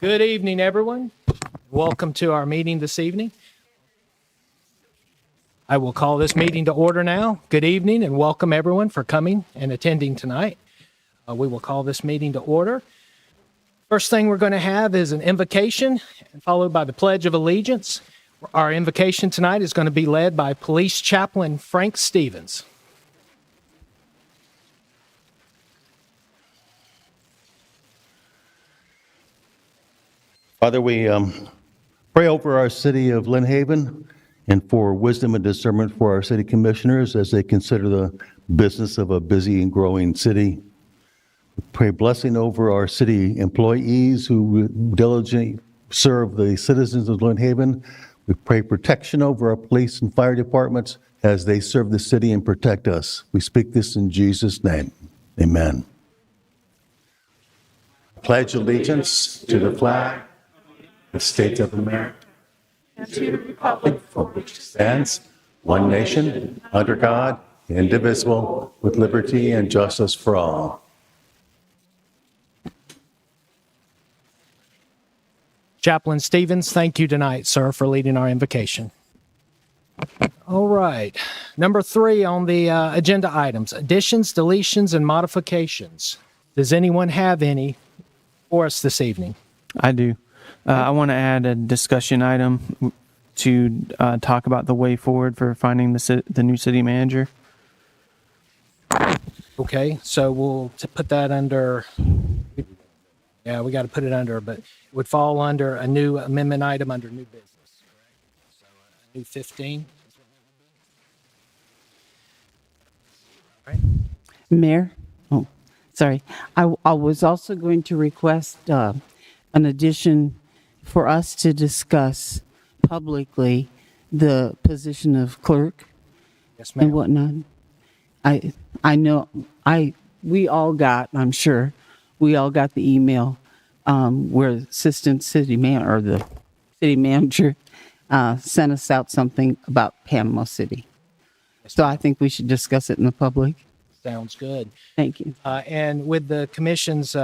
Good evening, everyone. Welcome to our meeting this evening. I will call this meeting to order now. Good evening and welcome everyone for coming and attending tonight. We will call this meeting to order. First thing we're going to have is an invocation followed by the Pledge of Allegiance. Our invocation tonight is going to be led by Police Chaplain Frank Stevens. Father, we pray over our city of Lynn Haven and for wisdom and discernment for our city commissioners as they consider the business of a busy and growing city. We pray blessing over our city employees who diligently serve the citizens of Lynn Haven. We pray protection over our police and fire departments as they serve the city and protect us. We speak this in Jesus' name. Amen. Pledge allegiance to the flag the States of America, and to the republic for which it stands, one nation, under God, indivisible, with liberty and justice for all. Chaplain Stevens, thank you tonight, sir, for leading our invocation. All right. Number 3 on the agenda items, additions, deletions, and modifications. Does anyone have any for us this evening? I do. I want to add a discussion item to talk about the way forward for finding the new city manager. Okay, so we'll put that under, yeah, we got to put it under, but it would fall under a new amendment item under new business, correct? So a new 15. All right. Mayor? Oh, sorry. I was also going to request an addition for us to discuss publicly the position of clerk Yes, ma'am. and whatnot. I know we all got, I'm sure, we all got the email where assistant city man or the city manager sent us out something about Panama City. So I think we should discuss it in the public. Sounds good. Thank you. And with the commission's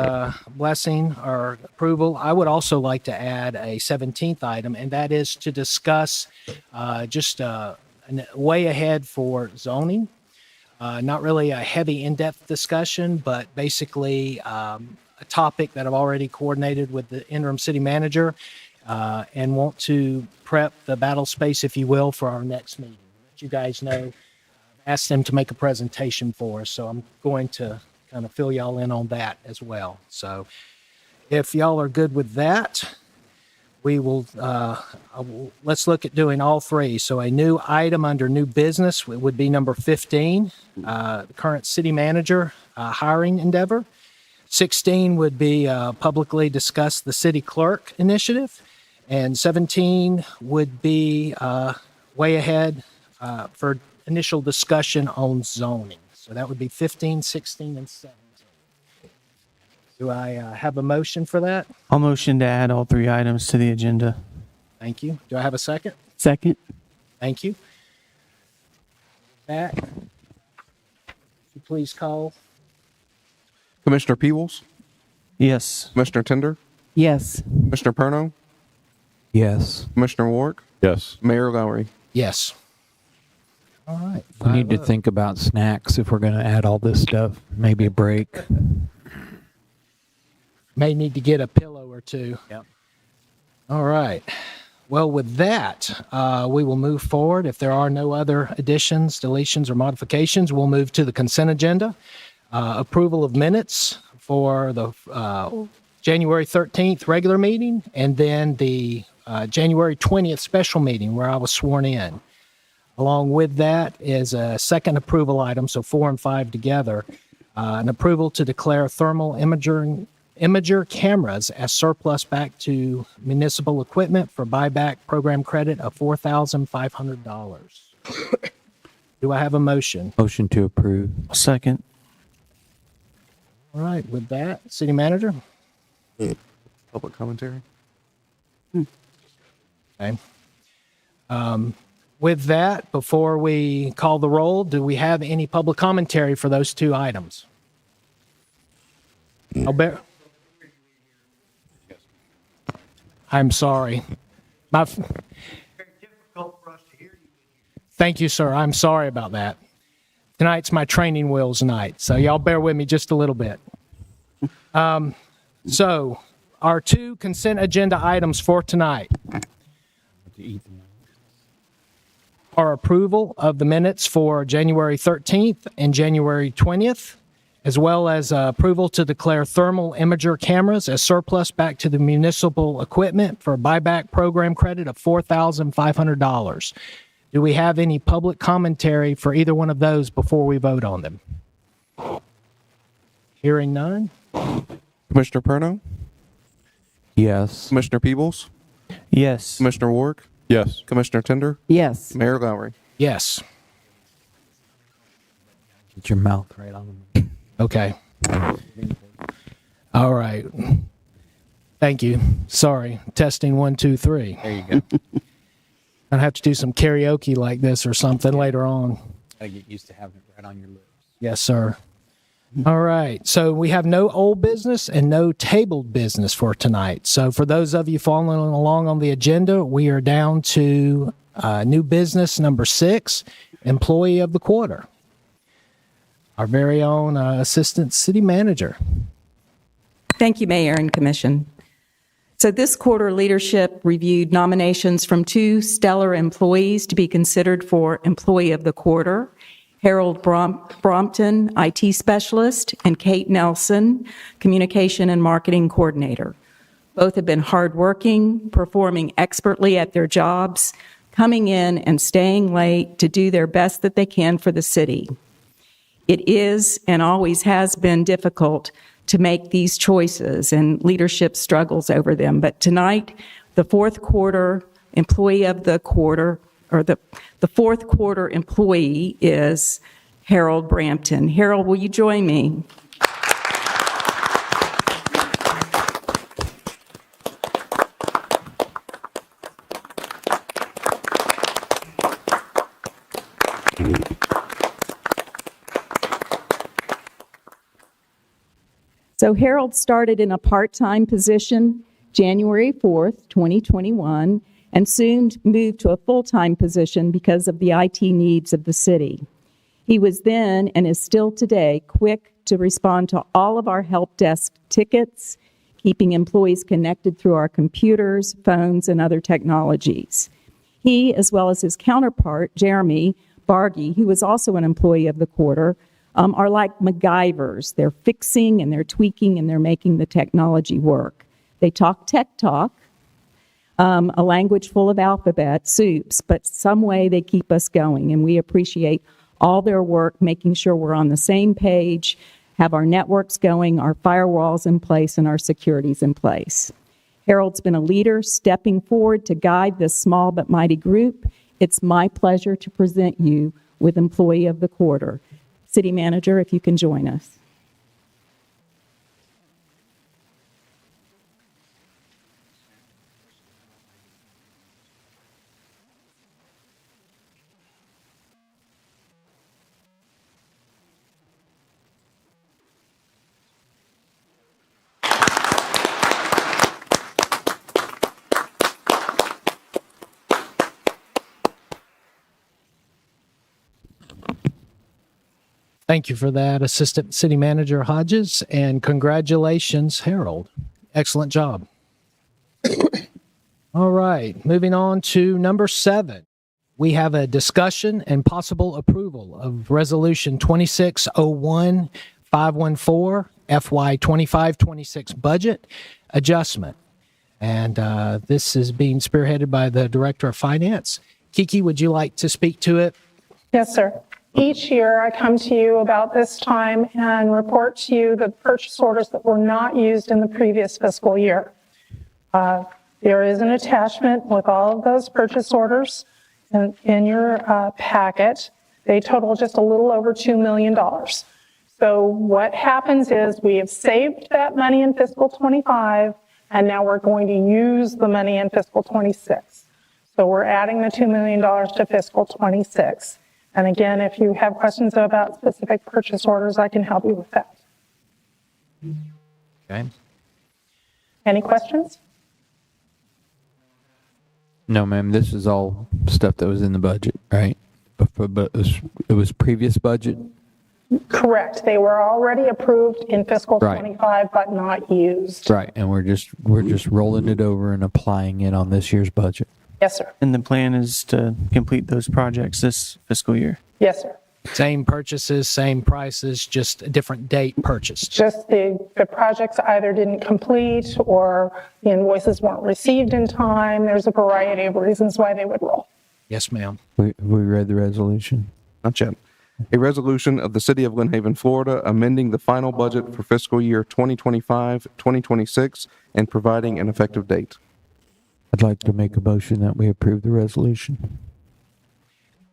blessing or approval, I would also like to add a 17th item, and that is to discuss just way ahead for zoning. Not really a heavy in-depth discussion, but basically a topic that I've already coordinated with the interim city manager and want to prep the battle space, if you will, for our next meeting. Let you guys know. Asked them to make a presentation for us, so I'm going to kind of fill y'all in on that as well. So if y'all are good with that, we will, let's look at doing all 3. So a new item under new business would be number 15, the current city manager hiring endeavor. 16 would be publicly discuss the city clerk initiative. And 17 would be way ahead for initial discussion on zoning. So that would be 15, 16, and 17. Do I have a motion for that? I'll motion to add all 3 items to the agenda. Thank you. Do I have a second? Second. Thank you. Back. Would you please call? Commissioner Peebles, Yes. Commissioner Tender, Yes. Commissioner Perno, Yes. Commissioner Warwick, Yes. Mayor Lowry. Yes. All right. We need to think about snacks if we're going to add all this stuff. Maybe a break. May need to get a pillow or two. Yep. All right. Well, with that, we will move forward. If there are no other additions, deletions, or modifications, we'll move to the consent agenda. Approval of minutes for the January 13th regular meeting and then the January 20th special meeting where I was sworn in. Along with that is a second approval item, so 4 and 5 together, an approval to declare thermal imager cameras as surplus back to municipal equipment for buyback program credit of $4,500. Do I have a motion? Motion to approve. Second. All right, with that, city manager? Public commentary. Okay. With that, before we call the roll, do we have any public commentary for those 2 items? I'm sorry. Thank you, sir. I'm sorry about that. Tonight's my training wheels night, so y'all bear with me just a little bit. So, our two consent agenda items for tonight are approval of the minutes for January 13th and January 20th, as well as approval to declare thermal imager cameras as surplus back to the municipal equipment for a buyback program credit of $4,500. Do we have any public commentary for either one of those before we vote on them? Hearing none? Commissioner Perno, Yes. Commissioner Peebles, Yes. Commissioner Warwick. Yes. Commissioner Tender, Yes. Mayor Lowry. Yes. Get your mouth right on them. Okay. All right. Thank you. Sorry. Testing 1, 2, 3. There you go. I'd have to do some karaoke like this or something later on. Gotta get used to having it right on your lips. Yes, sir. All right. So we have no old business and no tabled business for tonight. So for those of you following along on the agenda, we are down to new business number 6, employee of the quarter. Our very own assistant city manager. Thank you, Mayor and Commission. So this quarter, leadership reviewed nominations from 2 stellar employees to be considered for Employee of the Quarter: Harold Brompton, IT Specialist, and Kate Nelson, Communication and Marketing Coordinator. Both have been hardworking, performing expertly at their jobs, coming in and staying late to do their best that they can for the city. It is and always has been difficult to make these choices, and leadership struggles over them. But tonight, the fourth quarter employee of the quarter, or the fourth quarter employee, is Harold Brampton. Harold, will you join me? So Harold started in a part-time position January 4th, 2021, and soon moved to a full-time position because of the IT needs of the city. He was then, and is still today, quick to respond to all of our help desk tickets, keeping employees connected through our computers, phones, and other technologies. He, as well as his counterpart, Jeremy Bargy, who was also an employee of the quarter, are like MacGyvers. They're fixing and they're tweaking and they're making the technology work. They talk tech talk, a language full of alphabet soups, but some way they keep us going, and we appreciate all their work, making sure we're on the same page, have our networks going, our firewalls in place, and our securities in place. Harold's been a leader, stepping forward to guide this small but mighty group. It's my pleasure to present you with Employee of the Quarter. City Manager, if you can join us. Thank you for that, Assistant City Manager Hodges, and congratulations, Harold. Excellent job. All right, moving on to number 7. We have a discussion and possible approval of Resolution 2601-514 FY 25-26 budget adjustment. And this is being spearheaded by the Director of Finance. Kiki, would you like to speak to it? Yes, sir. Each year I come to you about this time and report to you the purchase orders that were not used in the previous fiscal year. There is an attachment with all of those purchase orders in your packet. They total just a little over $2 million. So what happens is we have saved that money in fiscal 25, and now we're going to use the money in fiscal 26. So we're adding the $2 million to fiscal 26. And again, if you have questions about specific purchase orders, I can help you with that. Okay. Any questions? No, ma'am, this is all stuff that was in the budget, right? But it was previous budget? Correct. They were already approved in fiscal Right. 25, but not used. Right, and we're just rolling it over and applying it on this year's budget. Yes, sir. And the plan is to complete those projects this fiscal year. Yes, sir. Same purchases, same prices, just a different date purchased. Just the projects either didn't complete or the invoices weren't received in time. There's a variety of reasons why they would roll. Yes, ma'am. We read the resolution. Not yet. A resolution of the City of Lynn Haven, Florida, amending the final budget for fiscal year 2025-2026 and providing an effective date. I'd like to make a motion that we approve the resolution.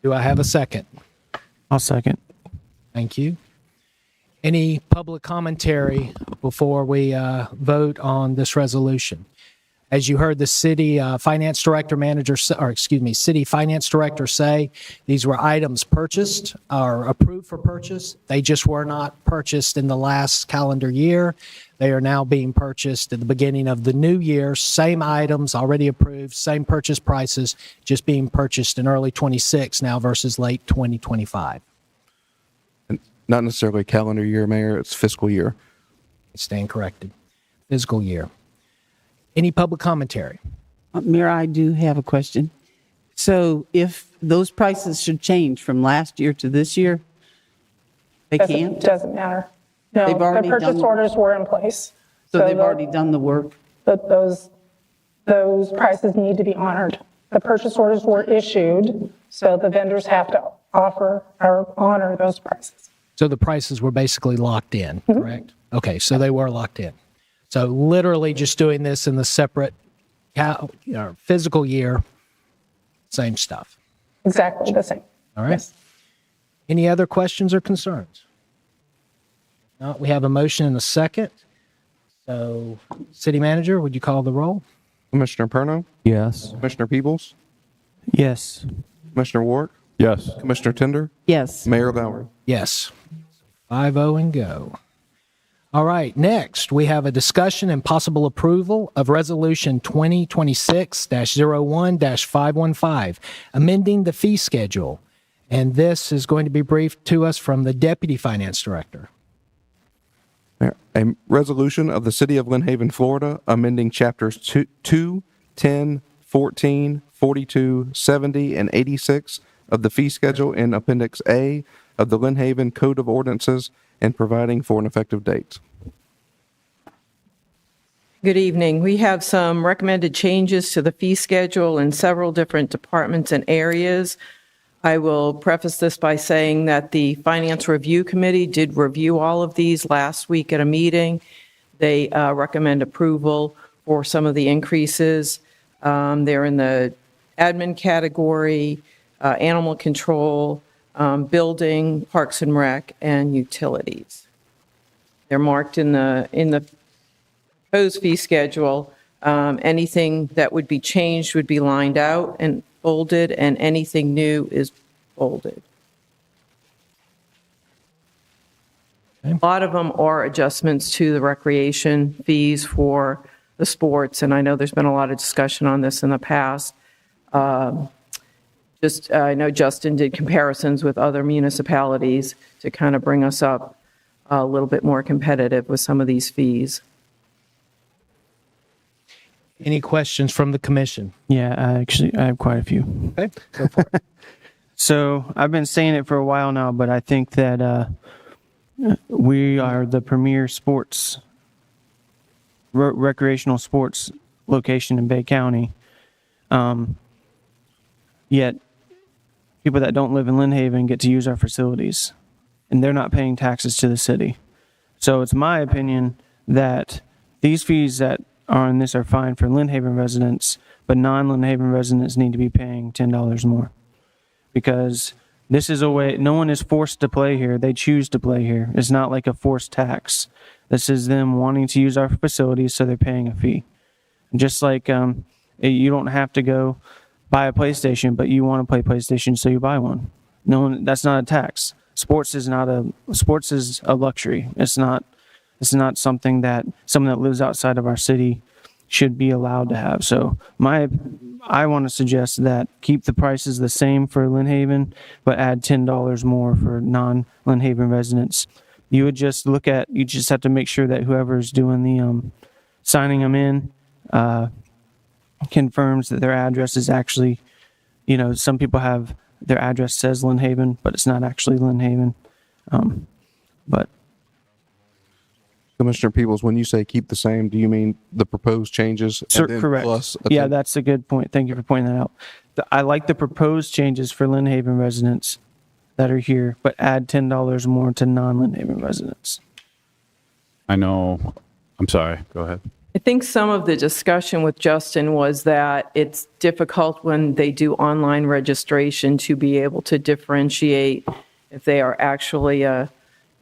Do I have a second? I'll second. Thank you. Any public commentary before we vote on this resolution? As you heard the city finance director city finance director say, these were items purchased or approved for purchase. They just were not purchased in the last calendar year. They are now being purchased at the beginning of the new year. Same items already approved, same purchase prices, just being purchased in early 26 now versus late 2025. And not necessarily calendar year, Mayor, it's fiscal year. Stand corrected. Fiscal year. Any public commentary? Mayor, I do have a question. So if those prices should change from last year to this year, they can't? Doesn't matter. No, They've the already purchase done- orders were in place. So they've the- already done the work? Those prices need to be honored. The purchase orders were issued, so the vendors have to offer or honor those prices. So the prices were basically locked in, correct? Okay, so they were locked in. So literally just doing this in the separate physical year, same stuff. Exactly the same. All right. Any other questions or concerns? No, we have a motion and a second. So, City Manager, would you call the roll? Commissioner Perno, Yes. Commissioner Peebles, Yes. Commissioner Warwick, Yes. Commissioner Tender, Yes. Mayor Bauer. Yes. 5-0 and go. All right, next we have a discussion and possible approval of Resolution 2026-01-515, amending the fee schedule. And this is going to be briefed to us from the Deputy Finance Director. Mayor, a resolution of the City of Lynn Haven, Florida, amending chapters 2, 10, 14, 42, 70, and 86 of the fee schedule in Appendix A of the Lynn Haven Code of Ordinances and providing for an effective date. Good evening. We have some recommended changes to the fee schedule in several different departments and areas. I will preface this by saying that the Finance Review Committee did review all of these last week at a meeting. They recommend approval for some of the increases. They're in the admin category, animal control, building, parks and rec, and utilities. They're marked in the proposed fee schedule. Anything that would be changed would be lined out and bolded, and anything new is bolded. Okay. A lot of them are adjustments to the recreation fees for the sports, and I know there's been a lot of discussion on this in the past. I know Justin did comparisons with other municipalities to kind of bring us up a little bit more competitive with some of these fees. Any questions from the commission? Yeah, I have quite a few. Okay, go for it. So I've been saying it for a while now, but I think that we are the premier sports, recreational sports location in Bay County. Yet people that don't live in Lynn Haven get to use our facilities, and they're not paying taxes to the city. So it's my opinion that these fees that are on this are fine for Lynn Haven residents, but non-Lynn Haven residents need to be paying $10 more. Because this is a way, no one is forced to play here. They choose to play here. It's not like a forced tax. This is them wanting to use our facilities, so they're paying a fee. Just like you don't have to go buy a PlayStation, but you want to play PlayStation, so you buy one. No one, that's not a tax. Sports is a luxury. It's not something that someone that lives outside of our city should be allowed to have. So I want to suggest that keep the prices the same for Lynn Haven, but add $10 more for non-Lynn Haven residents. You just have to make sure that whoever's doing the signing them in confirms that their address is actually, some people have their address says Lynn Haven, but it's not actually Lynn Haven. But Commissioner Peebles, when you say keep the same, do you mean the proposed changes? And then correct. plus a Yeah, 10? that's a good point. Thank you for pointing that out. I like the proposed changes for Lynn Haven residents that are here, but add $10 more to non-Lynn Haven residents. I know. I'm sorry. Go ahead. I think some of the discussion with Justin was that it's difficult when they do online registration to be able to differentiate if they are actually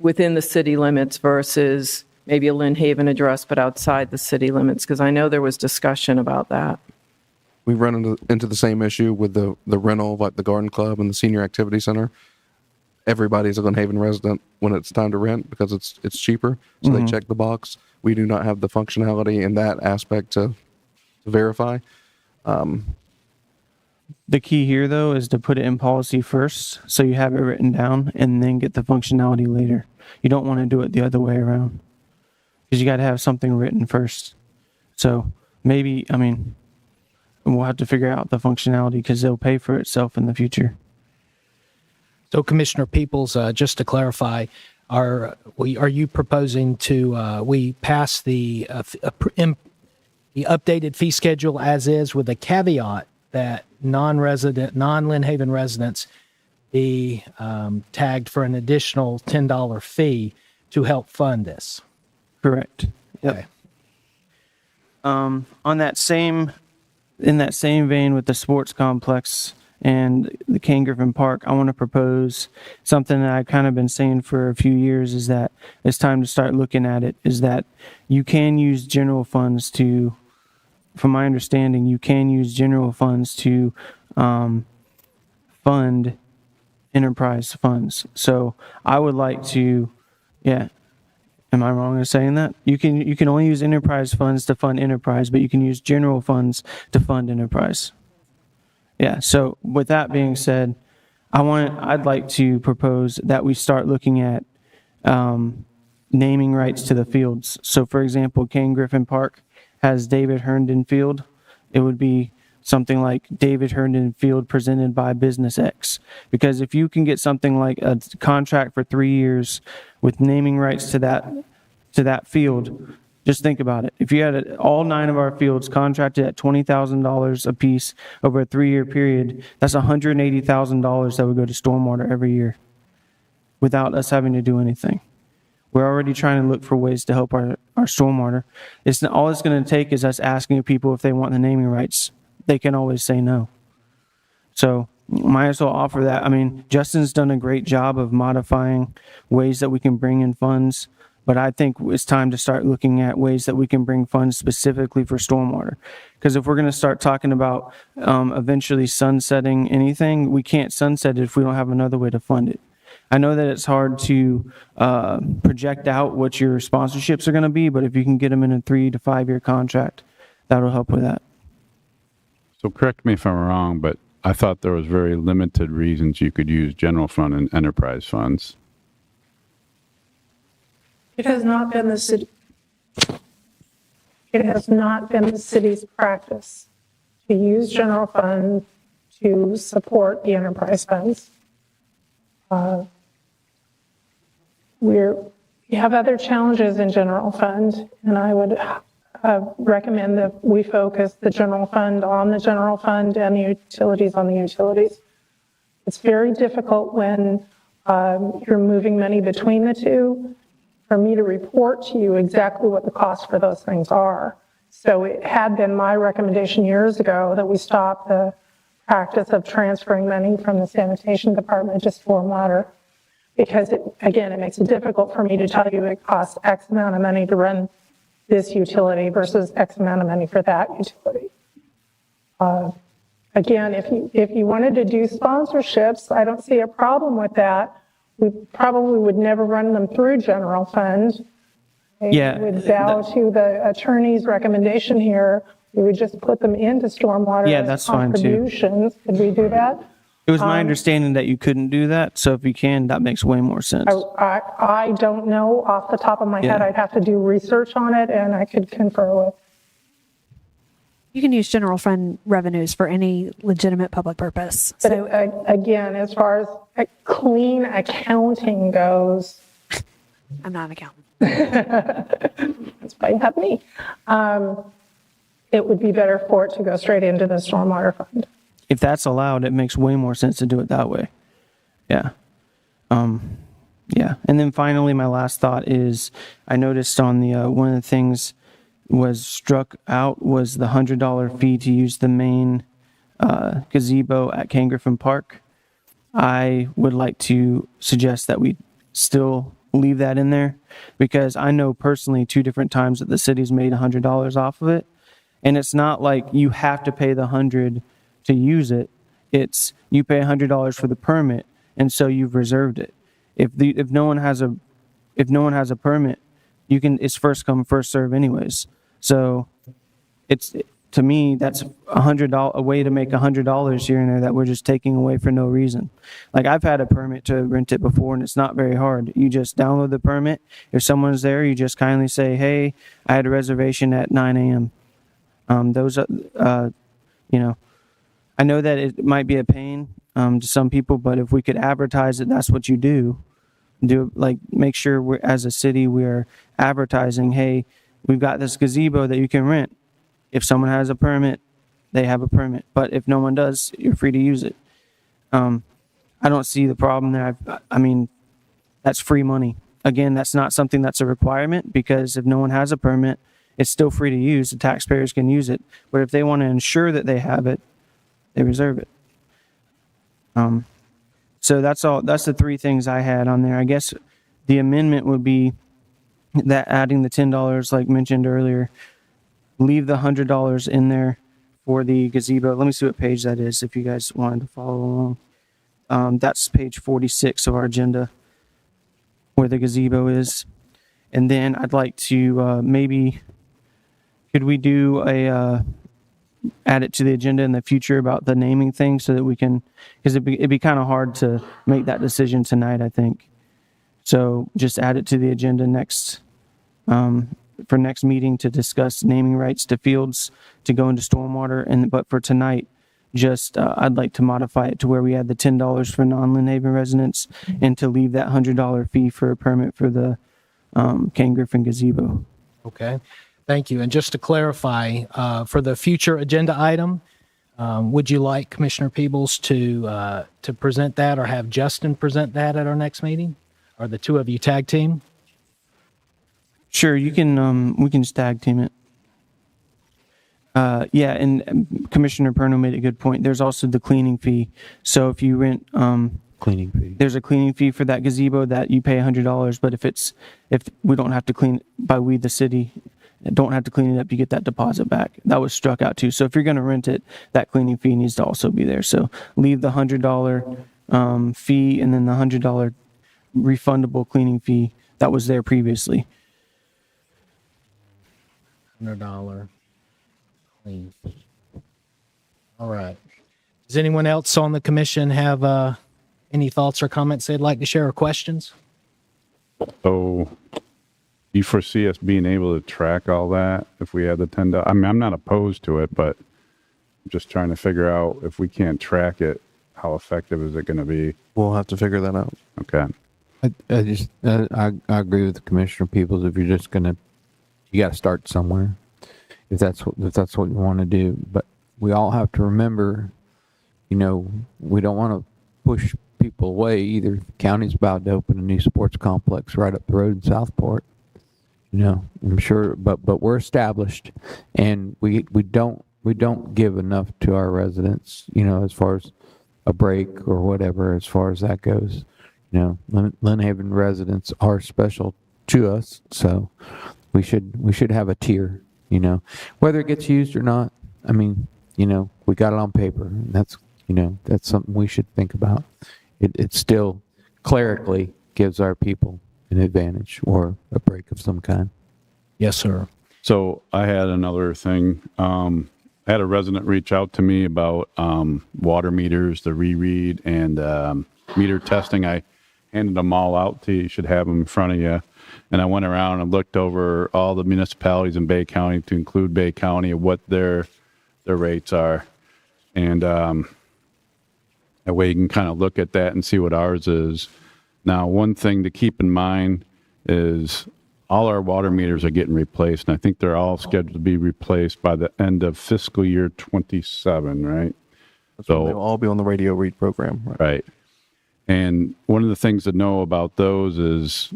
within the city limits versus maybe a Lynn Haven address, but outside the city limits, because I know there was discussion about that. We run into the same issue with the rental of like the garden club and the senior activity center. Everybody's a Lynn Haven resident when it's time to rent because it's cheaper. So they check the box. We do not have the functionality in that aspect to verify. The key here, though, is to put it in policy first, so you have it written down, and then get the functionality later. You don't want to do it the other way around, because you got to have something written first. So maybe, we'll have to figure out the functionality because they'll pay for itself in the future. So Commissioner Peoples, just to clarify, are you proposing to we pass the updated fee schedule as is with a caveat that non-Lynn Haven residents be tagged for an additional $10 fee to help fund this? Correct. Yep. Okay. In that same vein with the sports complex and the Ken Griffin Park, I want to propose something that I've kind of been saying for a few years, is that it's time to start looking at it, is that you can use general funds to, from my understanding, you can use general funds to fund enterprise funds. So I would like to, yeah. Am I wrong in saying that? You can only use enterprise funds to fund enterprise, but you can use general funds to fund enterprise. Yeah. So with that being said, I'd like to propose that we start looking at naming rights to the fields. So, for example, Ken Griffin Park has David Herndon Field. It would be something like David Herndon Field presented by Business X. Because if you can get something like a contract for 3 years with naming rights to that field, just think about it. If you had all 9 of our fields contracted at $20,000 a piece over a 3-year period, that's $180,000 that would go to stormwater every year without us having to do anything. We're already trying to look for ways to help our stormwater. All it's going to take is us asking people if they want the naming rights. They can always say no. So might as well offer that. Justin's done a great job of modifying ways that we can bring in funds, but I think it's time to start looking at ways that we can bring funds specifically for stormwater. Because if we're going to start talking about eventually sunsetting anything, we can't sunset it if we don't have another way to fund it. I know that it's hard to project out what your sponsorships are going to be, but if you can get them in a 3 to 5 year contract, that'll help with that. So correct me if I'm wrong, but I thought there was very limited reasons you could use general fund and enterprise funds. It has not been the city. It has not been the city's practice to use general fund to support the enterprise funds. We have other challenges in general fund, and I would recommend that we focus the general fund on the general fund and the utilities on the utilities. It's very difficult when you're moving money between the two for me to report to you exactly what the cost for those things are. So it had been my recommendation years ago that we stop the practice of transferring money from the sanitation department to stormwater, because it makes it difficult for me to tell you it costs X amount of money to run this utility versus X amount of money for that utility. If you wanted to do sponsorships, I don't see a problem with that. We probably would never run them through general fund. Yeah, would bow to the attorney's recommendation here. We would just put them into stormwater Yeah, as that's fine, too. contributions. Could we do that? It was my understanding that you couldn't do that, so if you can, that makes way more sense. I don't know off the top of my head. Yeah. I'd have to do research on it, and I could confer with. You can use general fund revenues for any legitimate public purpose. But So again, as far as clean accounting goes, I'm not an accountant. that's why you have me. It would be better for it to go straight into the stormwater fund. If that's allowed, it makes way more sense to do it that way. Yeah. Yeah. And then finally, my last thought is I noticed on the, one of the things was struck out was the $100 fee to use the main gazebo at Ken Griffin Park. I would like to suggest that we still leave that in there because I know personally 2 different times that the city's made $100 off of it. And it's not like you have to pay the $100 to use it. It's you pay $100 for the permit, and so you've reserved it. If no one has a permit, it's first come first serve anyways. So it's to me that's a way to make $100 here and there that we're just taking away for no reason. Like I've had a permit to rent it before, and it's not very hard. You just download the permit. If someone's there, you just kindly say, "Hey, I had a reservation at 9 a.m." Those are, I know that it might be a pain to some people, but if we could advertise it, that's what you do. Make sure we're, as a city, we're advertising, hey, we've got this gazebo that you can rent. If someone has a permit, they have a permit. But if no one does, you're free to use it. I don't see the problem there. I mean, that's free money. Again, that's not something that's a requirement because if no one has a permit, it's still free to use. The taxpayers can use it. But if they want to ensure that they have it, they reserve it. So that's all. That's the 3 things I had on there. I guess the amendment would be that adding the $10, like mentioned earlier, leave the $100 in there for the gazebo. Let me see what page that is if you guys wanted to follow along. That's page 46 of our agenda where the gazebo is. And then I'd like to maybe, could we do add it to the agenda in the future about the naming thing so that we can, because it'd be kind of hard to make that decision tonight, I think. So just add it to the agenda for next meeting to discuss naming rights to fields to go into stormwater. But for tonight, just I'd like to modify it to where we add the $10 for non-Lynn Haven residents and to leave that $100 fee for a permit for the Ken Griffin gazebo. Okay. Thank you. And just to clarify, for the future agenda item, would you like Commissioner Peebles to present that or have Justin present that at our next meeting? Or the 2 of you tag team? Sure, you can. We can just tag team it. Yeah, and Commissioner Perno made a good point. There's also the cleaning fee. So if you rent, Cleaning fee. there's a cleaning fee for that gazebo that you pay $100. But if we don't have to clean we the city don't have to clean it up, you get that deposit back. That was struck out too. So if you're going to rent it, that cleaning fee needs to also be there. So leave the $100 fee and then the $100 refundable cleaning fee that was there previously. $100 clean fee. All right. Does anyone else on the commission have any thoughts or comments they'd like to share or questions? So you foresee us being able to track all that if we had the $10? I mean, I'm not opposed to it, but I'm just trying to figure out if we can't track it, how effective is it going to be? We'll have to figure that out. Okay. I agree with Commissioner Peoples. If you're just gonna, you got to start somewhere. If that's what you want to do, but we all have to remember, we don't want to push people away either. The county's about to open a new sports complex right up the road in Southport. I'm sure, but we're established, and we don't give enough to our residents. As far as a break or whatever, as far as that goes. Lynn Haven residents are special to us, so we should have a tier. Whether it gets used or not. I mean, we got it on paper. And that's something we should think about. It still clerically gives our people an advantage or a break of some kind. Yes, sir. So I had another thing. I had a resident reach out to me about water meters, the reread, and meter testing. I handed them all out to you. You should have them in front of you. And I went around and looked over all the municipalities in Bay County, to include Bay County, of what their rates are. And that way you can kind of look at that and see what ours is. Now, one thing to keep in mind is all our water meters are getting replaced, and I think they're all scheduled to be replaced by the end of fiscal year 27, right? So they'll all be on the radio read program. Right. Right. And one of the things to know about those is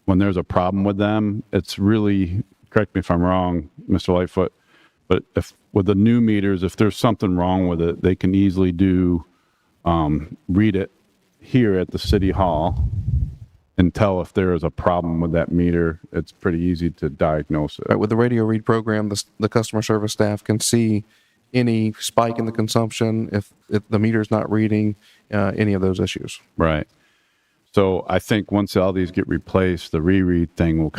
when there's a problem with them, it's really, correct me if I'm wrong, Mr. Lightfoot, but if with the new meters, if there's something wrong with it, they can easily read it here at the city hall and tell if there is a problem with that meter. It's pretty easy to diagnose it. Right, with the radio read program, the customer service staff can see any spike in the consumption if the meter is not reading any of those issues. Right. So I think once all these get replaced, the reread thing will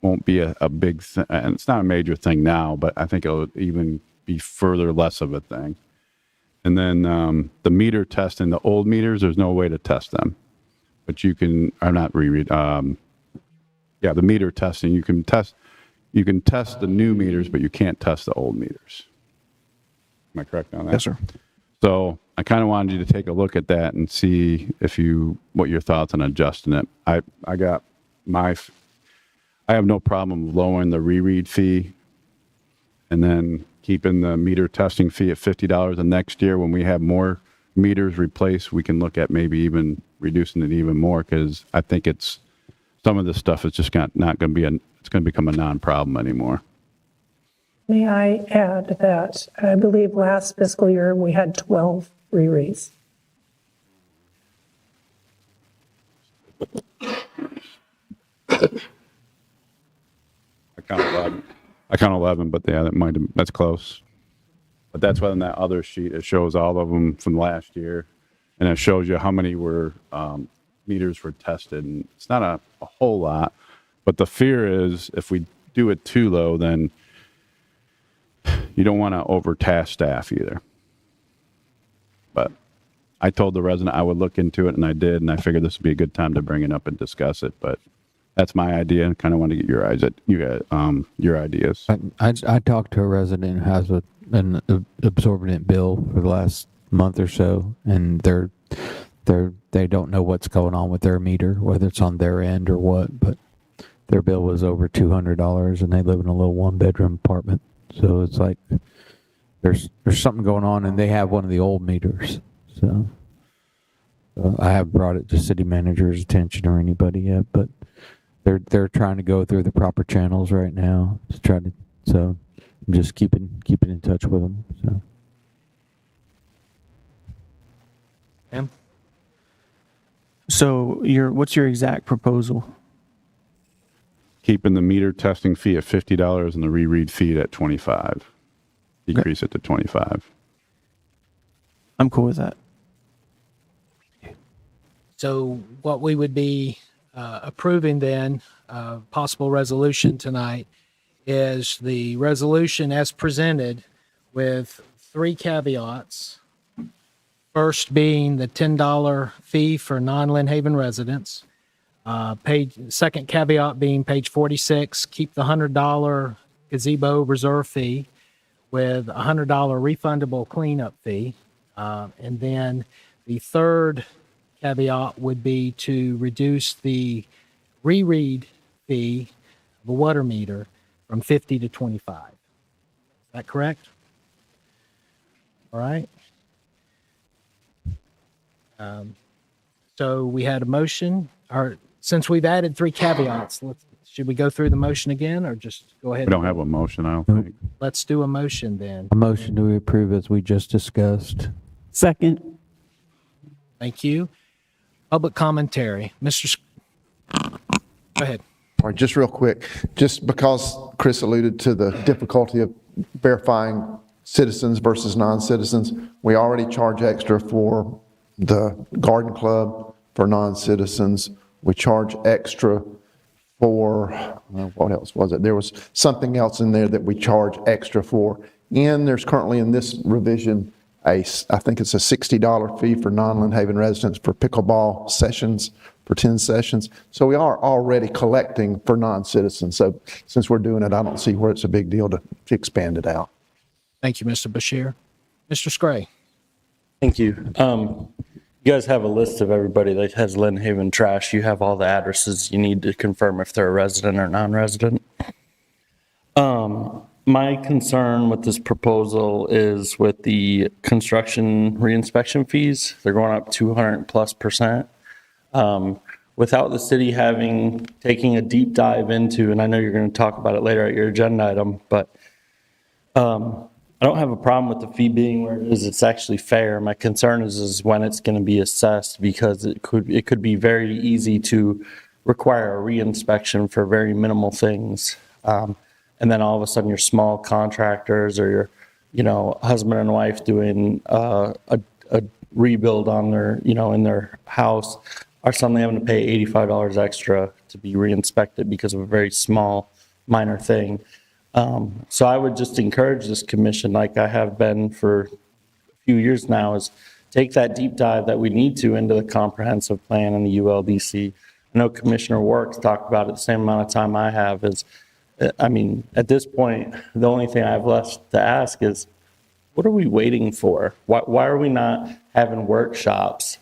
won't be a big thing. And it's not a major thing now, but I think it'll even be further less of a thing. And then the meter testing, the old meters, there's no way to test them. But you can, or not reread, the meter testing, you can test the new meters, but you can't test the old meters. Am I correct on that? Yes, sir. So I kind of wanted you to take a look at that and see what your thoughts on adjusting it. I have no problem lowering the reread fee and then keeping the meter testing fee at $50. And next year, when we have more meters replaced, we can look at maybe even reducing it even more, because I think some of this stuff is just not going to be it's going to become a non-problem anymore. May I add that I believe last fiscal year we had 12 rereads. I count 11, but yeah, that's close. But that's why on that other sheet, it shows all of them from last year, and it shows you how many meters were tested. And it's not a whole lot, but the fear is if we do it too low, then you don't want to overtask staff either. But I told the resident I would look into it, and I did, and I figured this would be a good time to bring it up and discuss it. But that's my idea, and kind of want to get your ideas. I talked to a resident who has an absorbent bill for the last month or so, and they don't know what's going on with their meter, whether it's on their end or what, but their bill was over $200, and they live in a little one-bedroom apartment. So it's like there's something going on, and they have one of the old meters. So I haven't brought it to city manager's attention or anybody yet, but they're trying to go through the proper channels right now to try to. So I'm just keeping in touch with them. So. Ma'am? So what's your exact proposal? Keeping the meter testing fee at $50 and the reread fee at $25. Decrease it to $25. I'm cool with that. So what we would be approving then, possible resolution tonight, is the resolution as presented with 3 caveats. First being the $10 fee for non-Lynn Haven residents. Second caveat being page 46, keep the $100 gazebo reserve fee with a $100 refundable cleanup fee. And then the third caveat would be to reduce the reread fee of a water meter from 50 to 25. Is that correct? All right. So we had a motion, or since we've added 3 caveats, should we go through the motion again, or just go ahead? We don't have a motion, I don't think. Let's do a motion then. A motion to approve as we just discussed. Second. Thank you. Public commentary. Go ahead. All right, just real quick, just because Chris alluded to the difficulty of verifying citizens versus non-citizens, we already charge extra for the garden club for non-citizens. We charge extra for, what else was it? There was something else in there that we charge extra for. And there's currently in this revision, I think it's a $60 fee for non-Lynn Haven residents for pickleball sessions, for 10 sessions. So we are already collecting for non-citizens. So since we're doing it, I don't see where it's a big deal to expand it out. Thank you, Mr. Bashir. Mr. Scray. Thank you. You guys have a list of everybody that has Lynn Haven trash. You have all the addresses you need to confirm if they're a resident or non-resident. My concern with this proposal is with the construction reinspection fees. They're going up 200+%. Without the city taking a deep dive into, and I know you're going to talk about it later at your agenda item, but I don't have a problem with the fee being where it is. It's actually fair. My concern is when it's going to be assessed, because it could be very easy to require a reinspection for very minimal things. And then all of a sudden your small contractors or your, husband and wife doing a rebuild on their, in their house are suddenly having to pay $85 extra to be reinspected because of a very small, minor thing. So I would just encourage this commission, like I have been for a few years now, is take that deep dive that we need to into the comprehensive plan and the ULDC. I know Commissioner Works talked about it the same amount of time I have. At this point, the only thing I have left to ask is, what are we waiting for? Why are we not having workshops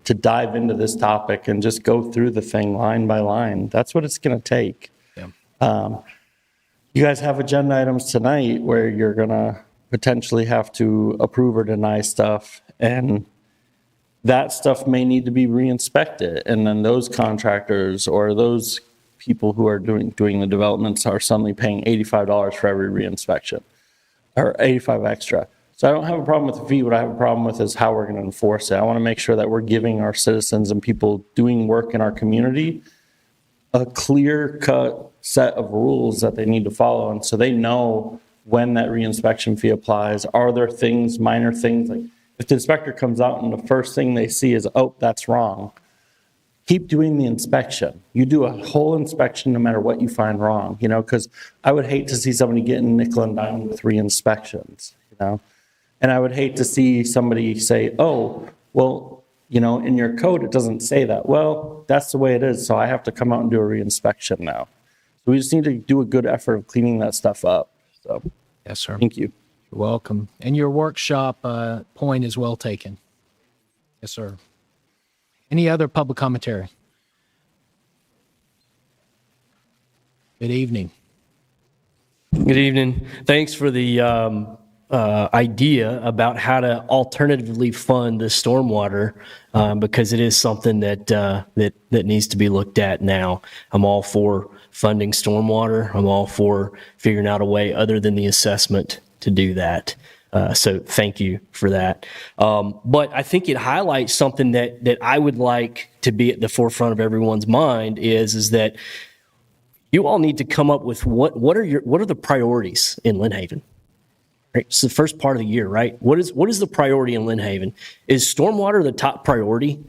to dive into this topic and just go through the thing line by line? That's what it's going to take. Yeah. You guys have agenda items tonight where you're going to potentially have to approve or deny stuff, and that stuff may need to be reinspected. And then those contractors or those people who are doing the developments are suddenly paying $85 for every reinspection, or $85 extra. So I don't have a problem with the fee. What I have a problem with is how we're going to enforce it. I want to make sure that we're giving our citizens and people doing work in our community a clear-cut set of rules that they need to follow, and so they know when that reinspection fee applies. Are there things, minor things, like if the inspector comes out and the first thing they see is, oh, that's wrong, keep doing the inspection. You do a whole inspection no matter what you find wrong, because I would hate to see somebody getting nickel and dime with re-inspections, and I would hate to see somebody say, oh, well, in your code, it doesn't say that. Well, that's the way it is, so I have to come out and do a reinspection now. So we just need to do a good effort of cleaning that stuff up. So, Yes, sir. thank you. You're welcome. And your workshop point is well taken. Yes, sir. Any other public commentary? Good evening. Good evening. Thanks for the idea about how to alternatively fund the stormwater, because it is something that needs to be looked at now. I'm all for funding stormwater. I'm all for figuring out a way other than the assessment to do that. So thank you for that. But I think it highlights something that I would like to be at the forefront of everyone's mind is that you all need to come up with what are the priorities in Lynn Haven. Right? It's the first part of the year, right? What is the priority in Lynn Haven? Is stormwater the top priority?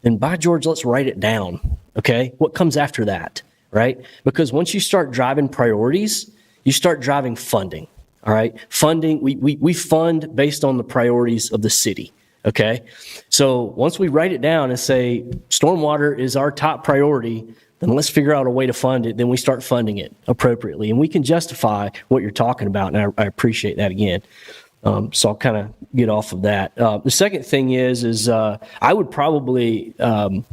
Then by George, let's write it down. Okay, what comes after that, right? Because once you start driving priorities, you start driving funding. All right, funding, we fund based on the priorities of the city, okay? So once we write it down and say stormwater is our top priority, then let's figure out a way to fund it, then we start funding it appropriately. And we can justify what you're talking about, and I appreciate that again. So I'll kind of get off of that. The second thing is I would probably have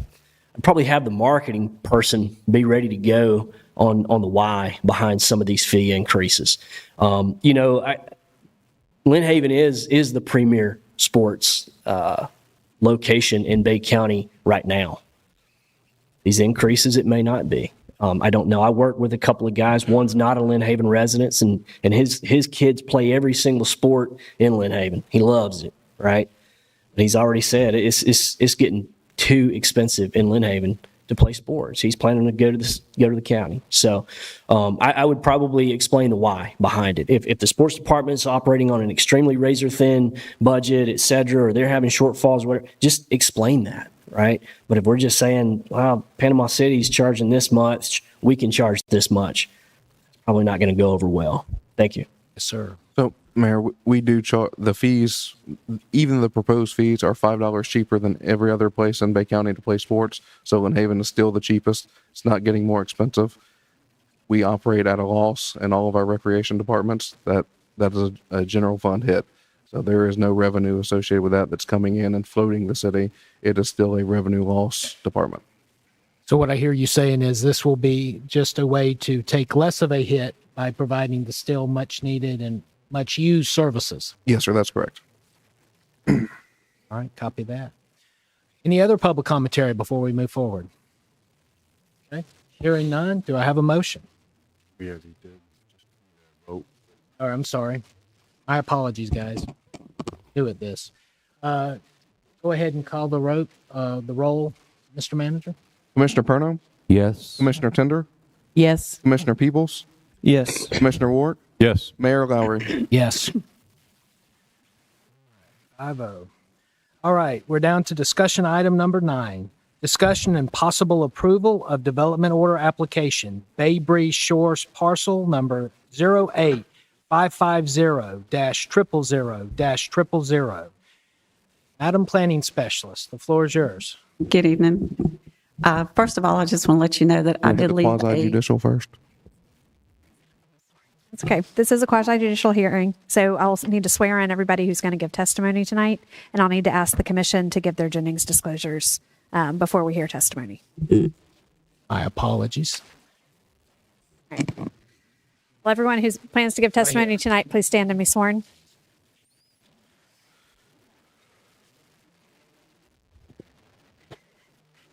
the marketing person be ready to go on the why behind some of these fee increases. Lynn Haven is the premier sports location in Bay County right now. These increases, it may not be. I don't know. I work with a couple of guys. One's not a Lynn Haven resident, and his kids play every single sport in Lynn Haven. He loves it, right? But he's already said it's getting too expensive in Lynn Haven to play sports. He's planning to go to the county. So I would probably explain the why behind it. If the sports department is operating on an extremely razor thin budget, et cetera, or they're having shortfalls, whatever, just explain that. right? But if we're just saying, well, Panama City's charging this much, we can charge this much, it's probably not going to go over well. Thank you. Yes, sir. So, Mayor, we do charge the fees, even the proposed fees are $5 cheaper than every other place in Bay County to play sports. So Lynn Haven is still the cheapest. It's not getting more expensive. We operate at a loss in all of our recreation departments. That is a general fund hit. So there is no revenue associated with that that's coming in and floating the city. It is still a revenue loss department. So what I hear you saying is this will be just a way to take less of a hit by providing the still much needed and much used services. Yes, sir, that's correct. All right, copy that. Any other public commentary before we move forward? Okay, hearing none, do I have a motion? We already did. Just vote. Or I'm sorry. My apologies, guys. New at this. Go ahead and call the roll, Mr. Manager. Commissioner Perno? Yes. Commissioner Tender? Yes. Commissioner Peebles? Yes. Commissioner Ward? Yes. Mayor Lowry? Yes. 5-0. All right, we're down to discussion item number 9. Discussion and possible approval of development order application, Bay Breeze Shores parcel number 08550-000-000. Madam Planning Specialist, the floor is yours. Good evening. First of all, I just want to let you know that I did leave Quasi-judicial first. It's okay. This is a quasi-judicial hearing, so I'll need to swear in everybody who's going to give testimony tonight, and I'll need to ask the commission to give their Jennings disclosures before we hear testimony. My apologies. All right. Well, everyone who plans to give testimony tonight, please stand and be sworn.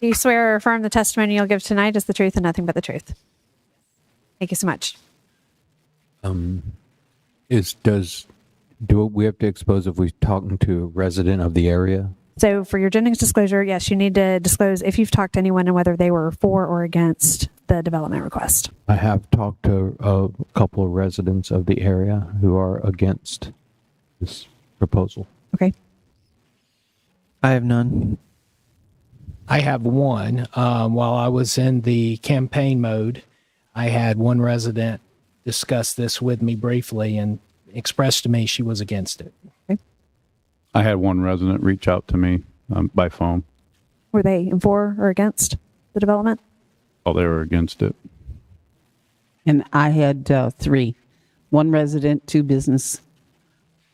Do you swear or affirm the testimony you'll give tonight is the truth and nothing but the truth? Thank you so much. Do we have to expose if we're talking to a resident of the area? So for your Jennings disclosure, yes, you need to disclose if you've talked to anyone and whether they were for or against the development request. I have talked to a couple of residents of the area who are against this proposal. Okay. I have none. I have one. While I was in the campaign mode, I had one resident discuss this with me briefly and expressed to me she was against it. Okay. I had one resident reach out to me by phone. Were they for or against the development? Oh, they were against it. And I had 3, 1 resident, 2 business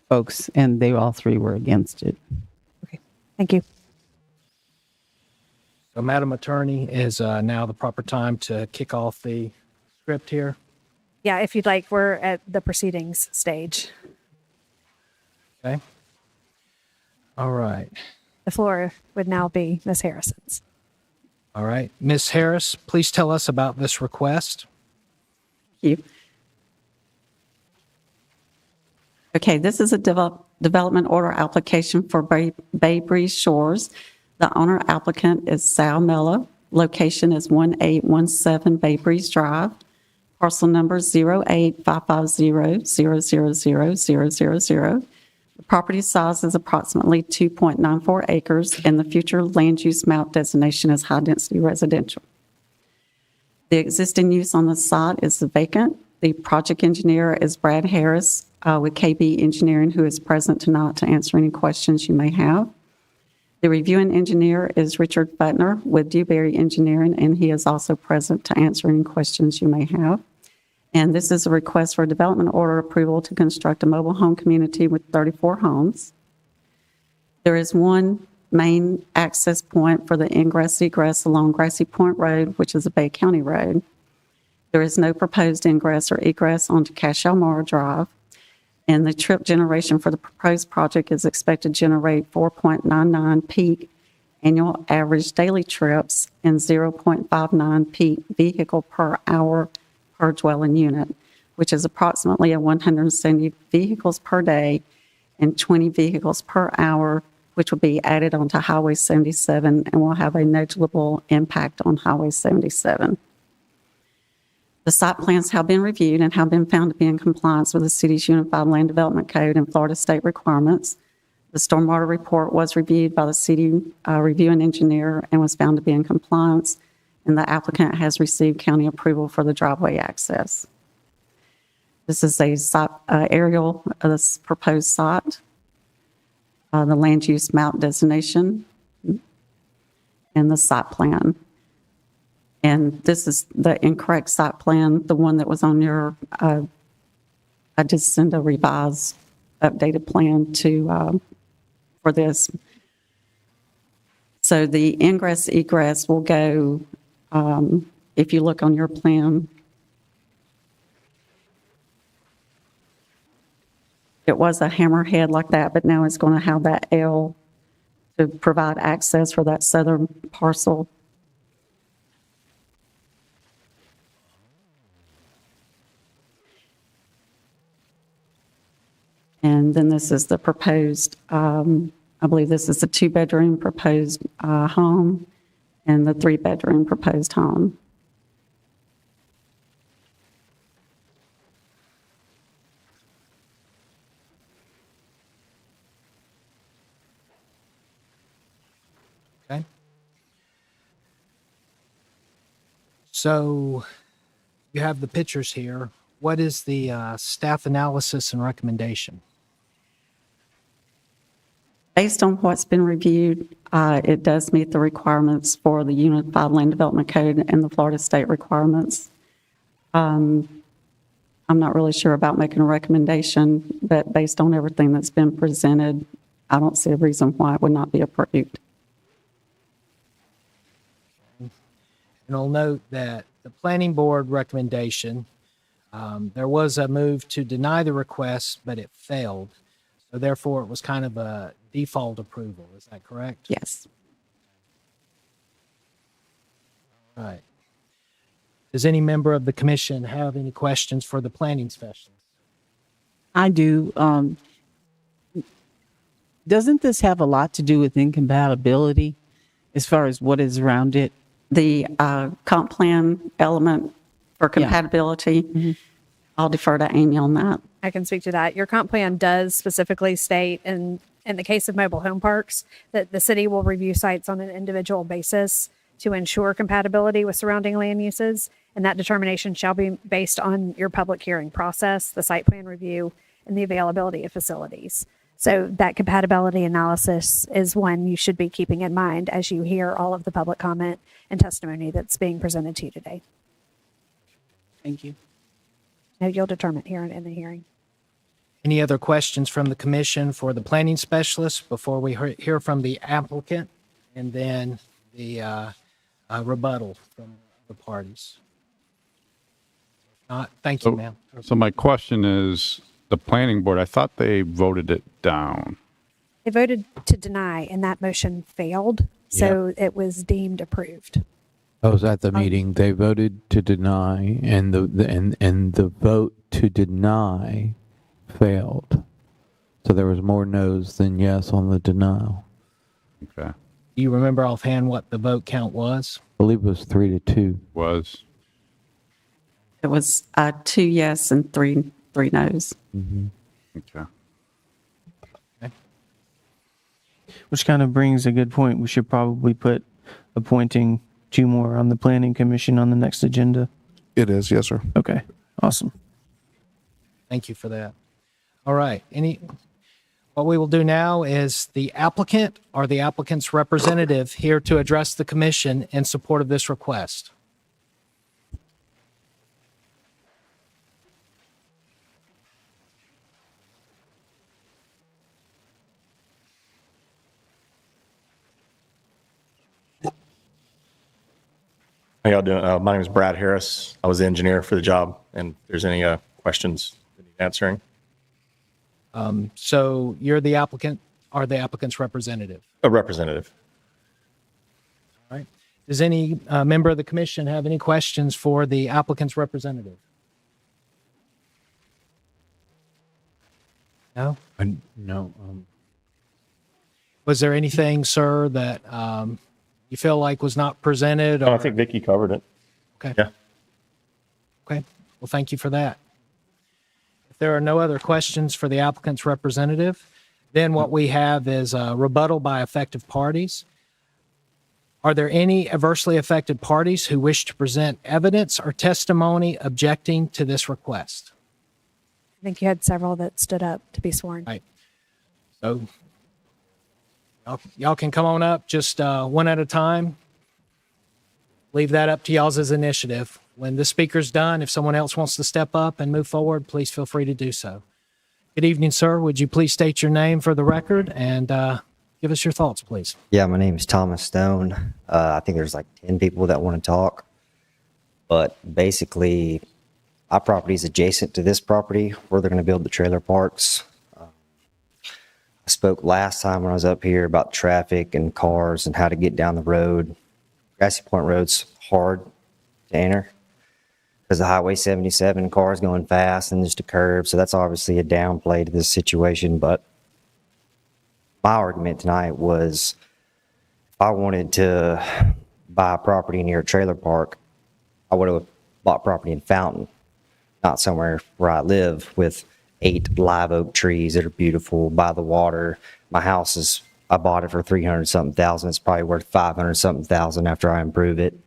folks, and they all 3 were against it. Okay. Thank you. So, Madam Attorney, is now the proper time to kick off the script here? Yeah, if you'd like, we're at the proceedings stage. Okay. All right. The floor would now be Ms. Harrison's. All right. Ms. Harris, please tell us about this request. Thank you. Okay, this is a development order application for Bay Breeze Shores. The owner applicant is Sal Mello. Location is 1817 Bay Breeze Drive. Parcel number 08550000000. The property size is approximately 2.94 acres, and the future land use map designation is high-density residential. The existing use on the site is vacant. The project engineer is Brad Harris with KB Engineering, who is present tonight to answer any questions you may have. The reviewing engineer is Richard Butner with Dewberry Engineering, and he is also present to answer any questions you may have. And this is a request for a development order approval to construct a mobile home community with 34 homes. There is one main access point for the ingress-egress along Grassy Point Road, which is a Bay County road. There is no proposed ingress or egress onto Cash-Elmore Drive. And the trip generation for the proposed project is expected to generate 4.99 peak annual average daily trips and 0.59 peak vehicle per hour per dwelling unit, which is approximately 170 vehicles per day and 20 vehicles per hour, which will be added onto Highway 77 and will have a negligible impact on Highway 77. The site plans have been reviewed and have been found to be in compliance with the city's Unified Land Development Code and Florida state requirements. The stormwater report was reviewed by the city reviewing engineer and was found to be in compliance, and the applicant has received county approval for the driveway access. This is a site, aerial of this proposed site, the land use map designation, and the site plan. And this is the incorrect site plan, the one that was on your, I just sent a revised, updated plan to, for this. So the ingress egress will go, if you look on your plan, it was a hammerhead like that, but now it's going to have that L to provide access for that southern parcel. And then this is the proposed, I believe this is the 2-bedroom proposed home and the 3-bedroom proposed home. Okay. So you have the pictures here. What is the staff analysis and recommendation? Based on what's been reviewed, it does meet the requirements for the Unified Land Development Code and the Florida state requirements. I'm not really sure about making a recommendation, but based on everything that's been presented, I don't see a reason why it would not be approved. And I'll note that the planning board recommendation, there was a move to deny the request, but it failed. So therefore, it was kind of a default approval. Is that correct? Yes. All right. Does any member of the commission have any questions for the planning specialist? I do. Doesn't this have a lot to do with incompatibility as far as what is around it? The comp plan element for compatibility, I'll defer to Amy on that. I can speak to that. Your comp plan does specifically state in the case of mobile home parks that the city will review sites on an individual basis to ensure compatibility with surrounding land uses. And that determination shall be based on your public hearing process, the site plan review, and the availability of facilities. So that compatibility analysis is one you should be keeping in mind as you hear all of the public comment and testimony that's being presented to you today. Thank you. No, you'll determine here in the hearing. Any other questions from the commission for the planning specialist before we hear from the applicant and then the rebuttal from the parties? Not, thank you, ma'am. So my question is, the planning board, I thought they voted it down. They voted to deny and that motion failed. So it was deemed approved. I was at the meeting. They voted to deny, and the vote to deny failed. So there was more no's than yes on the denial. Okay. Do you remember offhand what the vote count was? I believe it was 3-2. Was. It was 2 yes and 3 no's. Okay. Which kind of brings a good point. We should probably put appointing 2 more on the planning commission on the next agenda. It is, yes, sir. Okay, awesome. Thank you for that. All right. What we will do now is the applicant or the applicant's representative here to address the commission in support of this request. How y'all doing? My name is Brad Harris. I was the engineer for the job, and if there's any questions that need answering. So you're the applicant or the applicant's representative? A representative. All right. Does any member of the commission have any questions for the applicant's representative? No? No. Was there anything, sir, that you feel like was not presented? Or... No, I think Vicki covered it. Okay. Yeah. Okay. Well, thank you for that. If there are no other questions for the applicant's representative, Then what we have is a rebuttal by affected parties. Are there any adversely affected parties who wish to present evidence or testimony objecting to this request? I think you had several that stood up to be sworn. Right. So y'all can come on up just one at a time. Leave that up to y'all's initiative. When the speaker's done, if someone else wants to step up and move forward, please feel free to do so. Good evening, sir. Would you please state your name for the record and give us your thoughts, please? Yeah, my name is Thomas Stone. I think there's like 10 people that want to talk. But basically, our property is adjacent to this property where they're going to build the trailer parks. I spoke last time when I was up here about traffic and cars and how to get down the road. Grassy Point Road's hard to enter because the Highway 77 cars going fast and just a curve. So that's obviously a downplay to this situation. But my argument tonight was if I wanted to buy a property near a trailer park, I would have bought property in Fountain, not somewhere where I live with 8 live oak trees that are beautiful by the water. My house is, I bought it for 300 something thousand. It's probably worth 500 something thousand after I improve it.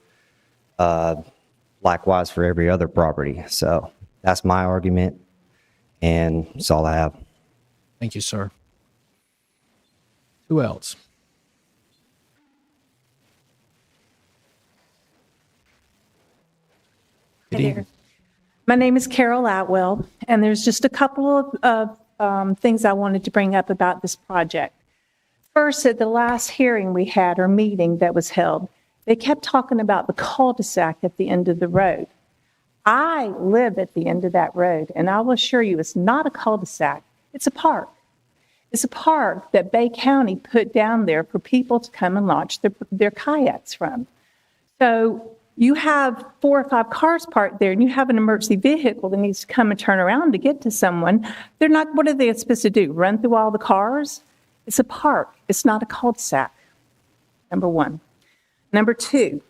Likewise for every other property. So that's my argument, and that's all I have. Thank you, sir. Who else? Hi there. My name is Carol Atwell, and there's just a couple of things I wanted to bring up about this project. First, at the last hearing we had, or meeting that was held, they kept talking about the cul-de-sac at the end of the road. I live at the end of that road, and I will assure you it's not a cul-de-sac, it's a park. It's a park that Bay County put down there for people to come and launch their kayaks from. So you have 4 or 5 cars parked there, and you have an emergency vehicle that needs to come and turn around to get to someone. They're not, what are they supposed to do? Run through all the cars? It's a park. It's not a cul-de-sac, number one. Number two,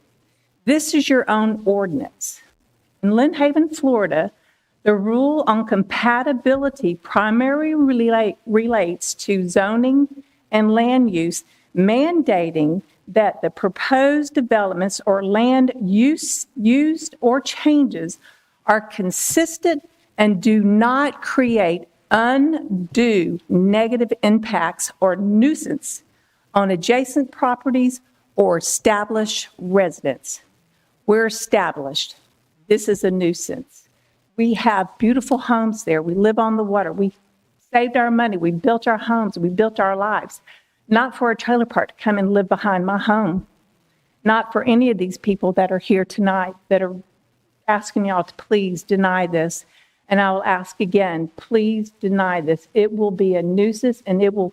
this is your own ordinance. In Lynn Haven, Florida, the rule on compatibility primarily relates to zoning and land use, mandating that the proposed developments or land used or changes are consistent and do not create undue negative impacts or nuisance on adjacent properties or established residents. We're established. This is a nuisance. We have beautiful homes there. We live on the water. We saved our money. We built our homes. We built our lives. Not for a trailer park to come and live behind my home. Not for any of these people that are here tonight that are asking y'all to please deny this. And I will ask again, please deny this. It will be a nuisance, and it will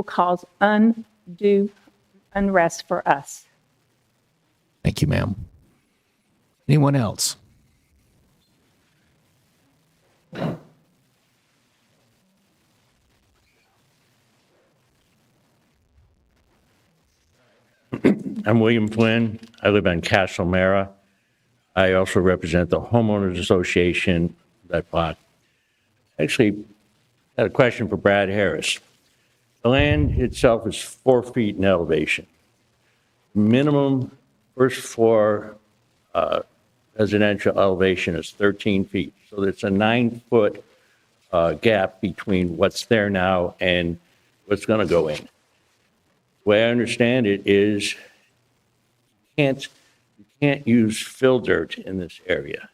cause undue unrest for us. Thank you, ma'am. Anyone else? I'm William Flynn. I live on Castle Mara. I also represent the Homeowners Association, that block. Actually, I had a question for Brad Harris. The land itself is 4 feet in elevation. Minimum first floor residential elevation is 13 feet. So there's a 9-foot gap between what's there now and what's going to go in. The way I understand it is you can't use fill dirt in this area.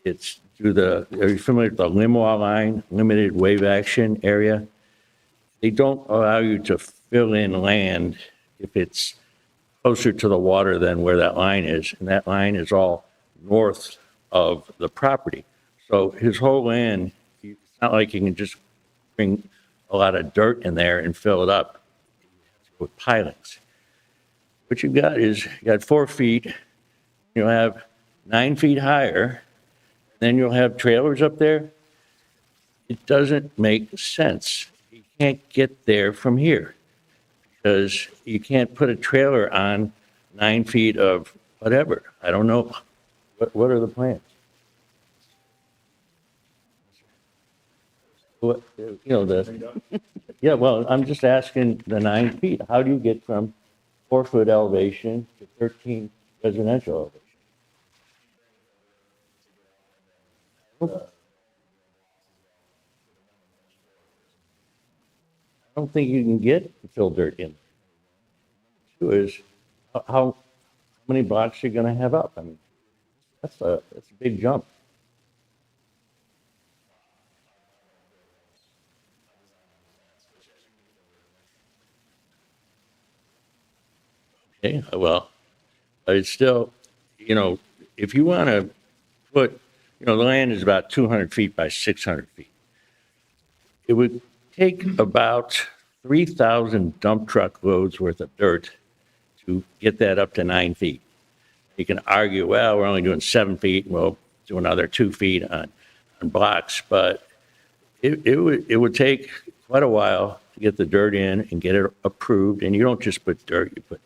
It's through are you familiar with the LIMWA line, limited wave action area? They don't allow you to fill in land if it's closer to the water than where that line is. And that line is all north of the property. So his whole land, it's not like you can just bring a lot of dirt in there and fill it up with pilings. What you've got is you got 4 feet, you'll have 9 feet higher, then you'll have trailers up there. It doesn't make sense. You can't get there from here because you can't put a trailer on 9 feet of whatever. I don't know. What are the plans? What, you know, yeah, well, I'm just asking the 9 feet. How do you get from 4-foot elevation to 13 residential elevation? I don't think you can get to fill dirt in. Two is how many blocks you're going to have up. I mean, that's a big jump. Okay, well, it's still, you know, if you want to put, you know, the land is about 200 feet by 600 feet. It would take about 3,000 dump truck loads worth of dirt to get that up to 9 feet. You can argue, well, we're only doing 7 feet, we'll do another 2 feet on blocks, but it would take quite a while to get the dirt in and get it approved. And you don't just put dirt, you put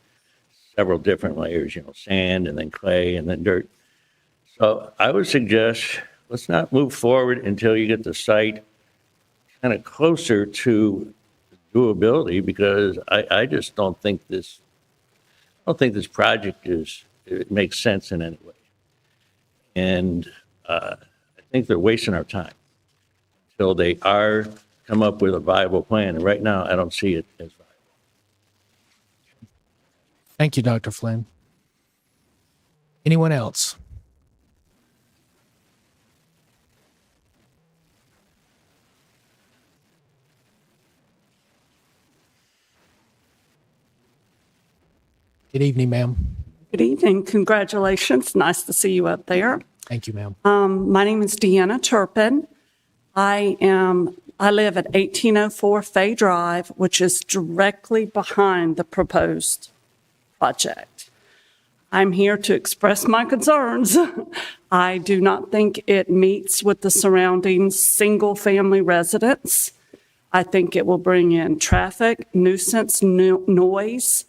several different layers, you know, sand and then clay and then dirt. So I would suggest let's not move forward until you get the site kind of closer to doability, because I just don't think this project it makes sense in any way. And I think they're wasting our time until they come up with a viable plan. And right now, I don't see it as viable. Thank you, Dr. Flynn. Anyone else? Good evening, ma'am. Good evening. Congratulations. Nice to see you up there. Thank you, ma'am. My name is Deanna Turpin. I live at 1804 Fay Drive, which is directly behind the proposed project. I'm here to express my concerns. I do not think it meets with the surrounding single-family residents. I think it will bring in traffic, nuisance, noise.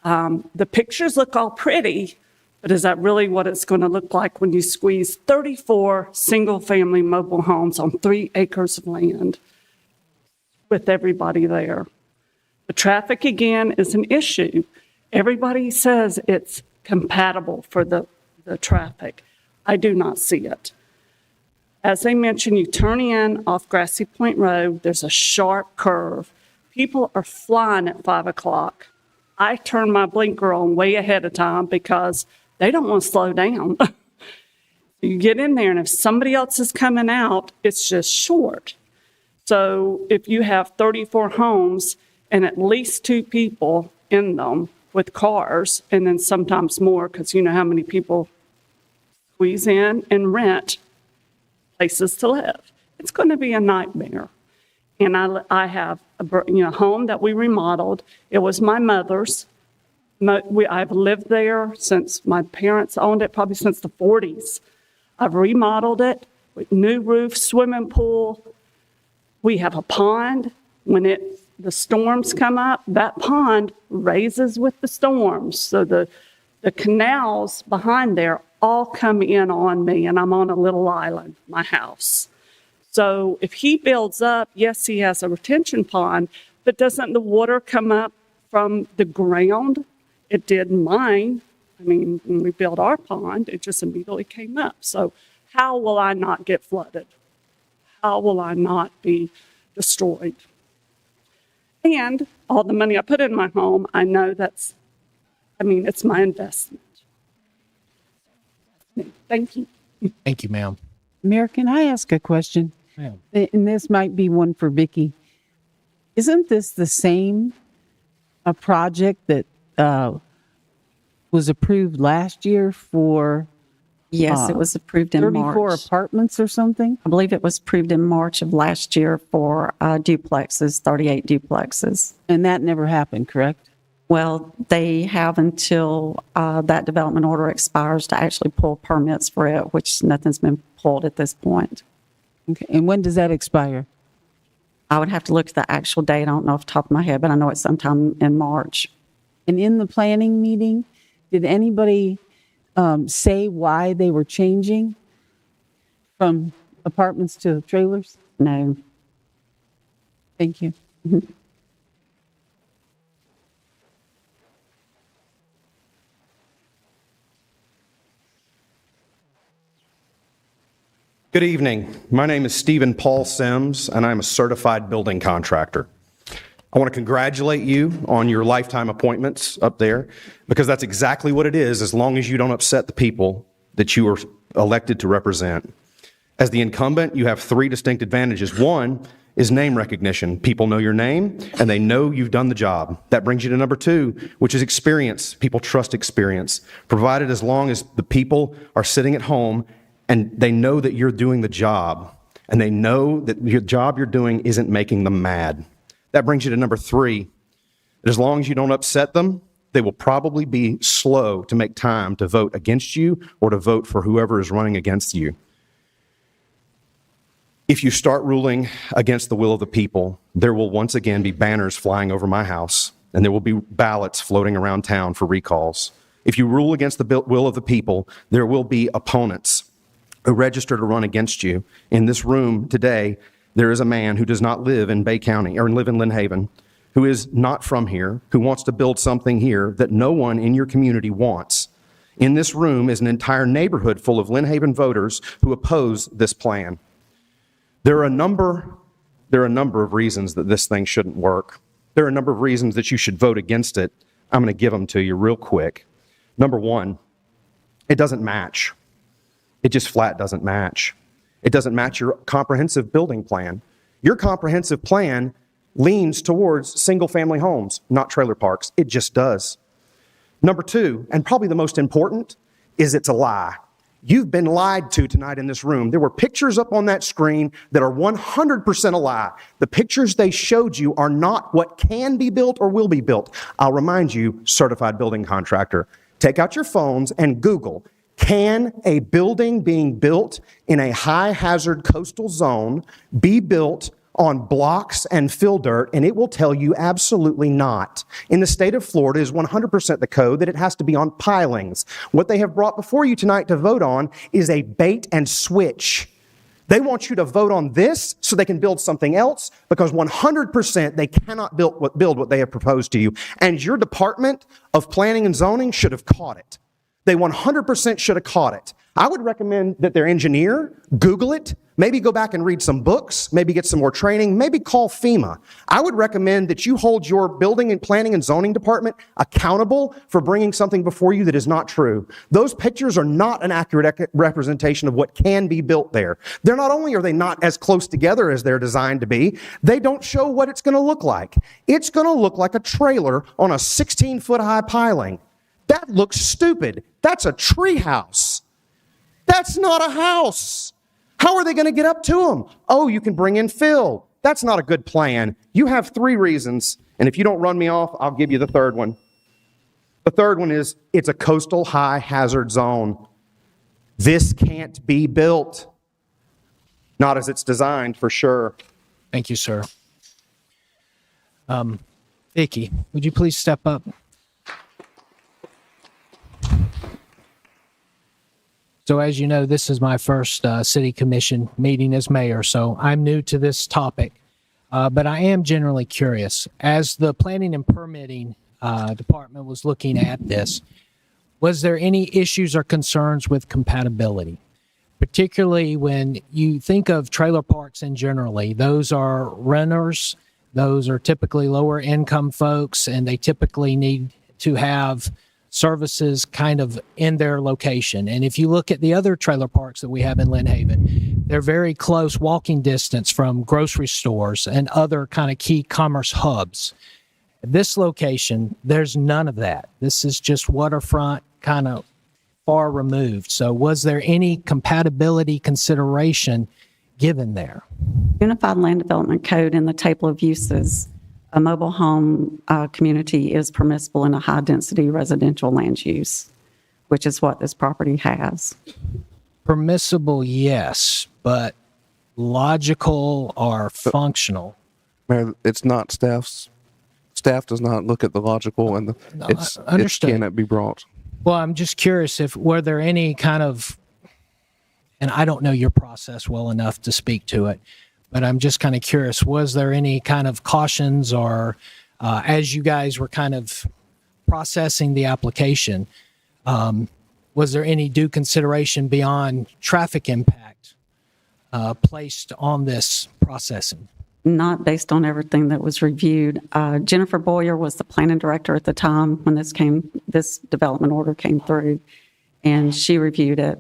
The pictures look all pretty, but is that really what it's going to look like when you squeeze 34 single-family mobile homes on 3 acres of land with everybody there? The traffic, again, is an issue. Everybody says it's compatible for the traffic. I do not see it. As I mentioned, you turn in off Grassy Point Road, there's a sharp curve. People are flying at 5 o'clock. I turn my blinker on way ahead of time because they don't want to slow down. You get in there, and if somebody else is coming out, it's just short. So if you have 34 homes and at least 2 people in them with cars, and then sometimes more, because you know how many people squeeze in and rent places to live, it's going to be a nightmare. And I have a home that we remodeled. It was my mother's. I've lived there since my parents owned it, probably since the 40s. I've remodeled it with new roof, swimming pool. We have a pond. When the storms come up, that pond raises with the storms. So the canals behind there all come in on me, and I'm on a little island, my house. So if he builds up, yes, he has a retention pond, but doesn't the water come up from the ground? It did mine. I mean, when we built our pond, it just immediately came up. So how will I not get flooded? How will I not be destroyed? And all the money I put in my home, I know it's my investment. Thank you. Thank you, ma'am. Mayor, can I ask a question? Ma'am. And this might be one for Vicki. Isn't this the same a project that was approved last year for? Yes, it was approved in 34 March. apartments or something? I believe it was approved in March of last year for duplexes, 38 duplexes. And that never happened, correct? Well, they have until that development order expires to actually pull permits for it, which nothing's been pulled at this point. Okay. And when does that expire? I would have to look at the actual date. I don't know off the top of my head, but I know it's sometime in March. And in the planning meeting, did anybody say why they were changing from apartments to trailers? No. Thank you. Good evening. My name is Stephen Paul Sims, and I'm a certified building contractor. I want to congratulate you on your lifetime appointments up there, because that's exactly what it is, as long as you don't upset the people that you are elected to represent. As the incumbent, you have three distinct advantages. One is name recognition. People know your name, and they know you've done the job. That brings you to number two, which is experience. People trust experience, provided as long as the people are sitting at home and they know that you're doing the job, and they know that your job you're doing isn't making them mad. That brings you to number three, that as long as you don't upset them, they will probably be slow to make time to vote against you or to vote for whoever is running against you. If you start ruling against the will of the people, there will once again be banners flying over my house, and there will be ballots floating around town for recalls. If you rule against the will of the people, there will be opponents who register to run against you. In this room today, there is a man who does not live in Bay County or live in Lynn Haven, who is not from here, who wants to build something here that no one in your community wants. In this room is an entire neighborhood full of Lynn Haven voters who oppose this plan. There are a number of reasons that this thing shouldn't work. There are a number of reasons that you should vote against it. I'm going to give them to you real quick. Number one, it doesn't match. It just flat doesn't match. It doesn't match your comprehensive building plan. Your comprehensive plan leans towards single-family homes, not trailer parks. It just does. Number two, and probably the most important, is it's a lie. You've been lied to tonight in this room. There were pictures up on that screen that are 100% a lie. The pictures they showed you are not what can be built or will be built. I'll remind you, certified building contractor, take out your phones and Google, can a building being built in a high-hazard coastal zone be built on blocks and fill dirt? And it will tell you absolutely not. In the state of Florida, is 100% the code that it has to be on pilings. What they have brought before you tonight to vote on is a bait and switch. They want you to vote on this so they can build something else, because 100% they cannot build what they have proposed to you. And your Department of Planning and Zoning should have caught it. They 100% should have caught it. I would recommend that their engineer Google it, maybe go back and read some books, maybe get some more training, maybe call FEMA. I would recommend that you hold your building and planning and zoning department accountable for bringing something before you that is not true. Those pictures are not an accurate representation of what can be built there. They're not only are they not as close together as they're designed to be, they don't show what it's going to look like. It's going to look like a trailer on a 16-foot high piling. That looks stupid. That's a tree house. That's not a house. How are they going to get up to them? Oh, you can bring in fill. That's not a good plan. You have three reasons, and if you don't run me off, I'll give you the third one. The third one is it's a coastal high hazard zone. This can't be built. Not as it's designed, for sure. Thank you, sir. Vicki, would you please step up? So as you know, this is my first city commission meeting as mayor, so I'm new to this topic. But I am generally curious. As the planning and permitting department was looking at this, was there any issues or concerns with compatibility? Particularly when you think of trailer parks in generally, those are renters, those are typically lower income folks, and they typically need to have services kind of in their location. And if you look at the other trailer parks that we have in Lynn Haven, they're very close walking distance from grocery stores and other kind of key commerce hubs. This location, there's none of that. This is just waterfront, kind of far removed. So was there any compatibility consideration given there? Unified Land Development Code in the table of uses, a mobile home community is permissible in a high-density residential land use, which is what this property has. Permissible, yes, but logical or functional? Mayor, it's not staff's. Staff does not look at the logical, and it cannot be brought. Well, I'm just curious if were there any kind of, and I don't know your process well enough to speak to it, but I'm just kind of curious, was there any kind of cautions or as you guys were kind of processing the application, was there any due consideration beyond traffic impact placed on this processing? Not based on everything that was reviewed. Jennifer Boyer was the planning director at the time when this development order came through, and she reviewed it,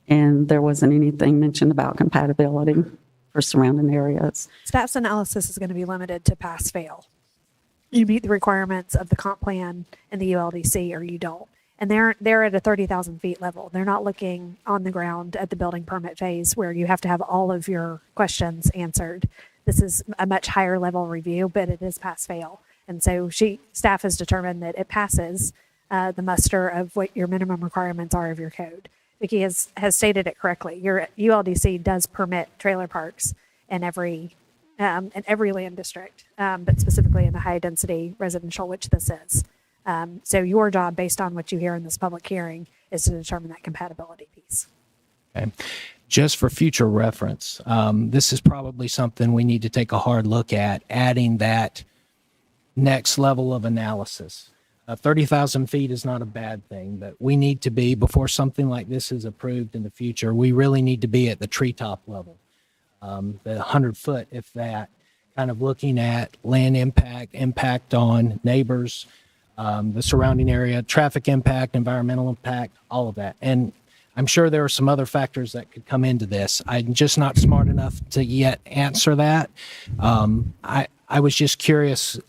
and there wasn't anything mentioned about compatibility for surrounding areas. Staff's analysis is going to be limited to pass-fail. You meet the requirements of the comp plan and the ULDC, or you don't. And they're at a 30,000 feet level. They're not looking on the ground at the building permit phase where you have to have all of your questions answered. This is a much higher level review, but it is pass-fail. And so staff has determined that it passes the muster of what your minimum requirements are of your code. Vicki has stated it correctly. Your ULDC does permit trailer parks in every land district, but specifically in the high-density residential, which this is. So your job, based on what you hear in this public hearing, is to determine that compatibility piece. Okay. Just for future reference, this is probably something we need to take a hard look at, adding that next level of analysis. 30,000 feet is not a bad thing, but we need to be, before something like this is approved in the future, we really need to be at the treetop level, the 100 foot, if that, kind of looking at land impact on neighbors, the surrounding area, traffic impact, environmental impact, all of that. And I'm sure there are some other factors that could come into this. I'm just not smart enough to yet answer that. I was just curious,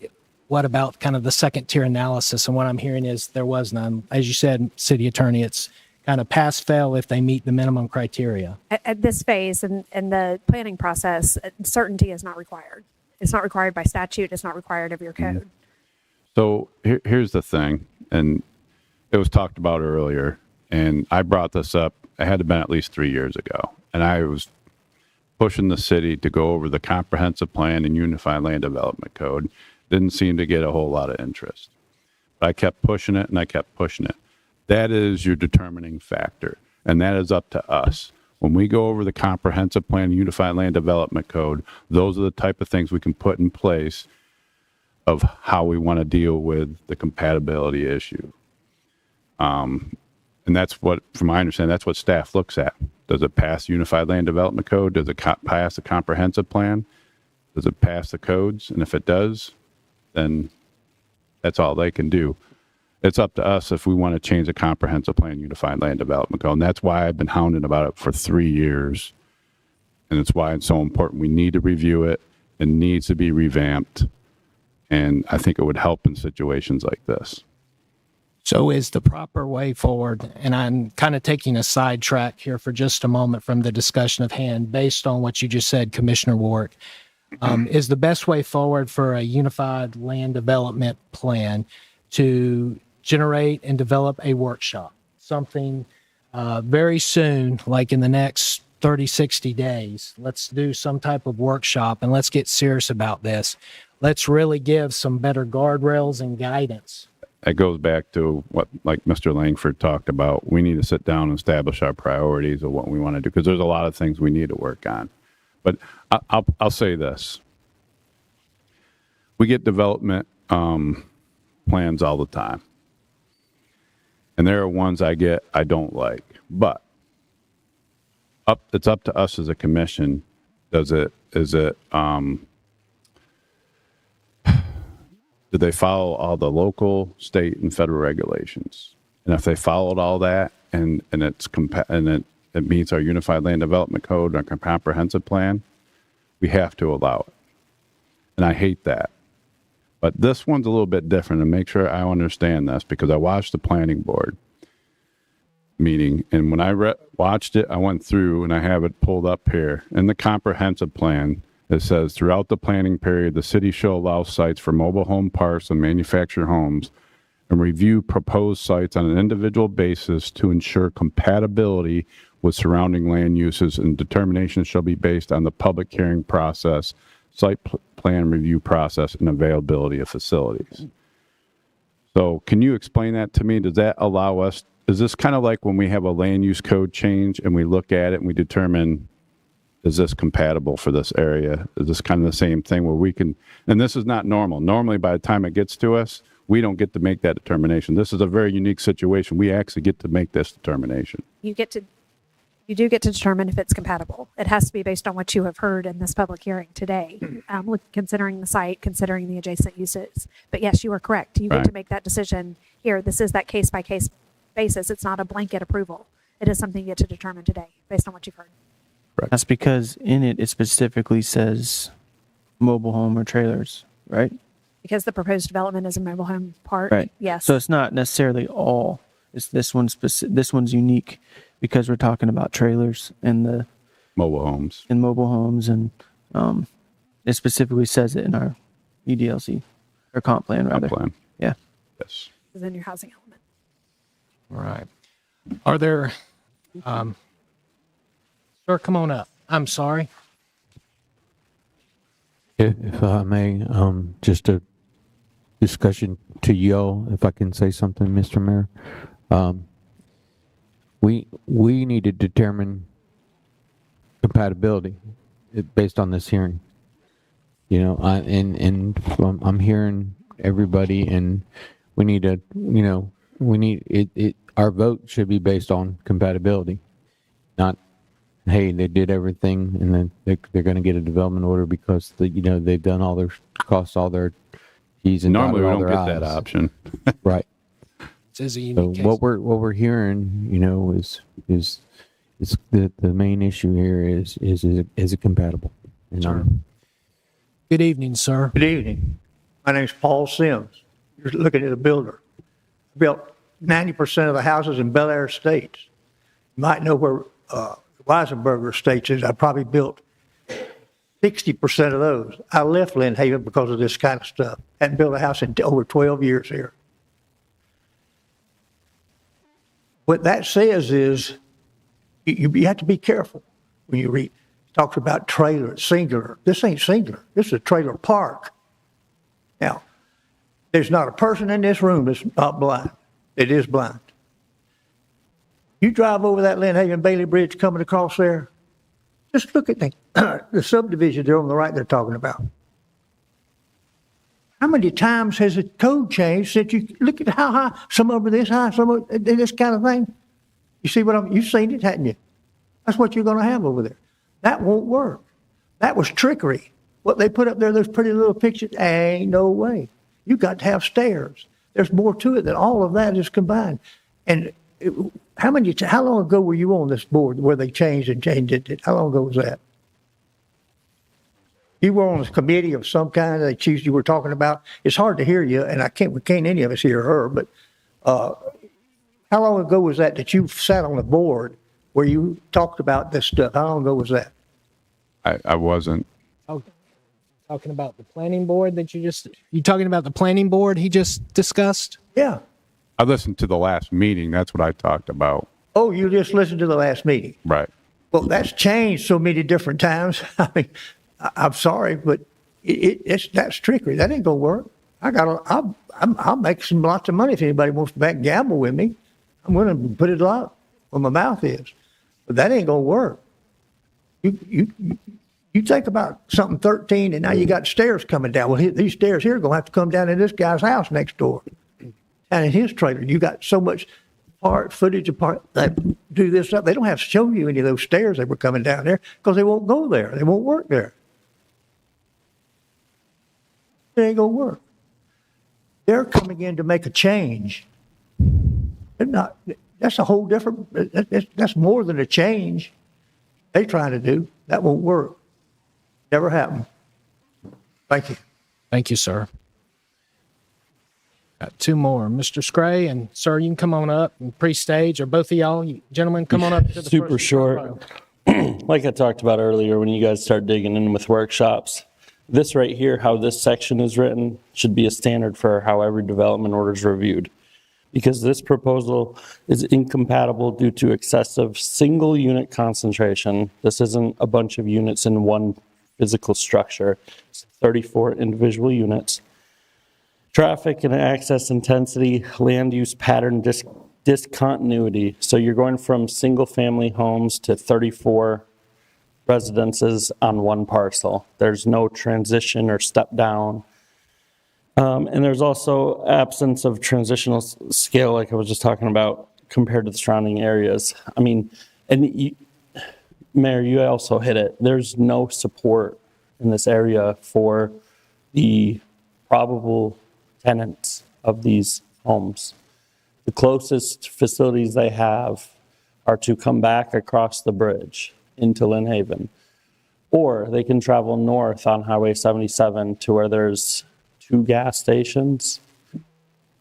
what about kind of the second tier analysis? And what I'm hearing is there was none. As you said, City Attorney, it's kind of pass-fail if they meet the minimum criteria. At this phase in the planning process, certainty is not required. It's not required by statute. It's not required of your code. So here's the thing, and it was talked about earlier, and I brought this up, it had to have been at least 3 years ago, and I was pushing the city to go over the comprehensive plan and unified land development code. Didn't seem to get a whole lot of interest. But I kept pushing it, and I kept pushing it. That is your determining factor, and that is up to us. When we go over the comprehensive plan and unified land development code, those are the type of things we can put in place of how we want to deal with the compatibility issue. And that's what, from my understanding, that's what staff looks at. Does it pass the Unified Land Development Code? Does it pass the comprehensive plan? Does it pass the codes? And if it does, then that's all they can do. It's up to us if we want to change the comprehensive plan, Unified Land Development Code. And that's why I've been hounding about it for 3 years. And it's why it's so important. We need to review it. It needs to be revamped. And I think it would help in situations like this. So is the proper way forward, and I'm kind of taking a sidetrack here for just a moment from the discussion of hand, based on what you just said, Commissioner Warwick, is the best way forward for a unified land development plan to generate and develop a workshop, something very soon, like in the next 30, 60 days. Let's do some type of workshop and let's get serious about this. Let's really give some better guardrails and guidance. It goes back to what, like Mr. Langford talked about. We need to sit down and establish our priorities of what we want to do, because there's a lot of things we need to work on. But I'll say this. We get development plans all the time. And there are ones I don't like. But it's up to us as a commission. Do they follow all the local, state, and federal regulations? And if they followed all that and it meets our Unified Land Development Code, our comprehensive plan, we have to allow it. And I hate that. But this one's a little bit different, and make sure I understand this, because I watched the planning board meeting, and when I watched it, I went through, and I have it pulled up here. In the comprehensive plan, it says, throughout the planning period, the city shall allow sites for mobile home parks and manufactured homes and review proposed sites on an individual basis to ensure compatibility with surrounding land uses, and determinations shall be based on the public hearing process, site plan review process, and availability of facilities. So can you explain that to me? Does that allow us, is this kind of like when we have a land use code change and we look at it and we determine is this compatible for this area? Is this kind of the same thing where we can, and this is not normal. Normally, by the time it gets to us, we don't get to make that determination. This is a very unique situation. We actually get to make this determination. You do get to determine if it's compatible. It has to be based on what you have heard in this public hearing today, considering the site, considering the adjacent uses. But yes, you are correct. You get to make that decision here. This is that case-by-case basis. It's not a blanket approval. It is something you get to determine today based on what you've heard. Correct. That's because in it specifically says mobile home or trailers, right? Because the proposed development is a mobile home park. Right. Yes. So it's not necessarily all. It's this one's this one's unique because we're talking about trailers and the mobile homes and it specifically says it in our EDLC or comp plan rather. Comp plan. Yeah. Yes. Is in your housing element. All right. Are there, sir, come on up. I'm sorry. If I may, just a discussion to y'all, if I can say something, Mr. Mayor. We need to determine compatibility based on this hearing. You know, I'm hearing everybody, and we need to, you know, we need it. Our vote should be based on compatibility, not, hey, they did everything and then they're going to get a development order because they've done all their costs, all their T's and normally we all don't their get that I's. option. Right. It's a So unique case. what we're hearing, you know, is the main issue here is it compatible? And Sure. Good evening, sir. Good evening. My name is Paul Sims. You're looking at a builder. Built 90% of the houses in Bel Air Estates. You might know where Weisenberger Estates is. I probably built 60% of those. I left Lynn Haven because of this kind of stuff. Hadn't built a house in over 12 years here. What that says is you have to be careful when you read. It talks about trailer, singular. This ain't singular. This is a trailer park. Now, there's not a person in this room that's not blind. It is blind. You drive over that Lynn Haven Bailey Bridge coming across there, just look at the subdivision there on the right they're talking about. How many times has the code changed since you look at how high, some of it this high, some of it this kind of thing? You see what you've seen it, hadn't you? That's what you're going to have over there. That won't work. That was trickery. What they put up there, those pretty little pictures, ain't no way. You got to have stairs. There's more to it than all of that is combined. And how long ago were you on this board where they changed it? How long ago was that? You were on a committee of some kind that you were talking about. It's hard to hear you, and we can't any of us hear her, but how long ago was that you sat on the board where you talked about this stuff? How long ago was that? I wasn't. Talking about the planning board you talking about the planning board he just discussed? Yeah. I listened to the last meeting. That's what I talked about. Oh, you just listened to the last meeting. Right. Well, that's changed so many different times. I mean, I'm sorry, but that's trickery. That ain't gonna work. I'll make lots of money if anybody wants to back and gamble with me. I'm gonna put it up where my mouth is, but that ain't gonna work. You think about something 13, and now you got stairs coming down. Well, these stairs here are gonna have to come down in this guy's house next door, and in his trailer. You got so much footage apart that do this stuff. They don't have to show you any of those stairs that were coming down there because they won't go there. They won't work there. It ain't gonna work. They're coming in to make a change. They're not. That's a whole different. That's more than a change. They're trying to do that won't work. Never happened. Thank you. Thank you, sir. Got two more. Mr. Scray and sir, you can come on up and pre-stage, or both of y'all, gentlemen, come on up to the Super first short. Like I talked about earlier, when you guys start digging in with workshops, this right here, how this section is written, should be a standard for how every development order is reviewed. Because this proposal is incompatible due to excessive single unit concentration. This isn't a bunch of units in one physical structure. It's 34 individual units. Traffic and access intensity, land use pattern discontinuity. So you're going from single family homes to 34 residences on one parcel. There's no transition or step down. And there's also absence of transitional scale, like I was just talking about, compared to the surrounding areas. I mean, and Mayor, you also hit it. There's no support in this area for the probable tenants of these homes. The closest facilities they have are to come back across the bridge into Lynn Haven, or they can travel north on Highway 77 to where there's 2 gas stations,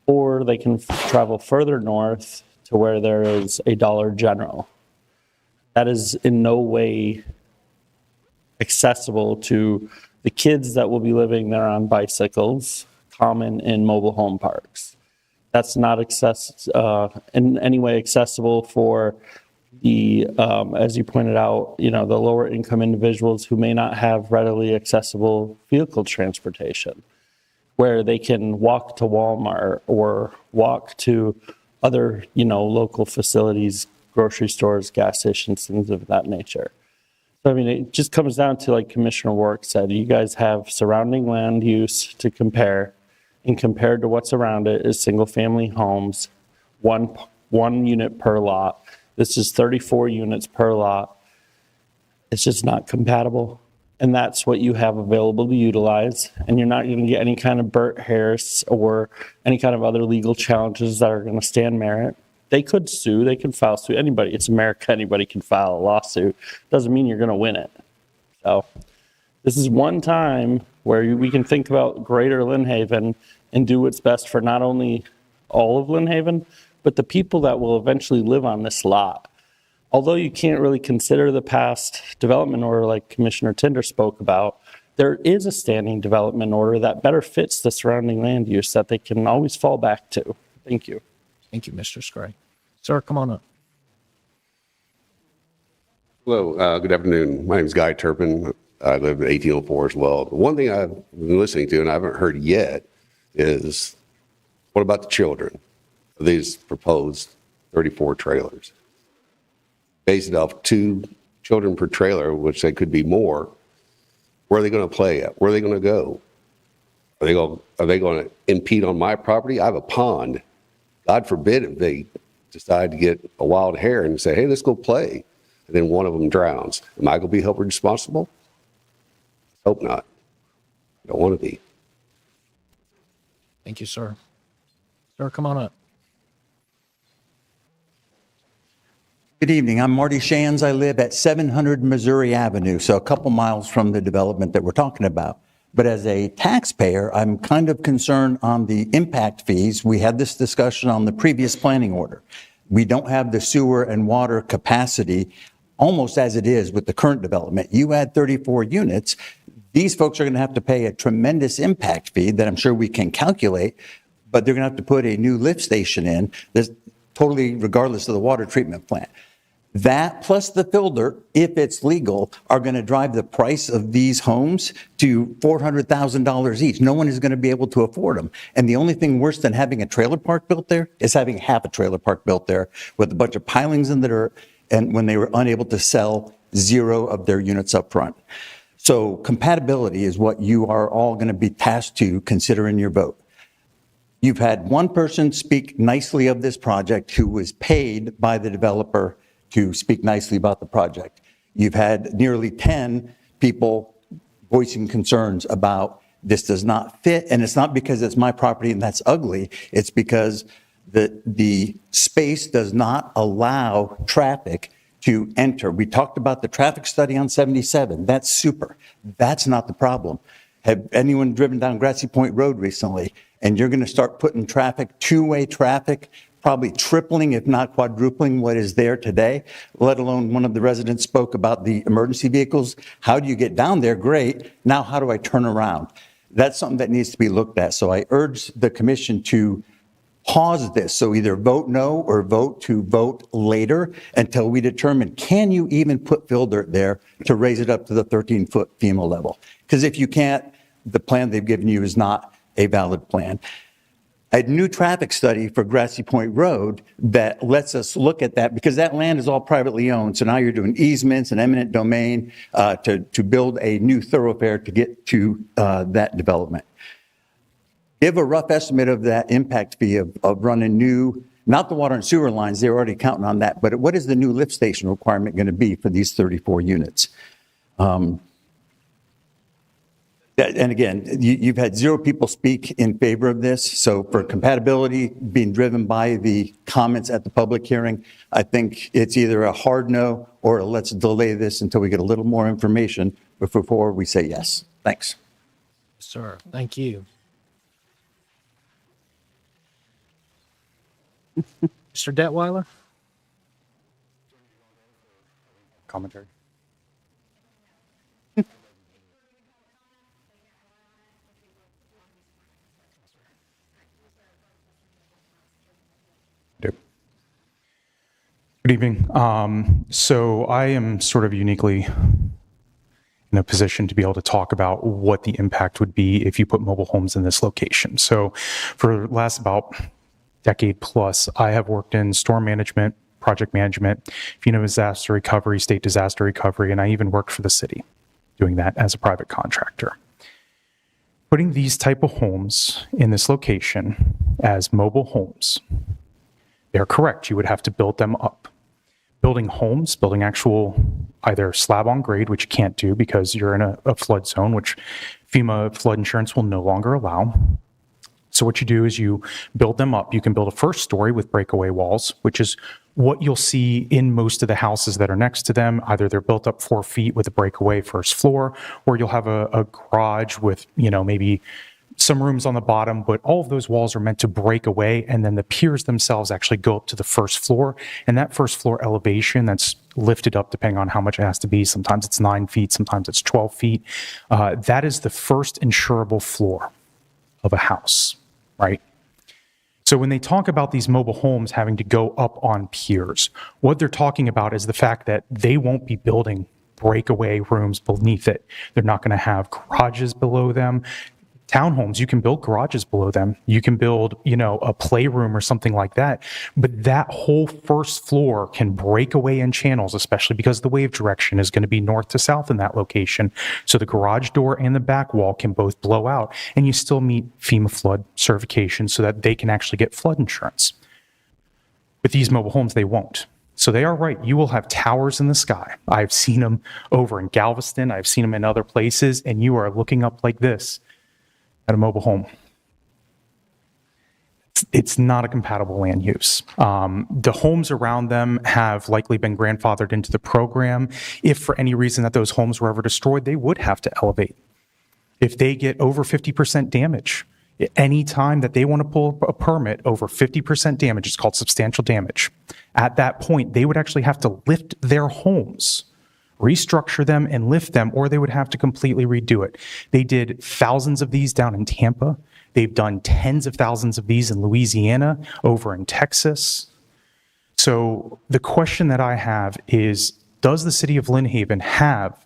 or they can travel further north to where there is a Dollar General. That is in no way accessible to the kids that will be living there on bicycles, common in mobile home parks. That's not in any way accessible for the, as you pointed out, the lower income individuals who may not have readily accessible vehicle transportation, where they can walk to Walmart or walk to other, local facilities, grocery stores, gas stations, things of that nature. So, I mean, it just comes down to, like Commissioner Warwick said, you guys have surrounding land use to compare, and compared to what's around it is single-family homes, one unit per lot. This is 34 units per lot. It's just not compatible. And that's what you have available to utilize. And you're not going to get any kind of Burt Harris or any kind of other legal challenges that are going to stand merit. They could sue, they can file suit. Anybody, it's America, anybody can file a lawsuit. Doesn't mean you're going to win it. So this is one time where we can think about greater Lynn Haven and do what's best for not only all of Lynn Haven, but the people that will eventually live on this lot. Although you can't really consider the past development order like Commissioner Tinder spoke about, there is a standing development order that better fits the surrounding land use that they can always fall back to. Thank you. Thank you, Mr. Scray. Sir, come on up. Hello, good afternoon. My name is Guy Turpin. I live at 1804 as well. The one thing I've been listening to and I haven't heard yet is, what about the children of these proposed 34 trailers? Based off 2 children per trailer, which they could be more, where are they going to play at? Where are they going to go? Are they going to impede on my property? I have a pond. God forbid if they decide to get a wild hare and say, hey, let's go play, and then one of them drowns. Am I going to be held responsible? Hope not. I don't want to be. Thank you, sir. Sir, come on up. Good evening. I'm Marty Shands. I live at 700 Missouri Avenue, so a couple miles from the development that we're talking about. But as a taxpayer, I'm kind of concerned on the impact fees. We had this discussion on the previous planning order. We don't have the sewer and water capacity almost as it is with the current development. You add 34 units, these folks are going to have to pay a tremendous impact fee that I'm sure we can calculate, but they're going to have to put a new lift station in, that's totally regardless of the water treatment plant. That plus the filter, if it's legal, are going to drive the price of these homes to $400,000 each. No one is going to be able to afford them. And the only thing worse than having a trailer park built there is having half a trailer park built there with a bunch of pilings in the dirt, and when they were unable to sell 0 of their units up front. So compatibility is what you are all going to be tasked to consider in your vote. You've had one person speak nicely of this project who was paid by the developer to speak nicely about the project. You've had nearly 10 people voicing concerns about this does not fit, and it's not because it's my property and that's ugly, it's because the space does not allow traffic to enter. We talked about the traffic study on 77. That's super. That's not the problem. Have anyone driven down Grassy Point Road recently? And you're going to start putting traffic, two-way traffic, probably tripling, if not quadrupling what is there today, let alone one of the residents spoke about the emergency vehicles. How do you get down there? Great. Now, how do I turn around? That's something that needs to be looked at. So I urge the commission to pause this. So either vote no or vote later until we determine, can you even put fill dirt there to raise it up to the 13-foot FEMA level? Because if you can't, the plan they've given you is not a valid plan. a new traffic study for Grassy Point Road that lets us look at that, because that land is all privately owned. So now you're doing easements and eminent domain to build a new thoroughfare to get to that development. Give a rough estimate of that impact fee of running new, not the water and sewer lines, they're already counting on that, but what is the new lift station requirement going to be for these 34 units? And again, you've had 0 people speak in favor of this. So for compatibility being driven by the comments at the public hearing, I think it's either a hard no or let's delay this until we get a little more information before we say yes. Thanks. Sir, thank you. Mr. Detweiler? Commentary. Good evening. So I am sort of uniquely in a position to be able to talk about what the impact would be if you put mobile homes in this location. So for the last about decade plus, I have worked in storm management, project management, FEMA disaster recovery, state disaster recovery, and I even worked for the city doing that as a private contractor. Putting these type of homes in this location as mobile homes, they're correct. You would have to build them up. Building homes, building actual either slab on grade, which you can't do because you're in a flood zone, which FEMA flood insurance will no longer allow. So what you do is you build them up. You can build a first story with breakaway walls, which is what you'll see in most of the houses that are next to them. Either they're built up 4 feet with a breakaway first floor, or you'll have a garage with, maybe some rooms on the bottom, but all of those walls are meant to break away, and then the piers themselves actually go up to the first floor, and that first floor elevation that's lifted up depending on how much it has to be. Sometimes it's 9 feet, sometimes it's 12 feet. That is the first insurable floor of a house, right? So when they talk about these mobile homes having to go up on piers, what they're talking about is the fact that they won't be building breakaway rooms beneath it. They're not going to have garages below them. Townhomes, you can build garages below them. You can build, a playroom or something like that. But that whole first floor can break away in channels, especially because the wave direction is going to be north to south in that location. So the garage door and the back wall can both blow out, and you still meet FEMA flood certification so that they can actually get flood insurance. With these mobile homes, they won't. So they are right. You will have towers in the sky. I've seen them over in Galveston. I've seen them in other places, and you are looking up like this at a mobile home. It's not a compatible land use. The homes around them have likely been grandfathered into the program. If for any reason that those homes were ever destroyed, they would have to elevate. If they get over 50% damage, any time that they want to pull a permit over 50% damage, it's called substantial damage. At that point, they would actually have to lift their homes, restructure them and lift them, or they would have to completely redo it. They did thousands of these down in Tampa. They've done tens of thousands of these in Louisiana, over in Texas. So the question that I have is, does the city of Lynn Haven have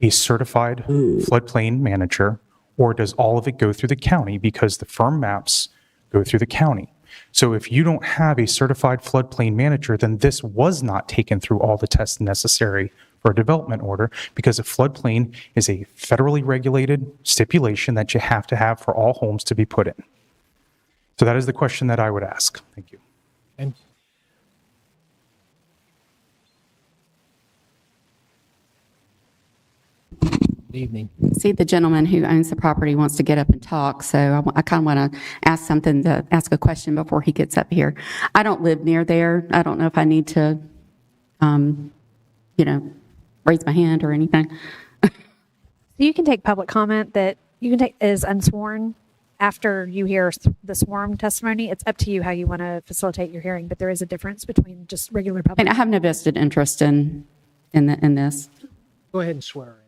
a certified floodplain manager, or does all of it go through the county? Because the firm maps go through the county. So if you don't have a certified floodplain manager, then this was not taken through all the tests necessary for a development order, because a floodplain is a federally regulated stipulation that you have to have for all homes to be put in. So that is the question that I would ask. Thank you. And good evening. See, the gentleman who owns the property wants to get up and talk, so I kind of want to ask a question before he gets up here. I don't live near there. I don't know if I need to, raise my hand or anything. You can take public comment that you can take as unsworn after you hear the sworn testimony. It's up to you how you want to facilitate your hearing, but there is a difference between just regular public. And I have no vested interest in this. Go ahead and swear.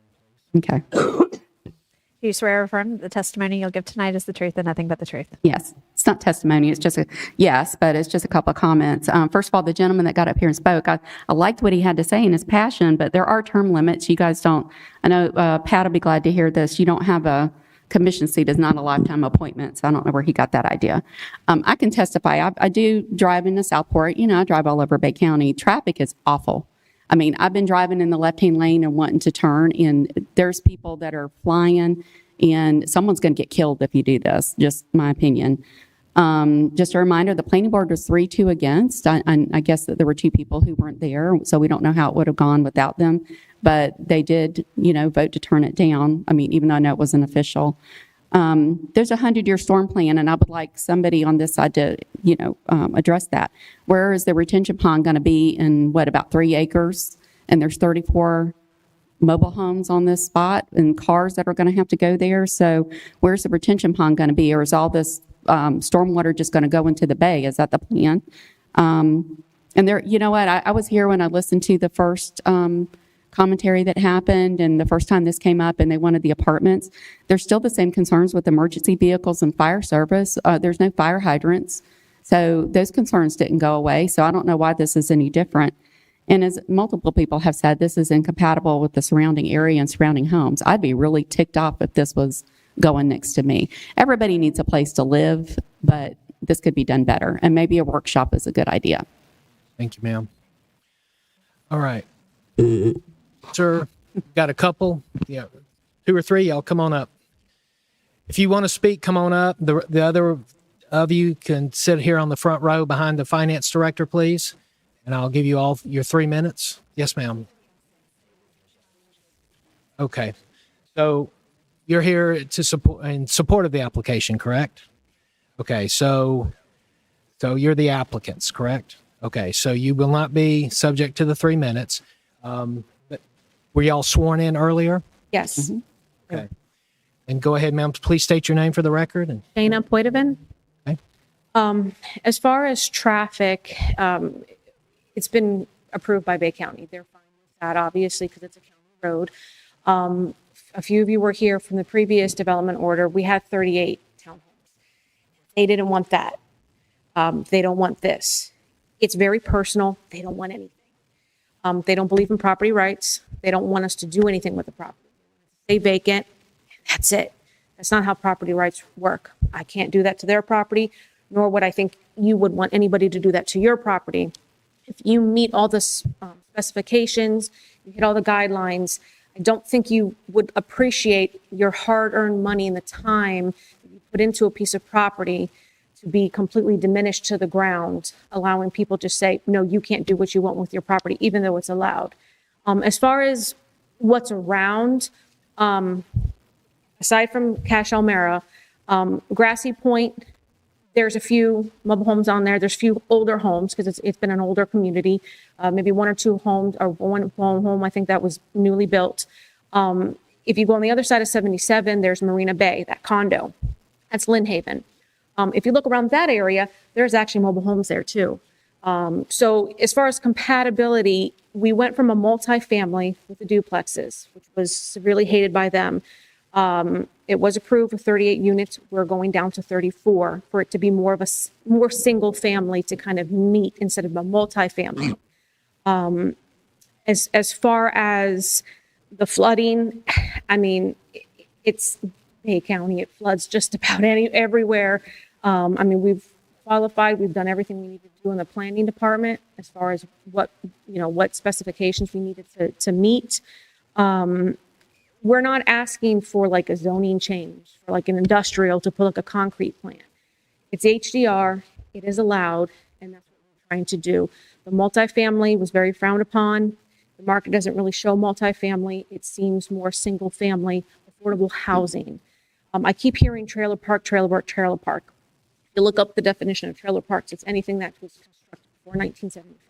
Okay. Do you swear or affirm that the testimony you'll give tonight is the truth and nothing but the truth? Yes. It's not testimony. It's just but it's just a couple of comments. First of all, the gentleman that got up here and spoke, I liked what he had to say and his passion, but there are term limits. You guys don't, I know Pat will be glad to hear this. You don't have a commission seat is not a lifetime appointment, so I don't know where he got that idea. I can testify. I do drive into Southport. You know, I drive all over Bay County. Traffic is awful. I mean, I've been driving in the left-hand lane and wanting to turn, and there's people that are flying, and someone's going to get killed if you do this, just my opinion. Just a reminder, the planning board was 3-2 against. I guess that there were 2 people who weren't there, so we don't know how it would have gone without them. But they did, vote to turn it down. I mean, even though I know it wasn't official. There's a 100-year storm plan, and I would like somebody on this side to, address that. Where is the retention pond going to be in, about 3 acres? And there's 34 mobile homes on this spot and cars that are going to have to go there. So where's the retention pond going to be? Or is all this stormwater just going to go into the bay? Is that the plan? And there, you know what? I was here when I listened to the first commentary that happened, and the first time this came up and they wanted the apartments. There's still the same concerns with emergency vehicles and fire service. There's no fire hydrants. So those concerns didn't go away. So I don't know why this is any different. And as multiple people have said, this is incompatible with the surrounding area and surrounding homes. I'd be really ticked off if this was going next to me. Everybody needs a place to live, but this could be done better. And maybe a workshop is a good idea. Thank you, ma'am. All right. Sir, got a couple? Yeah, 2 or 3, y'all come on up. If you want to speak, come on up. The other of you can sit here on the front row behind the finance director, please. And I'll give you all your 3 minutes. Yes, ma'am. Okay. So you're here to support in support of the application, correct? Okay. So you're the applicants, correct? Okay. So you will not be subject to the 3 minutes. But were y'all sworn in earlier? Yes. Okay. And go ahead, ma'am. Please state your name for the record. And Dana Poitevin. Okay. As far as traffic, it's been approved by Bay County. They're fine with that, obviously, because it's a county road. A few of you were here from the previous development order. We had 38 townhomes. They didn't want that. They don't want this. It's very personal. They don't want anything. They don't believe in property rights. They don't want us to do anything with the property. Stay vacant. That's it. That's not how property rights work. I can't do that to their property, nor would I think you would want anybody to do that to your property. If you meet all the specifications, you hit all the guidelines, I don't think you would appreciate your hard-earned money and the time that you put into a piece of property to be completely diminished to the ground, allowing people to say, no, you can't do what you want with your property, even though it's allowed. As far as what's around, aside from Cache Elmira, Grassy Point, there's a few mobile homes on there. There's a few older homes because it's been an older community, maybe 1 or 2 homes or one home, I think that was newly built. If you go on the other side of 77, there's Marina Bay, that condo. That's Lynn Haven. If you look around that area, there's actually mobile homes there too. So as far as compatibility, we went from a multifamily with the duplexes, which was severely hated by them. It was approved for 38 units. We're going down to 34 for it to be more of a more single family to kind of meet instead of a multifamily. As far as the flooding, I mean, it's Bay County. It floods just about everywhere. I mean, we've qualified. We've done everything we need to do in the planning department as far as what specifications we needed to meet. We're not asking for like a zoning change for like an industrial to put like a concrete plant. It's HDR, it is allowed, and that's what we're trying to do. The multifamily was very frowned upon. The market doesn't really show multifamily. It seems more single family, affordable housing. I keep hearing trailer park, trailer park, trailer park. If you look up the definition of trailer parks, it's anything that was constructed before 1975.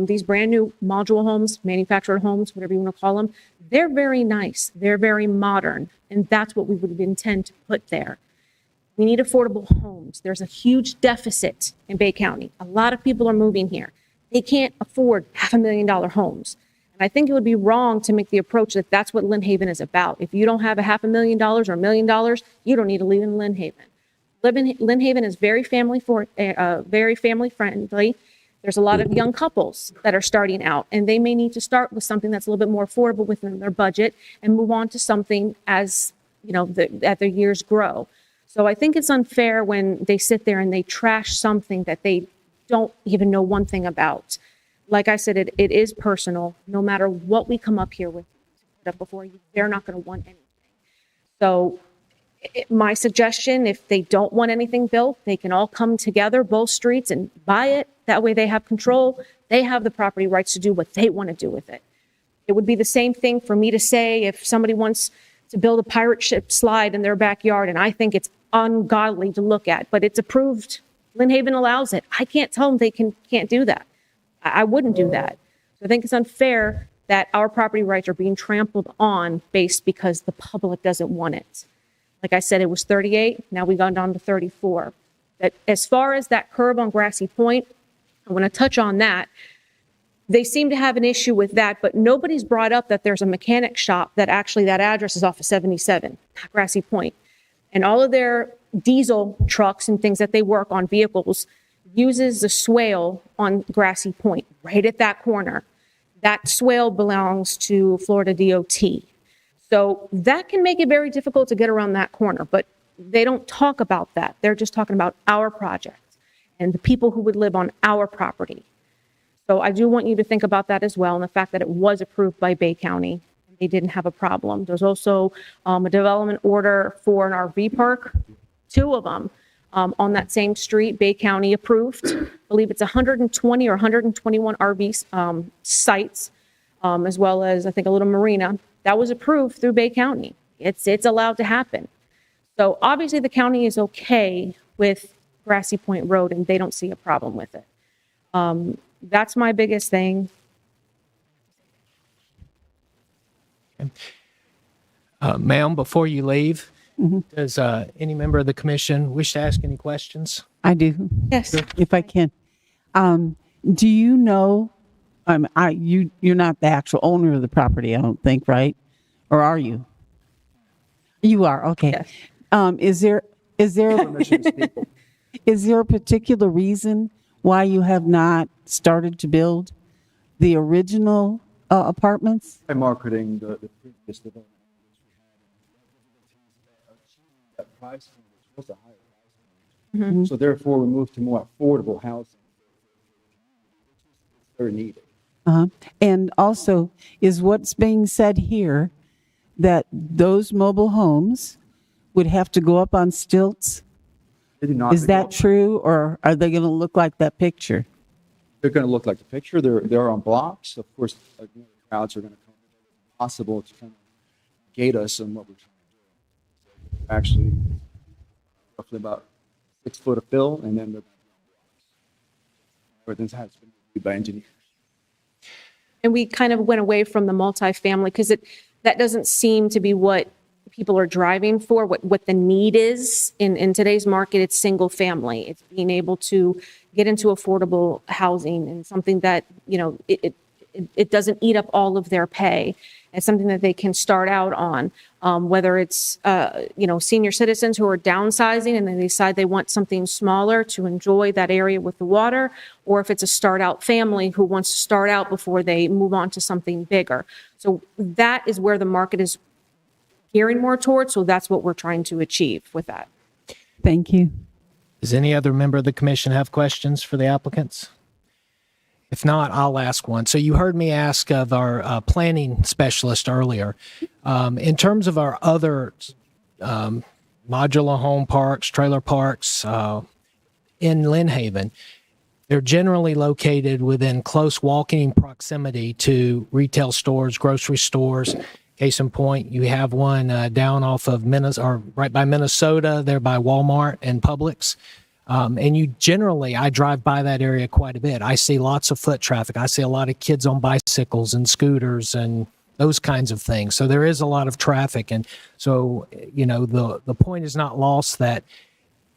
These brand new module homes, manufactured homes, whatever you want to call them, they're very nice. They're very modern. And that's what we would intend to put there. We need affordable homes. There's a huge deficit in Bay County. A lot of people are moving here. They can't afford $500,000 homes. And I think it would be wrong to make the approach that that's what Lynn Haven is about. If you don't have a $500,000 or $1 million, you don't need to live in Lynn Haven. Lynn Haven is very family friendly. There's a lot of young couples that are starting out, and they may need to start with something that's a little bit more affordable within their budget and move on to something as as their years grow. So I think it's unfair when they sit there and they trash something that they don't even know one thing about. Like I said, it is personal. No matter what we come up here with to put up before you, they're not going to want anything. So my suggestion, if they don't want anything built, they can all come together, both streets, and buy it. That way they have control. They have the property rights to do what they want to do with it. It would be the same thing for me to say if somebody wants to build a pirate ship slide in their backyard, and I think it's ungodly to look at, but it's approved. Lynn Haven allows it. I can't tell them they can't do that. I wouldn't do that. So I think it's unfair that our property rights are being trampled on based because the public doesn't want it. Like I said, it was 38. Now we've gone down to 34. That as far as that curb on Grassy Point, I want to touch on that. They seem to have an issue with that, but nobody's brought up that there's a mechanic shop that actually that address is off of 77, Grassy Point. And all of their diesel trucks and things that they work on vehicles uses the swale on Grassy Point, right at that corner. That swale belongs to Florida DOT. So that can make it very difficult to get around that corner, but they don't talk about that. They're just talking about our project and the people who would live on our property. So I do want you to think about that as well, and the fact that it was approved by Bay County. They didn't have a problem. There's also a development order for an RV park, 2 of them on that same street, Bay County approved. I believe it's 120 or 121 RV sites, as well as I think a little marina. That was approved through Bay County. It's allowed to happen. So obviously the county is okay with Grassy Point Road and they don't see a problem with it. That's my biggest thing. Ma'am, before you leave, does any member of the commission wish to ask any questions? I do. Yes. If I can. Do you know, you're not the actual owner of the property, I don't think, right? Or are you? You are, okay. Yes. Is there is there a particular reason why you have not started to build the original apartments? By marketing the previous development. That price was a higher price point. So therefore we moved to more affordable housing. It's very needed. And also, is what's being said here that those mobile homes would have to go up on stilts? They do not. Is that true, or are they going to look like that picture? They're going to look like the picture. They're on blocks. Of course, the crowds are going to come. It's possible to kind of gate us on what we're trying to do. Actually, roughly about 6 foot of fill, and then everything has been reviewed by engineers. And we kind of went away from the multifamily because that doesn't seem to be what people are driving for, what the need is in today's market. It's single family. It's being able to get into affordable housing and something that, it doesn't eat up all of their pay. It's something that they can start out on, whether it's, senior citizens who are downsizing and they decide they want something smaller to enjoy that area with the water, or if it's a start out family who wants to start out before they move on to something bigger. So that is where the market is gearing more towards. So that's what we're trying to achieve with that. Thank you. Does any other member of the commission have questions for the applicants? If not, I'll ask one. So you heard me ask of our planning specialist earlier. In terms of our other modular home parks, trailer parks in Lynn Haven, they're generally located within close walking proximity to retail stores, grocery stores. Case in point, you have one down off of Minnesota, or right by Minnesota, there by Walmart and Publix. And I drive by that area quite a bit. I see lots of foot traffic. I see a lot of kids on bicycles and scooters and those kinds of things. So there is a lot of traffic. And so, the point is not lost that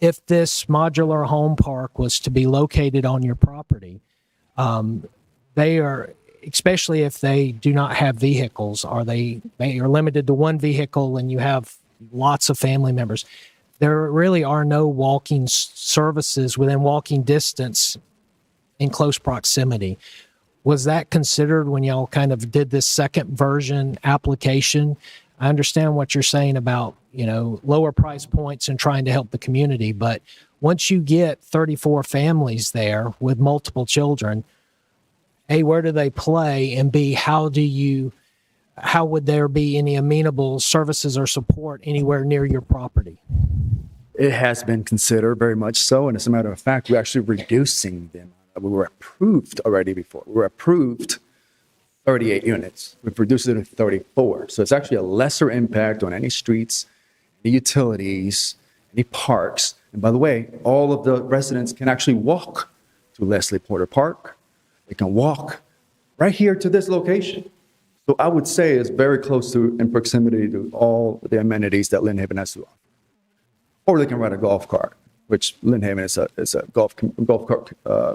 if this modular home park was to be located on your property, they are, especially if they do not have vehicles, or they are limited to one vehicle and you have lots of family members. There really are no walking services within walking distance in close proximity. Was that considered when y'all kind of did this second version application? I understand what you're saying about, lower price points and trying to help the community. But once you get 34 families there with multiple children, A, where do they play? And B, how would there be any amenable services or support anywhere near your property? It has been considered very much so. And as a matter of fact, we're actually reducing them. We were approved already before. We were approved 38 units. We've reduced it to 34. So it's actually a lesser impact on any streets, any utilities, any parks. And by the way, all of the residents can actually walk to Leslie Porter Park. They can walk right here to this location. So I would say it's very close to, in proximity to all the amenities that Lynn Haven has to offer. Or they can ride a golf cart, which Lynn Haven is a golf cart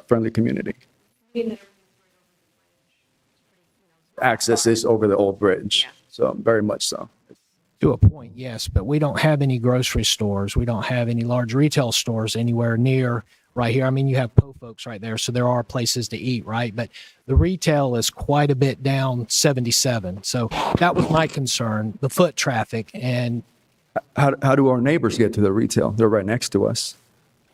friendly community. Access is over the old bridge, so very much so. To a point, yes, but we don't have any grocery stores. We don't have any large retail stores anywhere near right here. I mean, you have Po Folks right there, so there are places to eat, right? But the retail is quite a bit down 77. So that was my concern, the foot traffic. And how do our neighbors get to the retail? They're right next to us.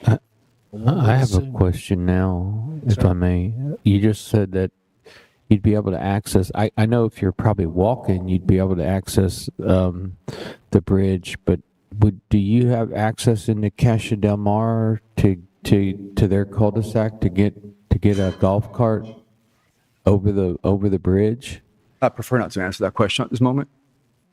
I have a question now, if I may. You just said that you'd be able to access, I know if you're probably walking, you'd be able to access the bridge, but do you have access into Casa Del Mar to their cul-de-sac to get a golf cart over the bridge? I prefer not to answer that question at this moment.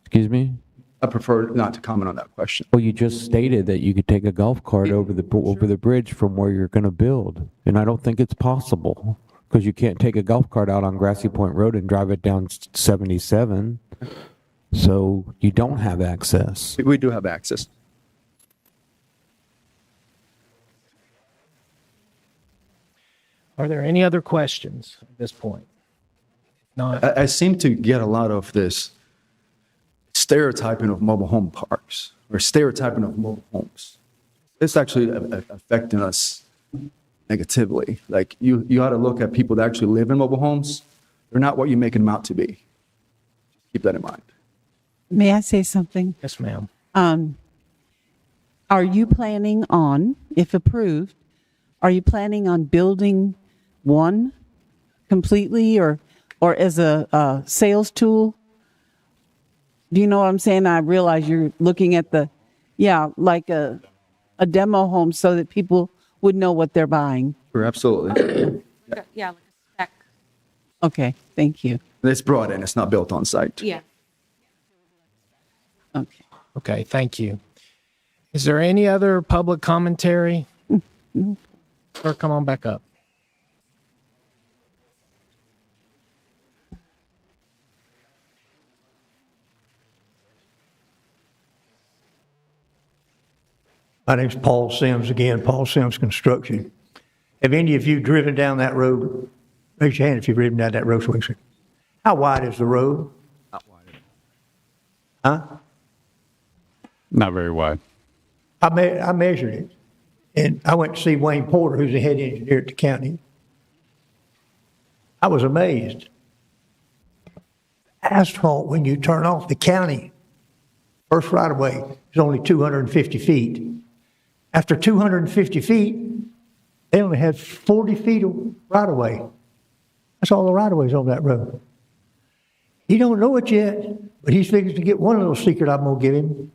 Excuse me? I prefer not to comment on that question. Well, you just stated that you could take a golf cart over the bridge from where you're going to build, and I don't think it's possible because you can't take a golf cart out on Grassy Point Road and drive it down 77. So you don't have access. We do have access. Are there any other questions at this point? Not. I seem to get a lot of this stereotyping of mobile home parks or stereotyping of mobile homes. It's actually affecting us negatively. Like you ought to look at people that actually live in mobile homes. They're not what you make them out to be. Keep that in mind. May I say something? Yes, ma'am. Are you planning on, if approved, are you planning on building one completely or as a sales tool? Do you know what I'm saying? I realize you're looking at like a demo home so that people would know what they're buying. Sure, absolutely. Yeah, like a spec. Okay, thank you. It's brought in. It's not built on site. Yeah. Okay. Okay, thank you. Is there any other public commentary? Or come on back up. My name's Paul Sims again, Paul Sims Construction. Have any of you driven down that road? Raise your hand if you've driven down that road. How wide is the road? Not wide. Huh? Not very wide. I measured it. And I went to see Wayne Porter, who's the head engineer at the county. I was amazed. Asphalt, when you turn off the county, first right of way is only 250 feet. After 250 feet, they only had 40 feet of right of way. That's all the right of ways on that road. He don't know it yet, but he's figuring to get one little secret I'm going to give him.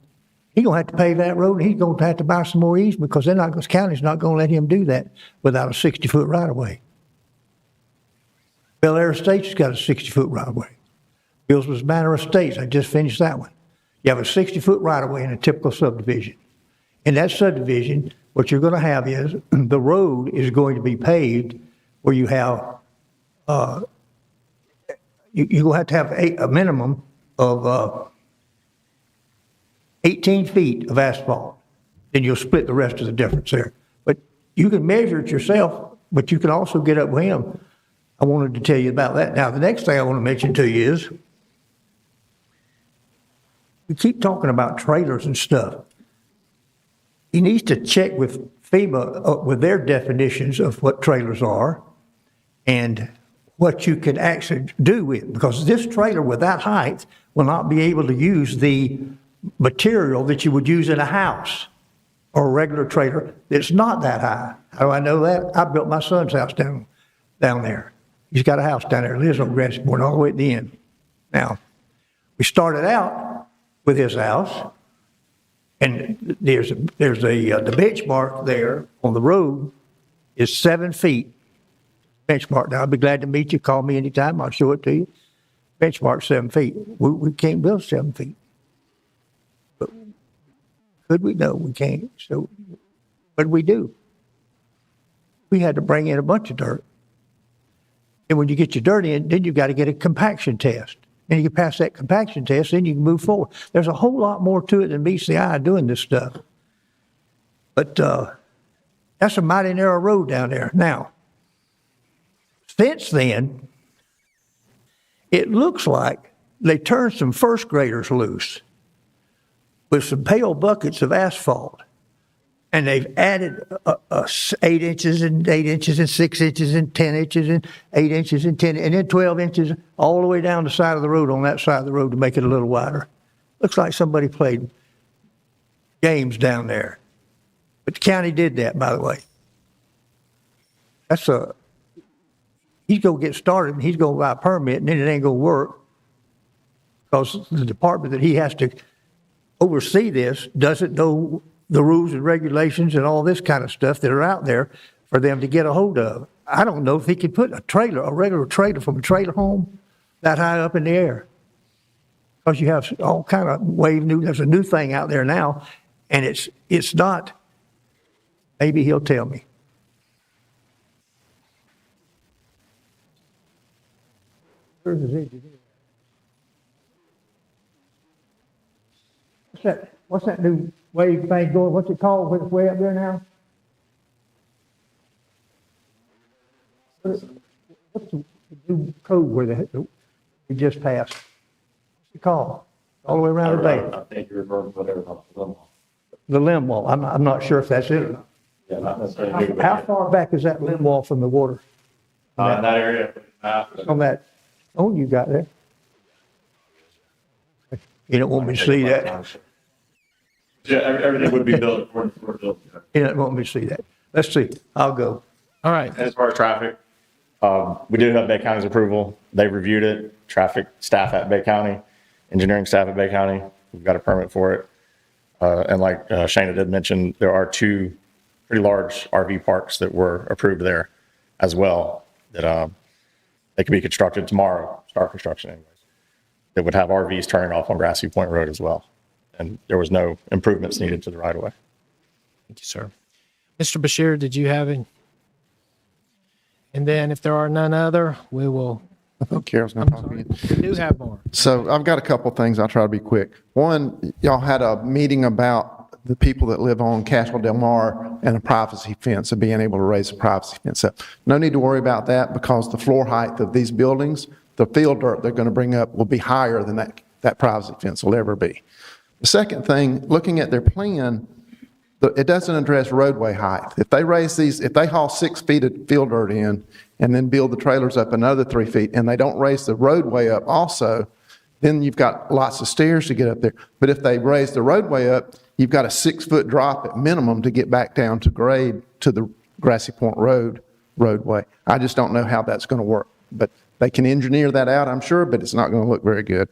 He's going to have to pave that road, and he's going to have to buy some more easement because the county's not going to let him do that without a 60-foot right-of-way. Bel Air Estates has got a 60-foot right-of-way. Billsman's Manor Estates, I just finished that one. You have a 60-foot right-of-way in a typical subdivision. In that subdivision, what you're going to have is the road is going to be paved where you have, you're going to have a minimum of 18 feet of asphalt. Then you'll split the rest of the difference there. But you can measure it yourself, but you can also get up with him. I wanted to tell you about that. Now, the next thing I want to mention to you is we keep talking about trailers and stuff. He needs to check with FEMA with their definitions of what trailers are and what you can actually do with, because this trailer with that height will not be able to use the material that you would use in a house or a regular trailer that's not that high. How do I know that? I built my son's house down there. He's got a house down there, lives on Grassy Point all the way at the end. Now, we started out with his house, and there's the benchmark there on the road is 7 feet. Benchmark. Now, I'll be glad to meet you. Call me anytime. I'll show it to you. Benchmark 7 feet. We can't build 7 feet. But could we? No, we can't. So what did we do? We had to bring in a bunch of dirt. And when you get your dirt in, then you've got to get a compaction test. And you can pass that compaction test, then you can move forward. There's a whole lot more to it than meets the eye doing this stuff. But that's a mighty narrow road down there. Now, since then, it looks like they turned some first graders loose with some pail buckets of asphalt. And they've added 8 inches and 8 inches and 6 inches and 10 inches and 8 inches and 10 and then 12 inches all the way down the side of the road on that side of the road to make it a little wider. Looks like somebody played games down there. But the county did that, by the way. He's going to get started and he's going to buy a permit and then it ain't going to work because the department that he has to oversee this doesn't know the rules and regulations and all this kind of stuff that are out there for them to get a hold of. I don't know if he could put a regular trailer from a trailer home that high up in the air. Because you have all kind of there's a new thing out there now, and it's not, maybe he'll tell me. Where's his engineer? What's that new wave thing going? What's it called when it's way up there now? What's the new code where we just passed? What's it called? All the way around the bay. I think you're referring to whatever about the limb wall. The limb wall. I'm not sure if that's it or not. Yeah, not necessarily. How far back is that limb wall from the water? In that area. On that phone you got there? You don't want me to see that. Yeah, everything would be built according to the building. You don't want me to see that. Let's see. I'll go. All right. As far as traffic, we do have Bay County's approval. They reviewed it. Traffic staff at Bay County, engineering staff at Bay County, we've got a permit for it. And like Shana did mention, there are 2 pretty large RV parks that were approved there as well that they could be constructed tomorrow, start construction anyways. That would have RVs turning off on Grassy Point Road as well. And there was no improvements needed to the right of way. Thank you, sir. Mr. Bashir, did you have any? And then if there are none other, we will. I thought Carol's going to talk again. We do have more. So I've got a couple of things. I'll try to be quick. One, y'all had a meeting about the people that live on Castle Del Mar and a privacy fence and being able to raise a privacy fence up. No need to worry about that because the floor height of these buildings, the field dirt they're going to bring up will be higher than that privacy fence will ever be. The second thing, looking at their plan, it doesn't address roadway height. If they haul 6 feet of field dirt in and then build the trailers up another 3 feet and they don't raise the roadway up also, then you've got lots of stairs to get up there. But if they raise the roadway up, you've got a 6-foot drop at minimum to get back down to grade to the Grassy Point roadway. I just don't know how that's going to work. But they can engineer that out, I'm sure, but it's not going to look very good.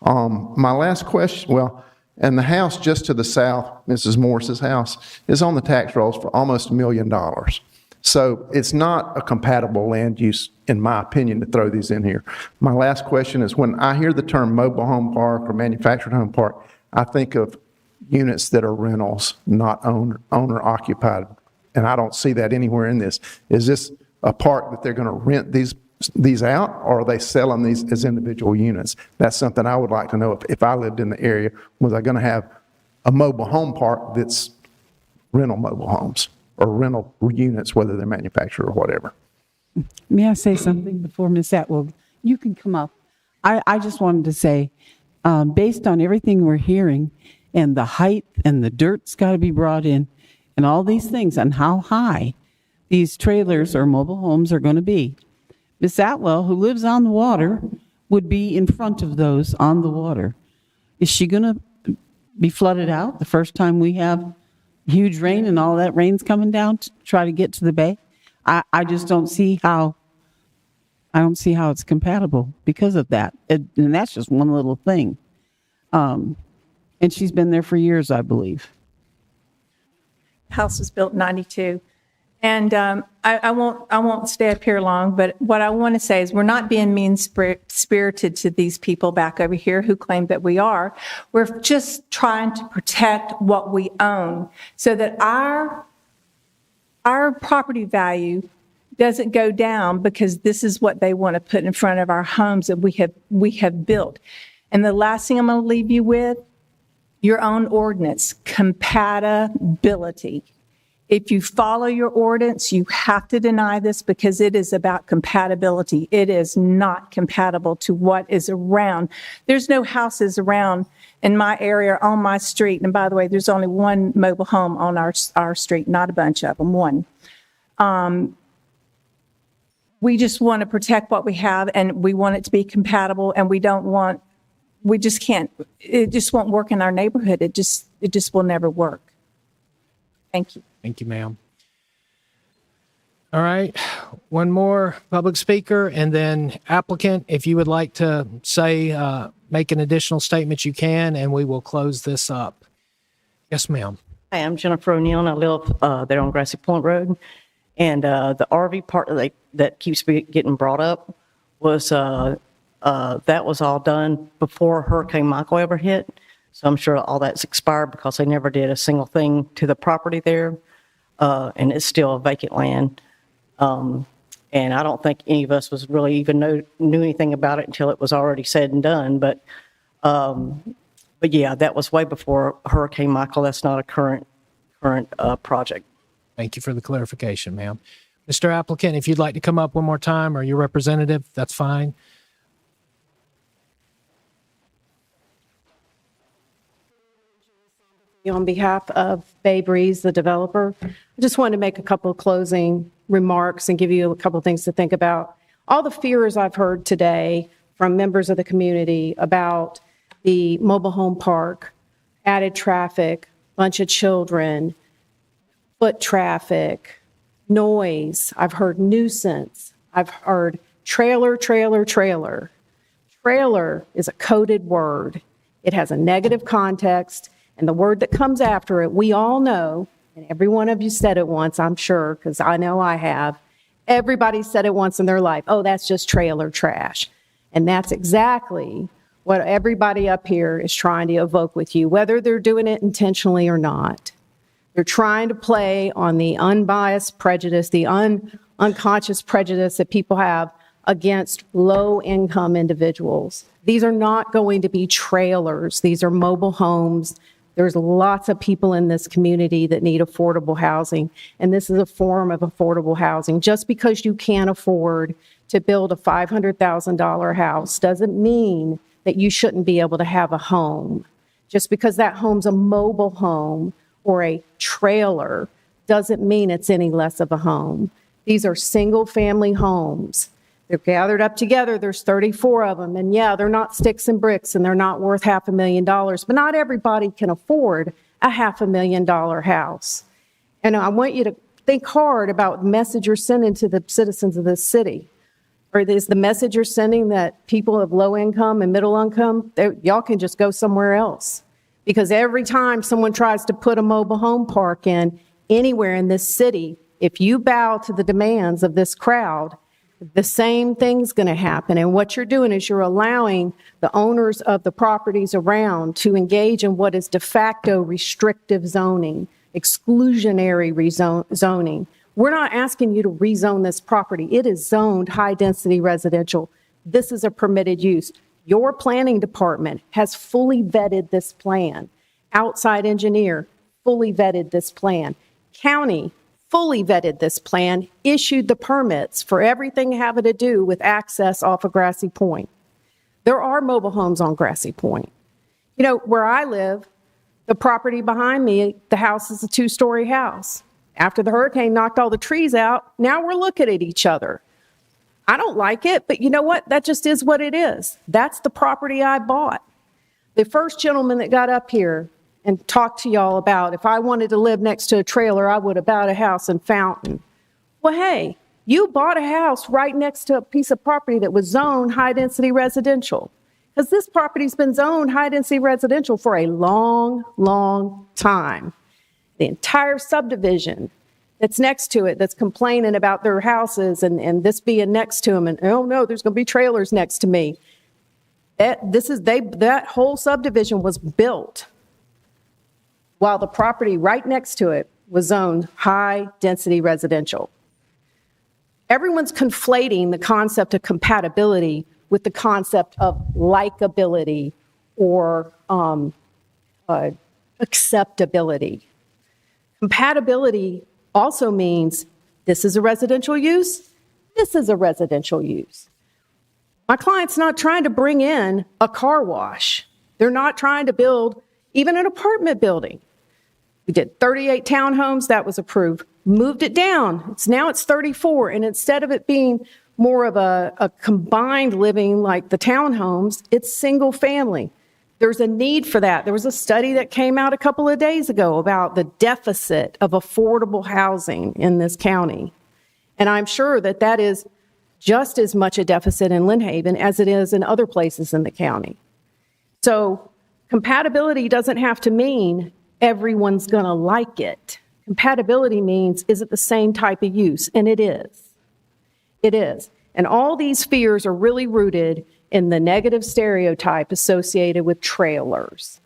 My last question, and the house just to the south, Mrs. Morris's house, is on the tax rolls for almost $1 million. So it's not a compatible land use, in my opinion, to throw these in here. My last question is, when I hear the term mobile home park or manufactured home park, I think of units that are rentals, not owner occupied. And I don't see that anywhere in this. Is this a park that they're going to rent these out, or are they selling these as individual units? That's something I would like to know. If I lived in the area, was I going to have a mobile home park that's rental mobile homes or rental units, whether they're manufactured or whatever? May I say something before Ms. Atwell? You can come up. I just wanted to say, based on everything we're hearing and the height and the dirt's got to be brought in and all these things and how high these trailers or mobile homes are going to be, Ms. Atwell, who lives on the water, would be in front of those on the water. Is she going to be flooded out the first time we have huge rain and all that rain's coming down to try to get to the bay? I just don't see how. I don't see how it's compatible because of that. And that's just one little thing. And she's been there for years, I believe. House was built in 92. And I won't stay up here long, but what I want to say is we're not being mean-spirited to these people back over here who claim that we are. We're just trying to protect what we own so that our property value doesn't go down because this is what they want to put in front of our homes that we have built. And the last thing I'm going to leave you with, your own ordinance, compatibility. If you follow your ordinance, you have to deny this because it is about compatibility. It is not compatible to what is around. There's no houses around in my area on my street. And by the way, there's only one mobile home on our street, not a bunch of them, one. We just want to protect what we have, and we want it to be compatible, and we just can't, it just won't work in our neighborhood. It just will never work. Thank you. Thank you, ma'am. All right, one more public speaker, and then applicant, if you would like to say, make an additional statement, you can, and we will close this up. Yes, ma'am. Hi, I'm Jennifer O'Neill, and I live there on Grassy Point Road. And the RV part that keeps getting brought up was that was all done before Hurricane Michael ever hit. So I'm sure all that's expired because they never did a single thing to the property there. And it's still a vacant land. And I don't think any of us was really even knew anything about it until it was already said and done. But yeah, that was way before Hurricane Michael. That's not a current project. Thank you for the clarification, ma'am. Mr. Applicant, if you'd like to come up one more time, or your representative, that's fine. On behalf of Bay Breeze, the developer, I just wanted to make a couple of closing remarks and give you a couple of things to think about. All the fears I've heard today from members of the community about the mobile home park, added traffic, bunch of children, foot traffic, noise. I've heard nuisance. I've heard trailer. Trailer is a coded word. It has a negative context, and the word that comes after it, we all know, and every one of you said it once, I'm sure, because I know I have. Everybody said it once in their life. Oh, that's just trailer trash. And that's exactly what everybody up here is trying to evoke with you, whether they're doing it intentionally or not. They're trying to play on the unbiased prejudice, the unconscious prejudice that people have against low-income individuals. These are not going to be trailers. These are mobile homes. There's lots of people in this community that need affordable housing, and this is a form of affordable housing. Just because you can't afford to build a $500,000 house doesn't mean that you shouldn't be able to have a home. Just because that home's a mobile home or a trailer doesn't mean it's any less of a home. These are single-family homes. They're gathered up together. There's 34 of them. And yeah, they're not sticks and bricks, and they're not worth $500,000. But not everybody can afford a $500,000 house. And I want you to think hard about the message you're sending to the citizens of this city. Or is the message you're sending that people of low income and middle income, y'all can just go somewhere else? Because every time someone tries to put a mobile home park in anywhere in this city, if you bow to the demands of this crowd, the same thing's going to happen. And what you're doing is you're allowing the owners of the properties around to engage in what is de facto restrictive zoning, exclusionary zoning. We're not asking you to rezone this property. It is zoned high-density residential. This is a permitted use. Your planning department has fully vetted this plan. Outside engineer fully vetted this plan. County fully vetted this plan, issued the permits for everything having to do with access off of Grassy Point. There are mobile homes on Grassy Point. You know, where I live, the property behind me, the house is a 2-story house. After the hurricane knocked all the trees out, now we're looking at each other. I don't like it, but you know what? That just is what it is. That's the property I bought. The first gentleman that got up here and talked to y'all about if I wanted to live next to a trailer, I would have bought a house in Fountain. Well, hey, you bought a house right next to a piece of property that was zoned high-density residential. Because this property's been zoned high-density residential for a long, long time. The entire subdivision that's next to it, that's complaining about their houses and this being next to them, and oh no, there's going to be trailers next to me. That whole subdivision was built while the property right next to it was zoned high-density residential. Everyone's conflating the concept of compatibility with the concept of likability or acceptability. Compatibility also means this is a residential use, this is a residential use. My client's not trying to bring in a car wash. They're not trying to build even an apartment building. We did 38 townhomes, that was approved. Moved it down. Now it's 34, and instead of it being more of a combined living like the townhomes, it's single family. There's a need for that. There was a study that came out a couple of days ago about the deficit of affordable housing in this county. And I'm sure that that is just as much a deficit in Lynn Haven as it is in other places in the county. So compatibility doesn't have to mean everyone's going to like it. Compatibility means, is it the same type of use? And it is. It is. And all these fears are really rooted in the negative stereotype associated with trailers.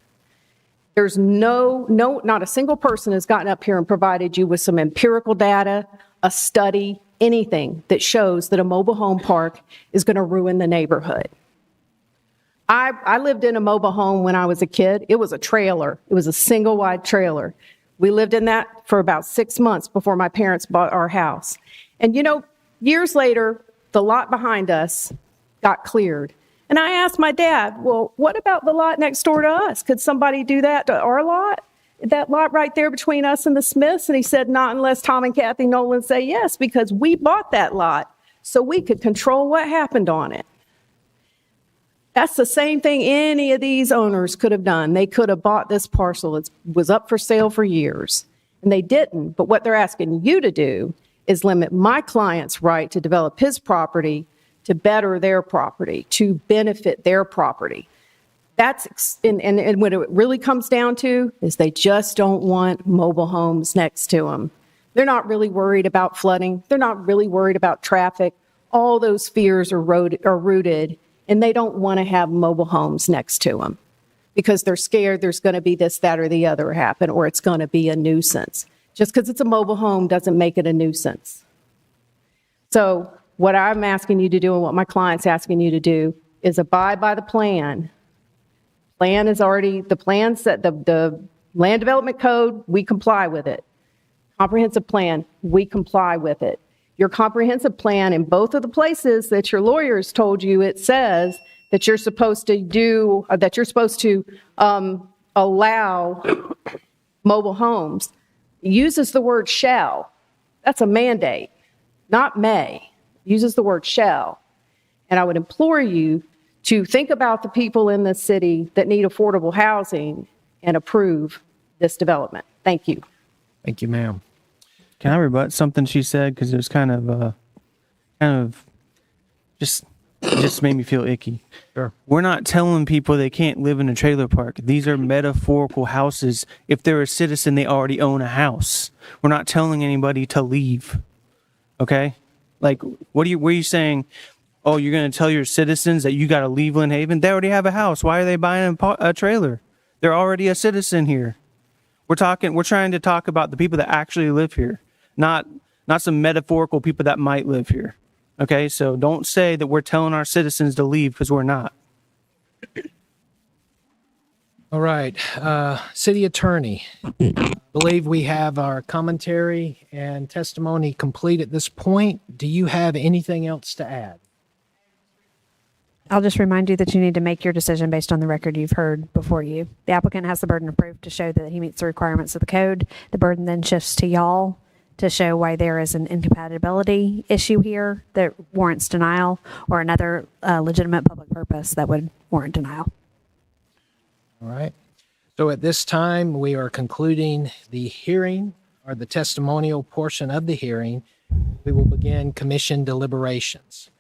There's not a single person has gotten up here and provided you with some empirical data, a study, anything that shows that a mobile home park is going to ruin the neighborhood. I lived in a mobile home when I was a kid. It was a trailer. It was a single wide trailer. We lived in that for about 6 months before my parents bought our house. And you know, years later, the lot behind us got cleared. And I asked my dad, well, what about the lot next door to us? Could somebody do that to our lot? That lot right there between us and the Smiths? And he said, not unless Tom and Kathy Nolan say yes, because we bought that lot so we could control what happened on it. That's the same thing any of these owners could have done. They could have bought this parcel. It was up for sale for years, and they didn't. But what they're asking you to do is limit my client's right to develop his property, to better their property, to benefit their property. And what it really comes down to is they just don't want mobile homes next to them. They're not really worried about flooding. They're not really worried about traffic. All those fears are rooted, and they don't want to have mobile homes next to them because they're scared there's going to be this, that, or the other happen, or it's going to be a nuisance. Just because it's a mobile home doesn't make it a nuisance. So what I'm asking you to do and what my client's asking you to do is abide by the plan. Plan is already, the plan set, the land development code, we comply with it. Comprehensive plan, we comply with it. Your comprehensive plan in both of the places that your lawyers told you, it says that you're supposed to do, that you're supposed to allow mobile homes. It uses the word shall. That's a mandate, not may. It uses the word shall. And I would implore you to think about the people in this city that need affordable housing and approve this development. Thank you. Thank you, ma'am. Can I rebut something she said? Because it was kind of just made me feel icky. Sure. We're not telling people they can't live in a trailer park. These are metaphorical houses. If they're a citizen, they already own a house. We're not telling anybody to leave. Okay? Like, were you saying, oh, you're going to tell your citizens that you got to leave Lynn Haven? They already have a house. Why are they buying a trailer? They're already a citizen here. We're trying to talk about the people that actually live here, not some metaphorical people that might live here. Okay, so don't say that we're telling our citizens to leave, because we're not. All right, City Attorney, I believe we have our commentary and testimony complete at this point. Do you have anything else to add? I'll just remind you that you need to make your decision based on the record you've heard before you. The applicant has the burden of proof to show that he meets the requirements of the code. The burden then shifts to y'all to show why there is an incompatibility issue here that warrants denial, or another legitimate public purpose that would warrant denial. All right. So at this time, we are concluding the hearing, or the testimonial portion of the hearing. We will begin commission deliberations.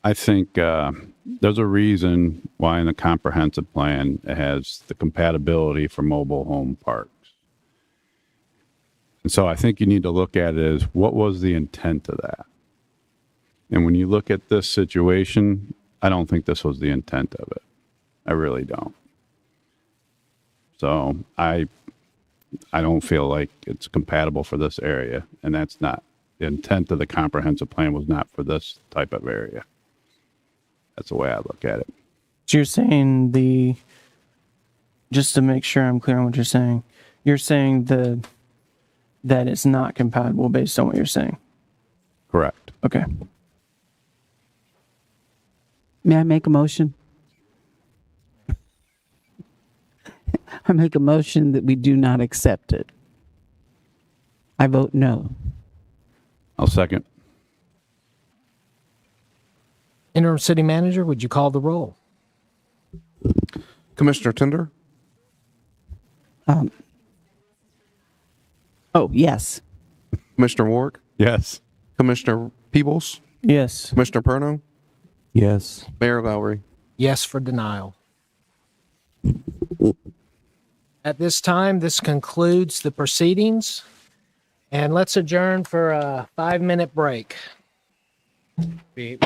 I think there's a reason why in the comprehensive plan it has the compatibility for mobile home parks. And so I think you need to look at it as what was the intent of that? And when you look at this situation, I don't think this was the intent of it. I really don't. So I don't feel like it's compatible for this area, and that's not the intent of the comprehensive plan. Was not for this type of area. That's the way I look at it. So you're saying just to make sure I'm clear on what you're saying that it's not compatible based on what you're saying. Correct. Okay. May I make a motion? I make a motion that we do not accept it. I vote no. I'll second. Interim City Manager, would you call the roll? Commissioner Tender, Yes. Commissioner Warwick, Yes. Commissioner Peebles, Yes. Commissioner Perno, Yes. Mayor Lowry. Yes for denial. At this time, this concludes the proceedings, and let's adjourn for a 5-minute break. Beep.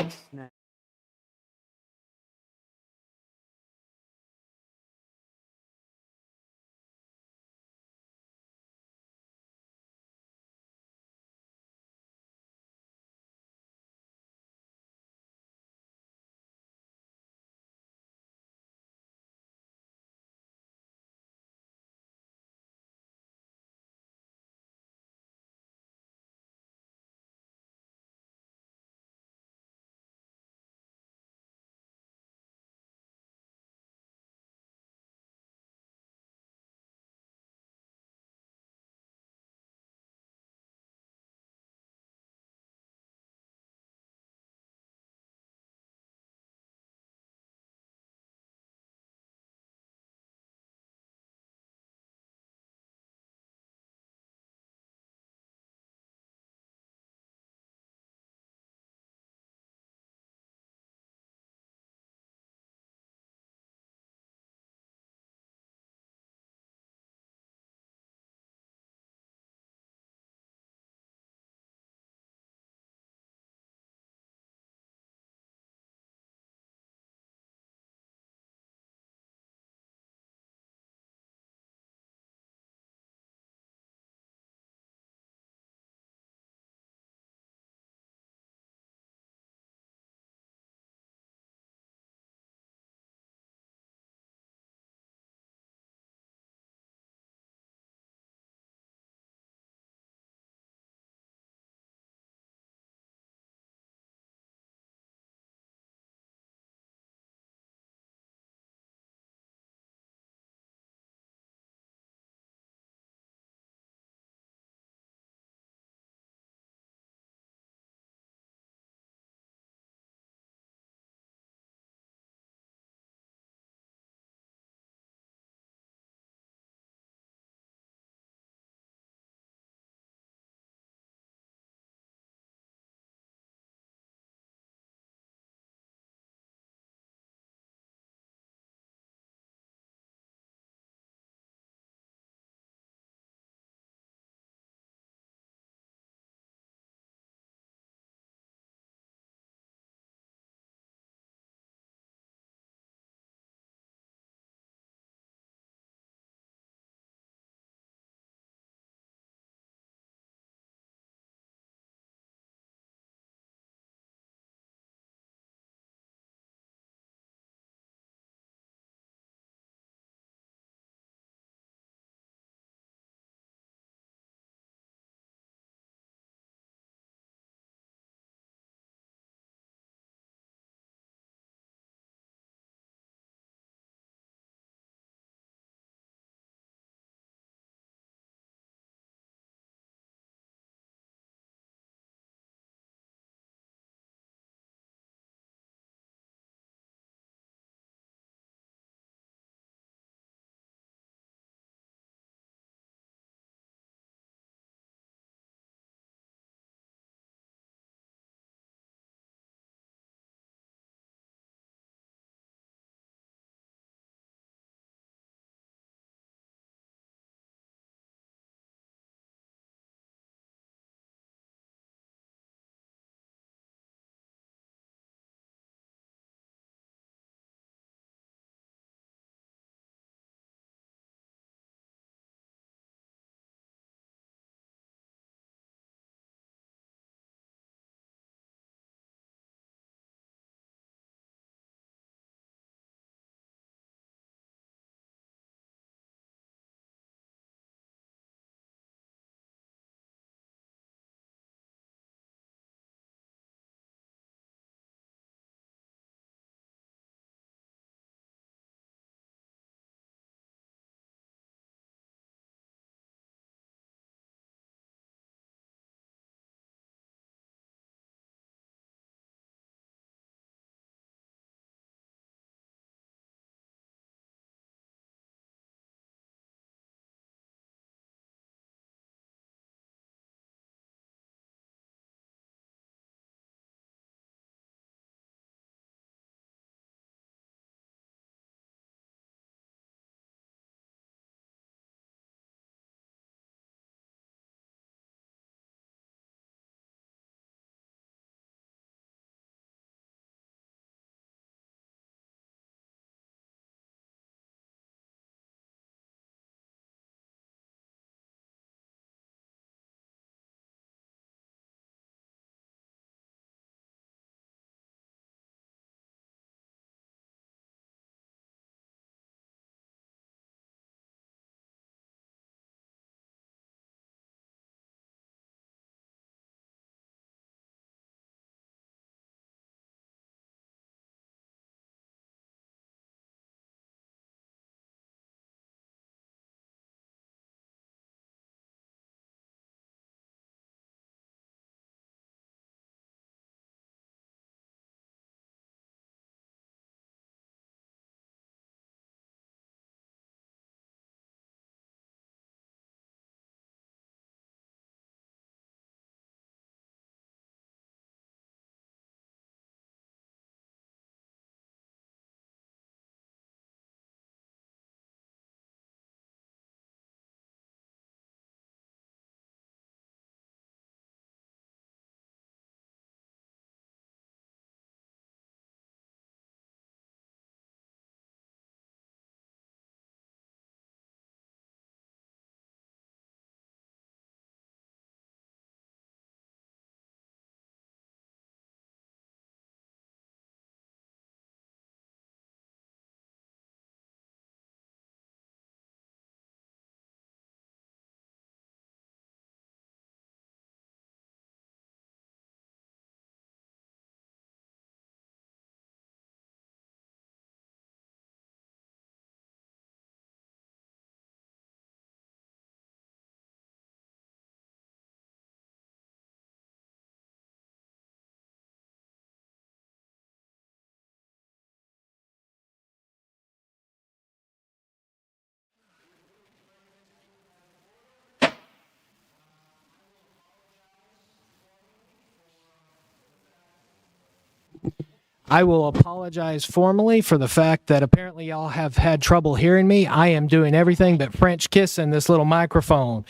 I will apologize formally for the fact that apparently y'all have had trouble hearing me. I am doing everything but French kissing this little microphone,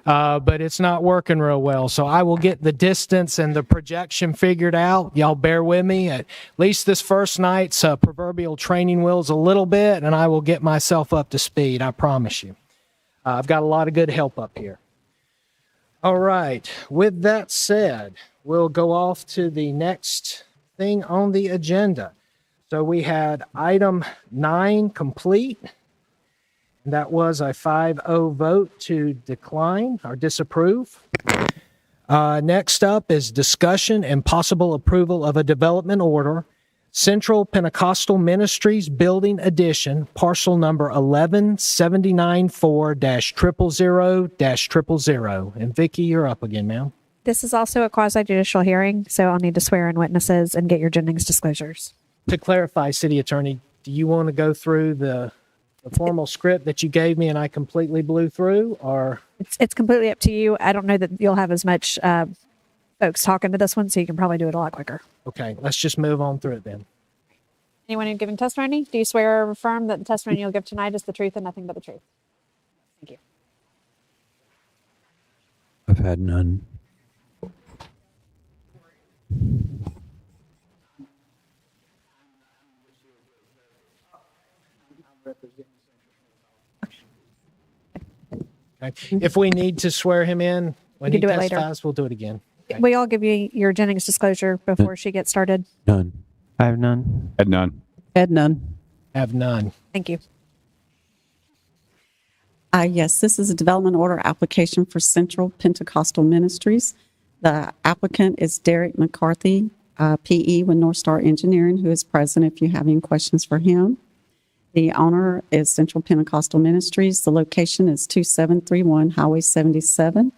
but it's not working real well. So I will get the distance and the projection figured out. Y'all bear with me. At least this first night's proverbial training wheels a little bit, and I will get myself up to speed. I promise you. I've got a lot of good help up here. All right. With that said, we'll go off to the next thing on the agenda. So we had item 9 complete. And that was a 5-0 vote to decline or disapprove. Next up is discussion and possible approval of a development order, Central Pentecostal Ministries Building Addition, parcel number 11794-000-000. And Vicki, you're up again, ma'am. This is also a quasi judicial hearing, so I'll need to swear in witnesses and get your Jennings disclosures. To clarify, City Attorney, do you want to go through the formal script that you gave me and I completely blew through, or? It's completely up to you. I don't know that you'll have as much folks talking to this one, so you can probably do it a lot quicker. Okay, let's just move on through it then. Anyone who's giving testimony, do you swear or affirm that the testimony you'll give tonight is the truth and nothing but the truth? Thank you. I've had none. Okay. If we need to swear him in when he do it later. testifies, we'll do it again. Okay. We all give you your Jennings disclosure before she gets started. None. I have none. Had none. Had none. Have none. Thank you. Yes, this is a development order application for Central Pentecostal Ministries. The applicant is Derek McCarthy, PE with North Star Engineering, who is present if you have any questions for him. The owner is Central Pentecostal Ministries. The location is 2731 Highway 77,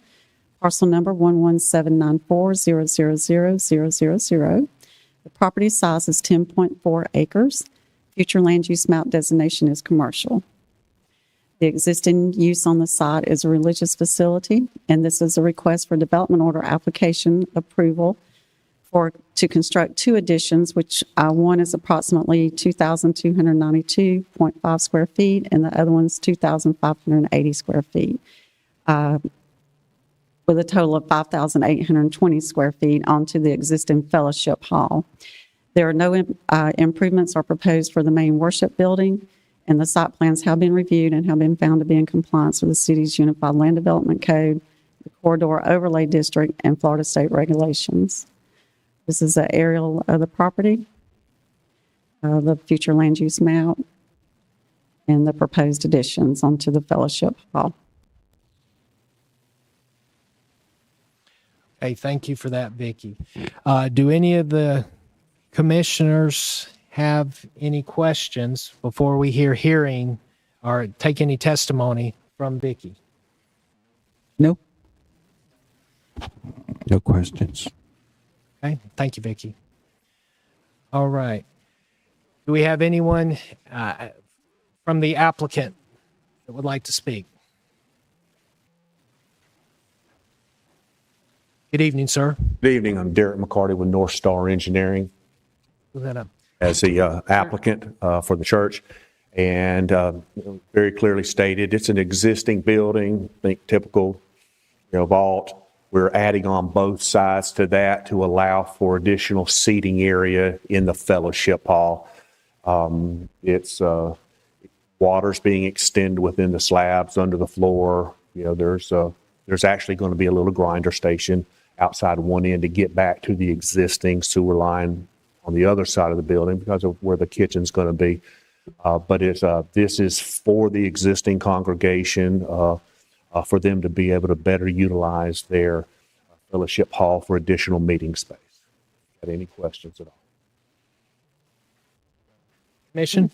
parcel number 11794000000. The property size is 10.4 acres. Future land use map designation is commercial. The existing use on the site is a religious facility, and this is a request for development order application approval to construct 2 additions, which one is approximately 2,292.5 square feet, and the other one's 2,580 square feet, with a total of 5,820 square feet onto the existing fellowship hall. There are no improvements are proposed for the main worship building, and the site plans have been reviewed and have been found to be in compliance with the city's Unified Land Development Code, the Corridor Overlay District, and Florida state regulations. This is an aerial of the property, the future land use map, and the proposed additions onto the fellowship hall. Hey, thank you for that, Vicki. Do any of the commissioners have any questions before we hearing or take any testimony from Vicki? No. No questions. Okay, thank you, Vicki. All right. Do we have anyone from the applicant that would like to speak? Good evening, sir. Good evening. I'm Derek McCarty with North Star Engineering Move that up. as the applicant for the church. And very clearly stated, it's an existing building, I think typical, vault. We're adding on both sides to that to allow for additional seating area in the fellowship hall. It's water's being extended within the slabs under the floor. There's actually going to be a little grinder station outside one end to get back to the existing sewer line on the other side of the building because of where the kitchen's going to be. But this is for the existing congregation, for them to be able to better utilize their fellowship hall for additional meeting space. Got any questions at all? Commission?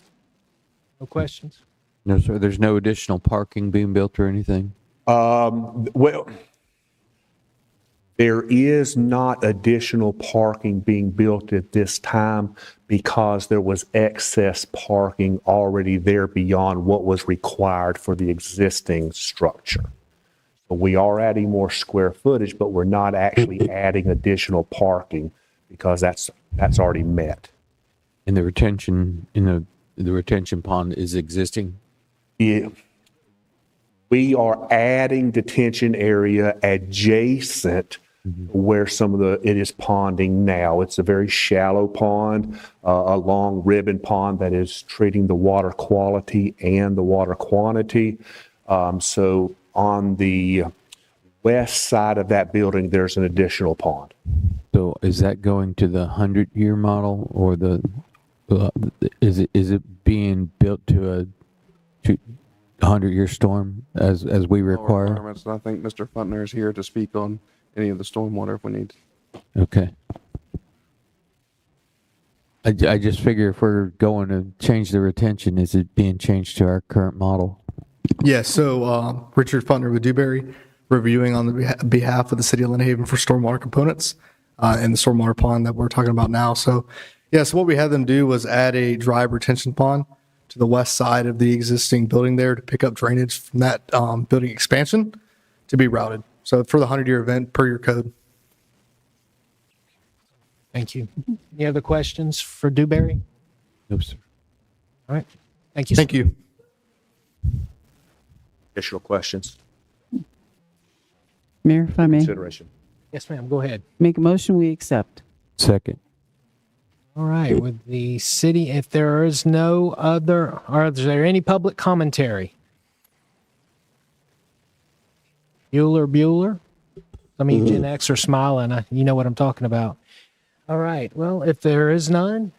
No questions? No, sir. There's no additional parking being built or anything? Well, there is not additional parking being built at this time because there was excess parking already there beyond what was required for the existing structure. So we are adding more square footage, but we're not actually adding additional parking because that's already met. And the retention, the retention pond is existing? Yeah. We are adding detention area adjacent where it is ponding now. It's a very shallow pond, a long ribbon pond that is treating the water quality and the water quantity. So on the west side of that building, there's an additional pond. So is that going to the 100-year model, or is it being built to a 100-year storm as we require? Requirements, and I think Mr. Funtner is here to speak on any of the stormwater if we need. Okay. I just figure if we're going to change the retention, is it being changed to our current model? Yes, so Richard Funtner with Dewberry, reviewing on the behalf of the city of Lynn Haven for stormwater components and the stormwater pond that we're talking about now. So, so what we had them do was add a dry retention pond to the west side of the existing building there to pick up drainage from that building expansion to be routed. So for the 100-year event, per your code. Thank you. Any other questions for Dewberry? Nope, sir. All right. Thank you, sir. Thank you. Additional questions? Mayor, if I may, Consideration. Yes, ma'am. Go ahead. make a motion, we accept. Second. All right. With the city, if there is no other, or is there any public commentary? Bueller? I mean, Gen X are smiling. You know what I'm talking about. All right. Well, if there is none,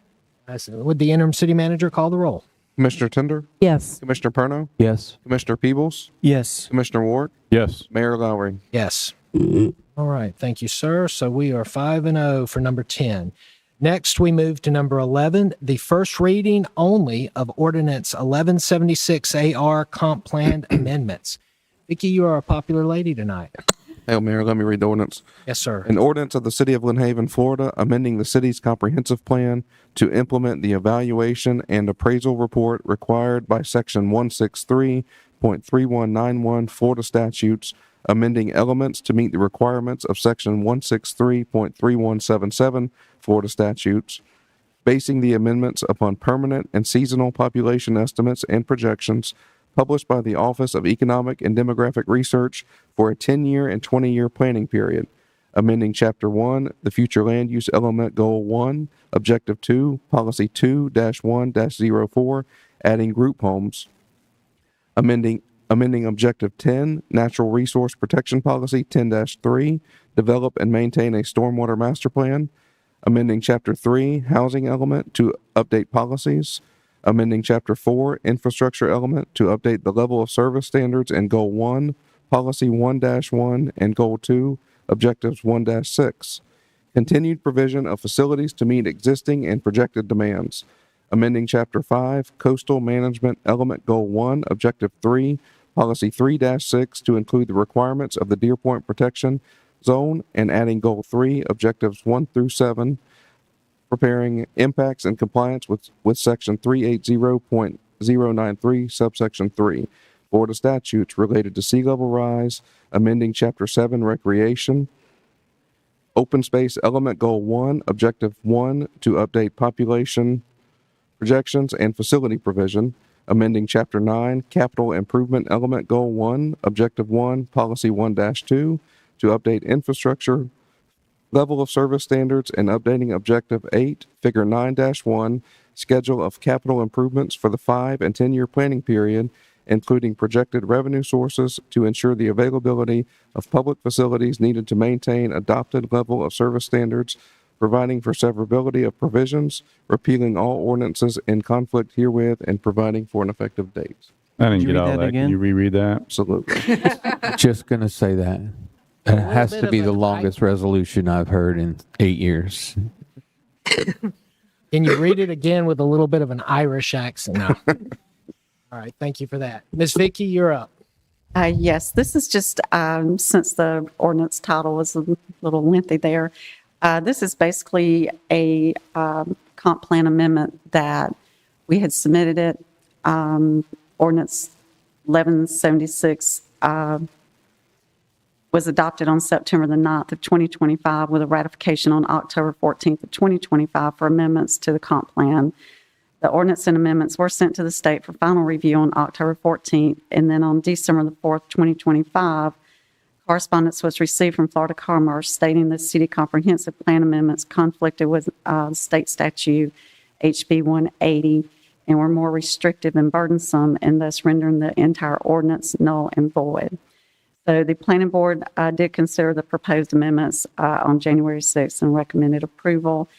would the interim city manager call the roll? Commissioner Tender? Yes. Commissioner Perno? Yes. Commissioner Peebles? Yes. Commissioner Ward? Yes. Mayor Lowry? Yes. All right. Thank you, sir. So we are 5-0 for number 10. Next, we move to number 11, the first reading only of Ordinance 1176 AR Comp Plan Amendments. Vicki, you are a popular lady tonight. Hey, Mayor, let me read the ordinance. Yes, sir. An ordinance of the City of Lynn Haven, Florida, amending the city's comprehensive plan to implement the evaluation and appraisal report required by Section 163.3191 Florida statutes, amending elements to meet the requirements of Section 163.3177 Florida statutes, basing the amendments upon permanent and seasonal population estimates and projections published by the Office of Economic and Demographic Research for a 10-year and 20-year planning period, amending Chapter 1, the Future Land Use Element Goal 1, Objective 2, Policy 2-1-04, adding group homes, amending Objective 10, Natural Resource Protection Policy 10-3, develop and maintain a stormwater master plan, amending Chapter 3, Housing Element to update policies, amending Chapter 4, Infrastructure Element to update the level of service standards in Goal 1, Policy 1-1, and Goal 2, Objectives 1-6. Continued provision of facilities to meet existing and projected demands. Amending Chapter 5, Coastal Management Element Goal 1, Objective 3, Policy 3-6 to include the requirements of the Deer Point Protection Zone and adding Goal 3, Objectives 1-7, preparing impacts and compliance with Section 380.093, subsection 3, Florida statutes related to sea level rise, amending Chapter 7, Recreation, Open Space Element Goal 1, Objective 1, to update population projections and facility provision, amending Chapter 9, Capital Improvement Element Goal 1, Objective 1, Policy 1-2, to update infrastructure level of service standards, and updating Objective 8, Figure 9-1, Schedule of Capital Improvements for the 5 and 10-year planning period, including projected revenue sources to ensure the availability of public facilities needed to maintain adopted level of service standards, providing for severability of provisions, repealing all ordinances in conflict herewith, and providing for an effective date. I didn't Could you get read all that that. again? Can you reread that? Absolutely. Just going to say that. It has bit to be of the an longest resolution I've heard in 8 years. Can you read it again with a little bit of an Irish accent? No. All right. Thank you for that. Ms. Vicki, you're up. Yes, this is just, since the ordinance title was a little lengthy there, this is basically a comp plan amendment that we had submitted it. Ordinance 1176 was adopted on September the 9th of 2025 with a ratification on October 14th of 2025 for amendments to the comp plan. The ordinance and amendments were sent to the state for final review on October 14th, and then on December the 4th, 2025, correspondence was received from Florida Commerce stating the city comprehensive plan amendments conflicted with state statute HB 180 and were more restrictive and burdensome, and thus rendering the entire ordinance null and void. So the planning board did consider the proposed amendments on January 6th and recommended approval.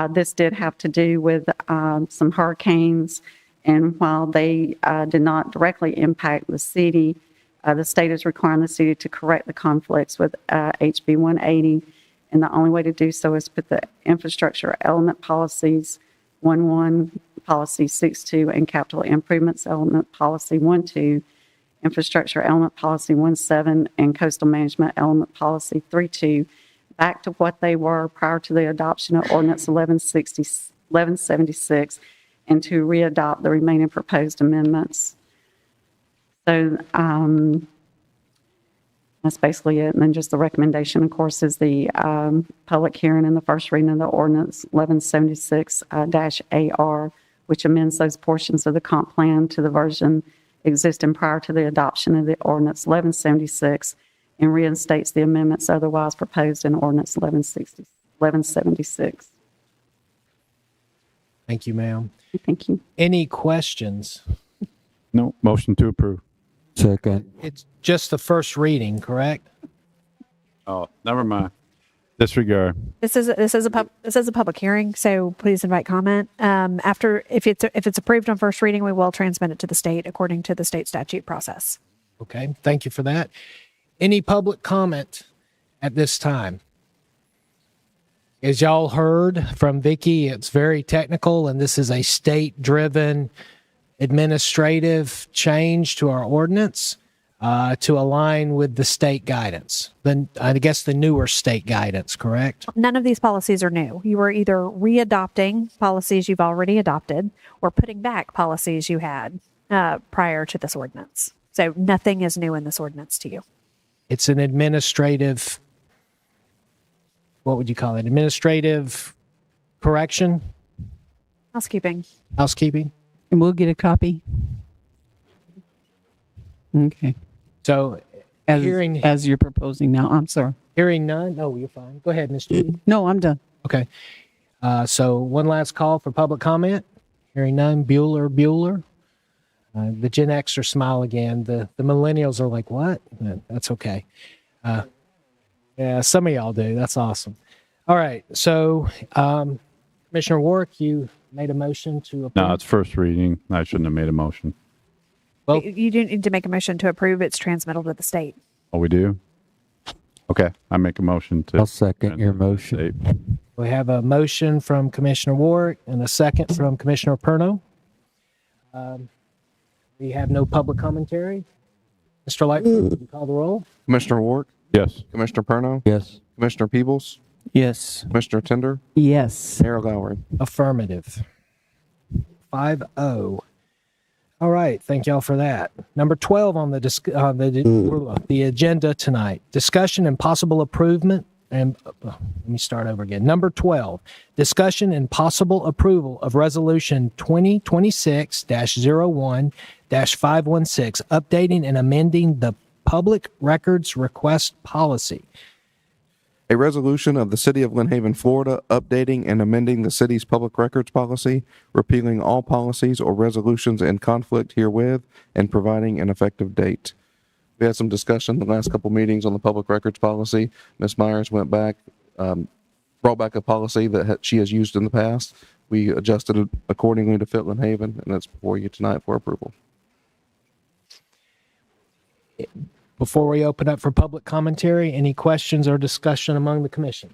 This did have to do with some hurricanes, and while they did not directly impact the city, the state is requiring the city to correct the conflicts with HB 180, and the only way to do so is put the infrastructure element policies 1.1, policy 6.2, and capital improvements element policy 1.2, infrastructure element policy 1.7, and coastal management element policy 3.2 back to what they were prior to the adoption of Ordinance 1176 and to readopt the remaining proposed amendments. So that's basically it. And then just the recommendation, of course, is the public hearing and the first reading of the Ordinance 1176-AR, which amends those portions of the comp plan to the version existing prior to the adoption of the Ordinance 1176 and reinstates the amendments otherwise proposed in Ordinance 1176. Thank you, ma'am. Thank you. Any questions? No, motion to approve. Second. It's just the first reading, correct? Oh, never mind. Disregard. This is a public hearing, so please invite comment. After, if it's approved on first reading, we will transmit it to the state according to the state statute process. Okay, thank you for that. Any public comment at this time? As y'all heard from Vicky, it's very technical, and this is a state-driven administrative change to our ordinance to align with the state guidance. Then I guess the newer state guidance, correct? None of these policies are new. You are either readopting policies you've already adopted or putting back policies you had prior to this ordinance. So nothing is new in this ordinance to you. It's an administrative, what would you call it? Administrative correction? Housekeeping. Housekeeping? And we'll get a copy. Okay. So as you're proposing now, I'm sorry. Hearing none? No, you're fine. Go ahead, Ms. Judy. No, I'm done. Okay. So one last call for public comment. Hearing none. Bueller. The Gen Xers smile again. The millennials are like, what? That's okay. Yeah, some of y'all do. That's awesome. All right. So Commissioner Warwick, you made a motion to approve. No, it's first reading. I shouldn't have made a motion. Well, you do need to make a motion to approve its transmittal to the state. Oh, we do? Okay, I make a motion to. I'll second your motion. We have a motion from Commissioner Warwick and a second from Commissioner Perno. We have no public commentary. Mr. Lightfoot, would you call the roll? Commissioner Warwick? Yes. Commissioner Perno? Yes. Commissioner Peebles? Yes. Commissioner Tender? Yes. Mayor Lowry? Affirmative. 5-0. All right. Thank y'all for that. Number 12 on the agenda tonight, discussion and possible improvement. And let me start over again. Number 12, discussion and possible approval of resolution 2026-01-516, updating and amending the public records request policy. A resolution of the City of Lynn Haven, Florida, updating and amending the city's public records policy, repealing all policies or resolutions in conflict herewith, and providing an effective date. We had some discussion the last couple meetings on the public records policy. Ms. Myers went back, brought back a policy that she has used in the past. We adjusted it accordingly to fit Lynn Haven, and that's before you tonight for approval. Before we open up for public commentary, any questions or discussion among the commission?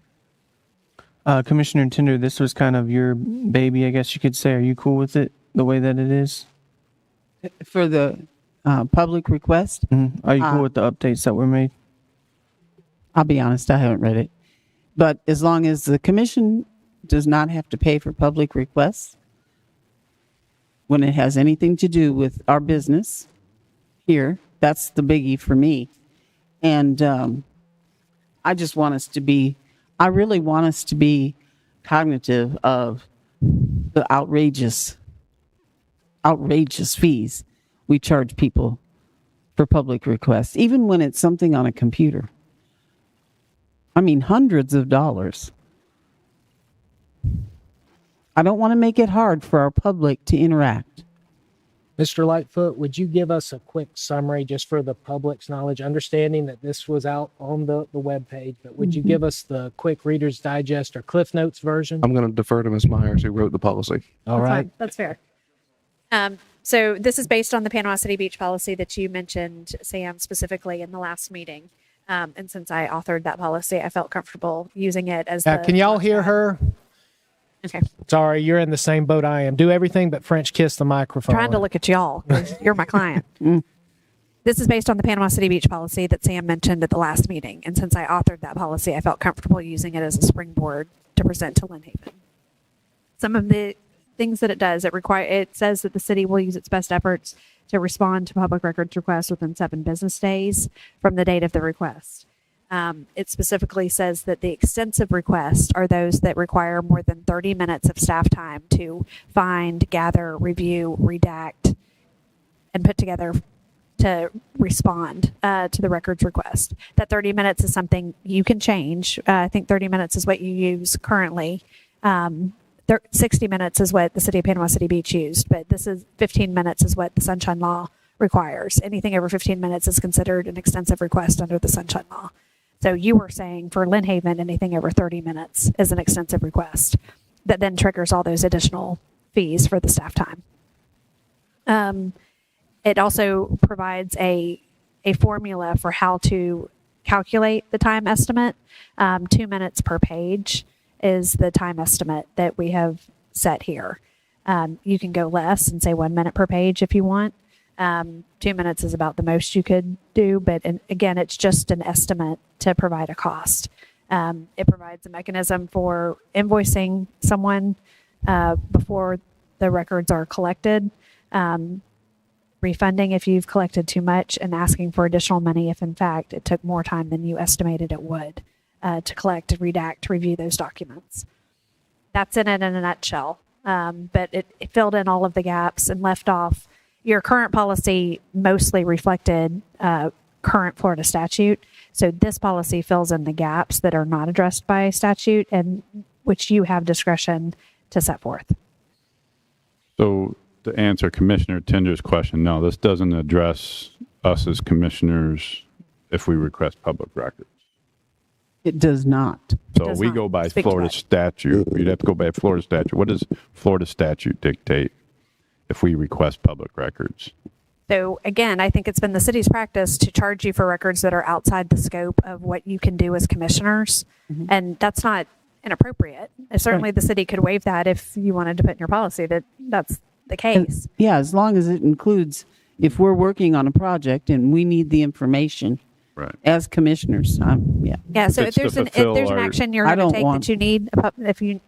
Commissioner Tender, this was kind of your baby, I guess you could say. Are you cool with it the way that it is? For the public request? Are you cool with the updates that were made? I'll be honest, I haven't read it. But as long as the commission does not have to pay for public requests, when it has anything to do with our business here, that's the biggie for me. And I just want us to be, I really want us to be cognitive of the outrageous fees we charge people for public requests, even when it's something on a computer. I mean, hundreds of dollars. I don't want to make it hard for our public to interact. Mr. Lightfoot, would you give us a quick summary just for the public's knowledge, understanding that this was out on the webpage, but would you give us the quick Reader's Digest or Cliff Notes version? I'm going to defer to Ms. Myers, who wrote the policy. All right. That's fair. So this is based on the Panama City Beach policy that you mentioned, Sam, specifically in the last meeting. And since I authored that policy, I felt comfortable using it as Can y'all hear her? Okay. Sorry, you're in the same boat I am. Do everything but French kiss the microphone. Trying to look at y'all, 'cause you're my client. This is based on the Panama City Beach policy that Sam mentioned at the last meeting. And since I authored that policy, I felt comfortable using it as a springboard to present to Lynn Haven. Some of the things that it does, it says that the city will use its best efforts to respond to public records requests within 7 business days from the date of the request. It specifically says that the extensive requests are those that require more than 30 minutes of staff time to find, gather, review, redact, and put together to respond to the records request. That 30 minutes is something you can change. I think 30 minutes is what you use currently. 60 minutes is what the city of Panama City Beach used, but this is 15 minutes is what the Sunshine Law requires. Anything over 15 minutes is considered an extensive request under the Sunshine Law. So you were saying for Lynn Haven, anything over 30 minutes is an extensive request that then triggers all those additional fees for the staff time. It also provides a formula for how to calculate the time estimate. 2 minutes per page is the time estimate that we have set here. You can go less and say 1 minute per page if you want. 2 minutes is about the most you could do, but again, it's just an estimate to provide a cost. It provides a mechanism for invoicing someone before the records are collected, refunding if you've collected too much, and asking for additional money if in fact it took more time than you estimated it would to collect, redact, review those documents. That's it in a nutshell. But it filled in all of the gaps and left off. Your current policy mostly reflected current Florida statute. So this policy fills in the gaps that are not addressed by statute and which you have discretion to set forth. So to answer Commissioner Tinder's question, no, this doesn't address us as commissioners if we request public records. It does not. So we go by Florida statute. You'd have to go by Florida statute. What does Florida statute dictate if we request public records? So again, I think it's been the city's practice to charge you for records that are outside the scope of what you can do as commissioners. And that's not inappropriate. Certainly the city could waive that if you wanted to put in your policy that that's the case. Yeah, as long as it includes, if we're working on a project and we need the information as commissioners, yeah. Yeah, so if there's an action you're going to take that you need,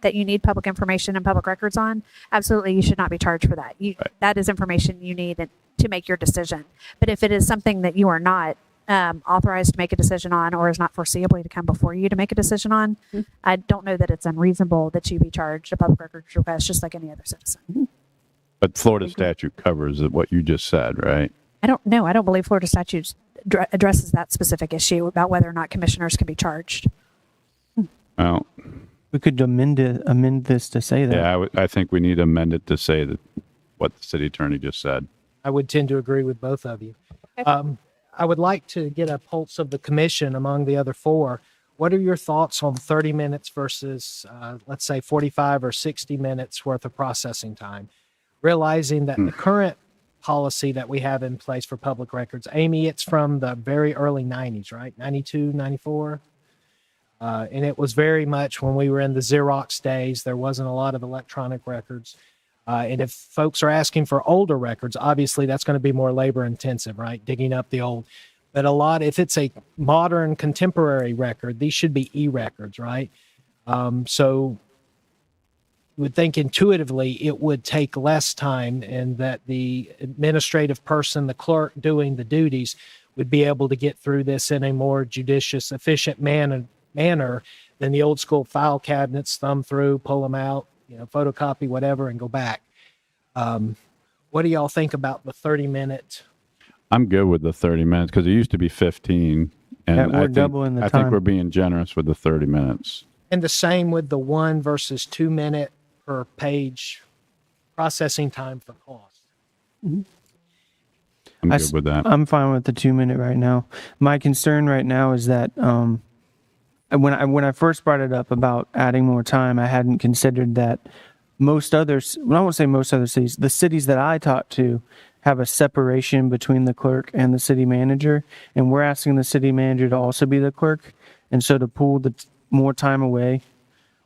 that you need public information and public records on, absolutely you should not be charged for that. That is information you need to make your decision. But if it is something that you are not authorized to make a decision on, or is not foreseeably to come before you to make a decision on, I don't know that it's unreasonable that you be charged a public records request just like any other citizen. But Florida statute covers what you just said, right? I don't know. I don't believe Florida statute addresses that specific issue about whether or not commissioners can be charged. Well, we could amend this to say that. Yeah, I think we need to amend it to say that what the city attorney just said. I would tend to agree with both of you. I would like to get a pulse of the commission among the other four. What are your thoughts on 30 minutes versus, let's say, 45 or 60 minutes worth of processing time? Realizing that the current policy that we have in place for public records, Amy, it's from the very early 90s, right? 92, 94? And it was very much when we were in the Xerox days, there wasn't a lot of electronic records. And if folks are asking for older records, obviously that's going to be more labor intensive, right? Digging up the old. But if it's a modern contemporary record, these should be e-records, right? So you would think intuitively it would take less time and that the administrative person, the clerk doing the duties, would be able to get through this in a more judicious, efficient manner than the old school file cabinets, thumb through, pull them out, photocopy, whatever, and go back. What do y'all think about the 30-minute? I'm good with the 30 minutes because it used to be 15. And Yeah, we're doubling the I think time. we're being generous with the 30 minutes. And the same with the 1 versus 2 minute per page processing time for cost. I'm good with that. I'm fine with the 2 minute right now. My concern right now is that when I first brought it up about adding more time, I hadn't considered that most others, well, I won't say most other cities, the cities that I talked to have a separation between the clerk and the city manager, and we're asking the city manager to also be the clerk, and so to pull more time away,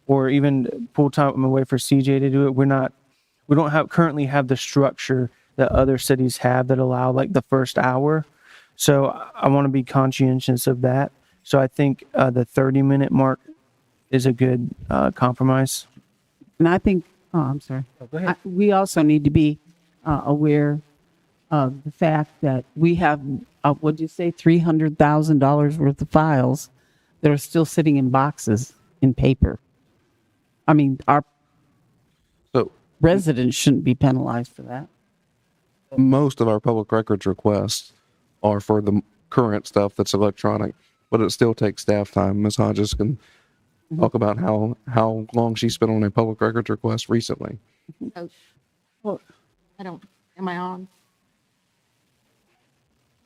or even pull time away for CJ to do it, we don't currently have the structure that other cities have that allow like the first hour. So I want to be conscientious of that. So I think the 30-minute mark is a good compromise. And I think, I'm sorry. Go ahead. We also need to be aware of the fact that we have, what'd you say, $300,000 worth of files that are still sitting in boxes in paper. I mean, our residents shouldn't be penalized for that. Most of our public records requests are for the current stuff that's electronic, but it still takes staff time. Ms. Hodges can talk about how long she spent on a public records request recently. Well, am I on?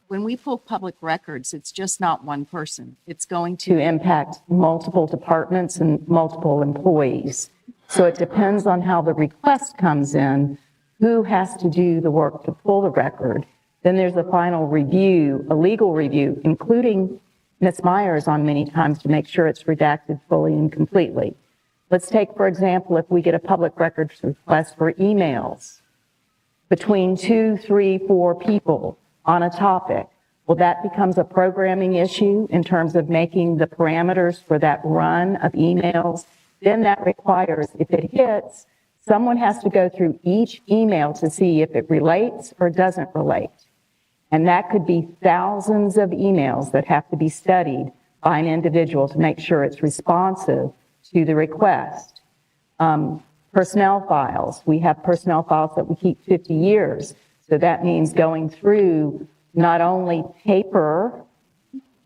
When we pull public records, it's just not one person. It's going to impact multiple departments and multiple employees. So it depends on how the request comes in, who has to do the work to pull the record. Then there's a final review, a legal review, including Ms. Myers on many times to make sure it's redacted fully and completely. Let's take, for example, if we get a public records request for emails between 2, 3, 4 people on a topic. Well, that becomes a programming issue in terms of making the parameters for that run of emails. Then that requires, if it hits, someone has to go through each email to see if it relates or doesn't relate. And that could be thousands of emails that have to be studied by an individual to make sure it's responsive to the request. Personnel files. We have personnel files that we keep 50 years. So that means going through not only paper,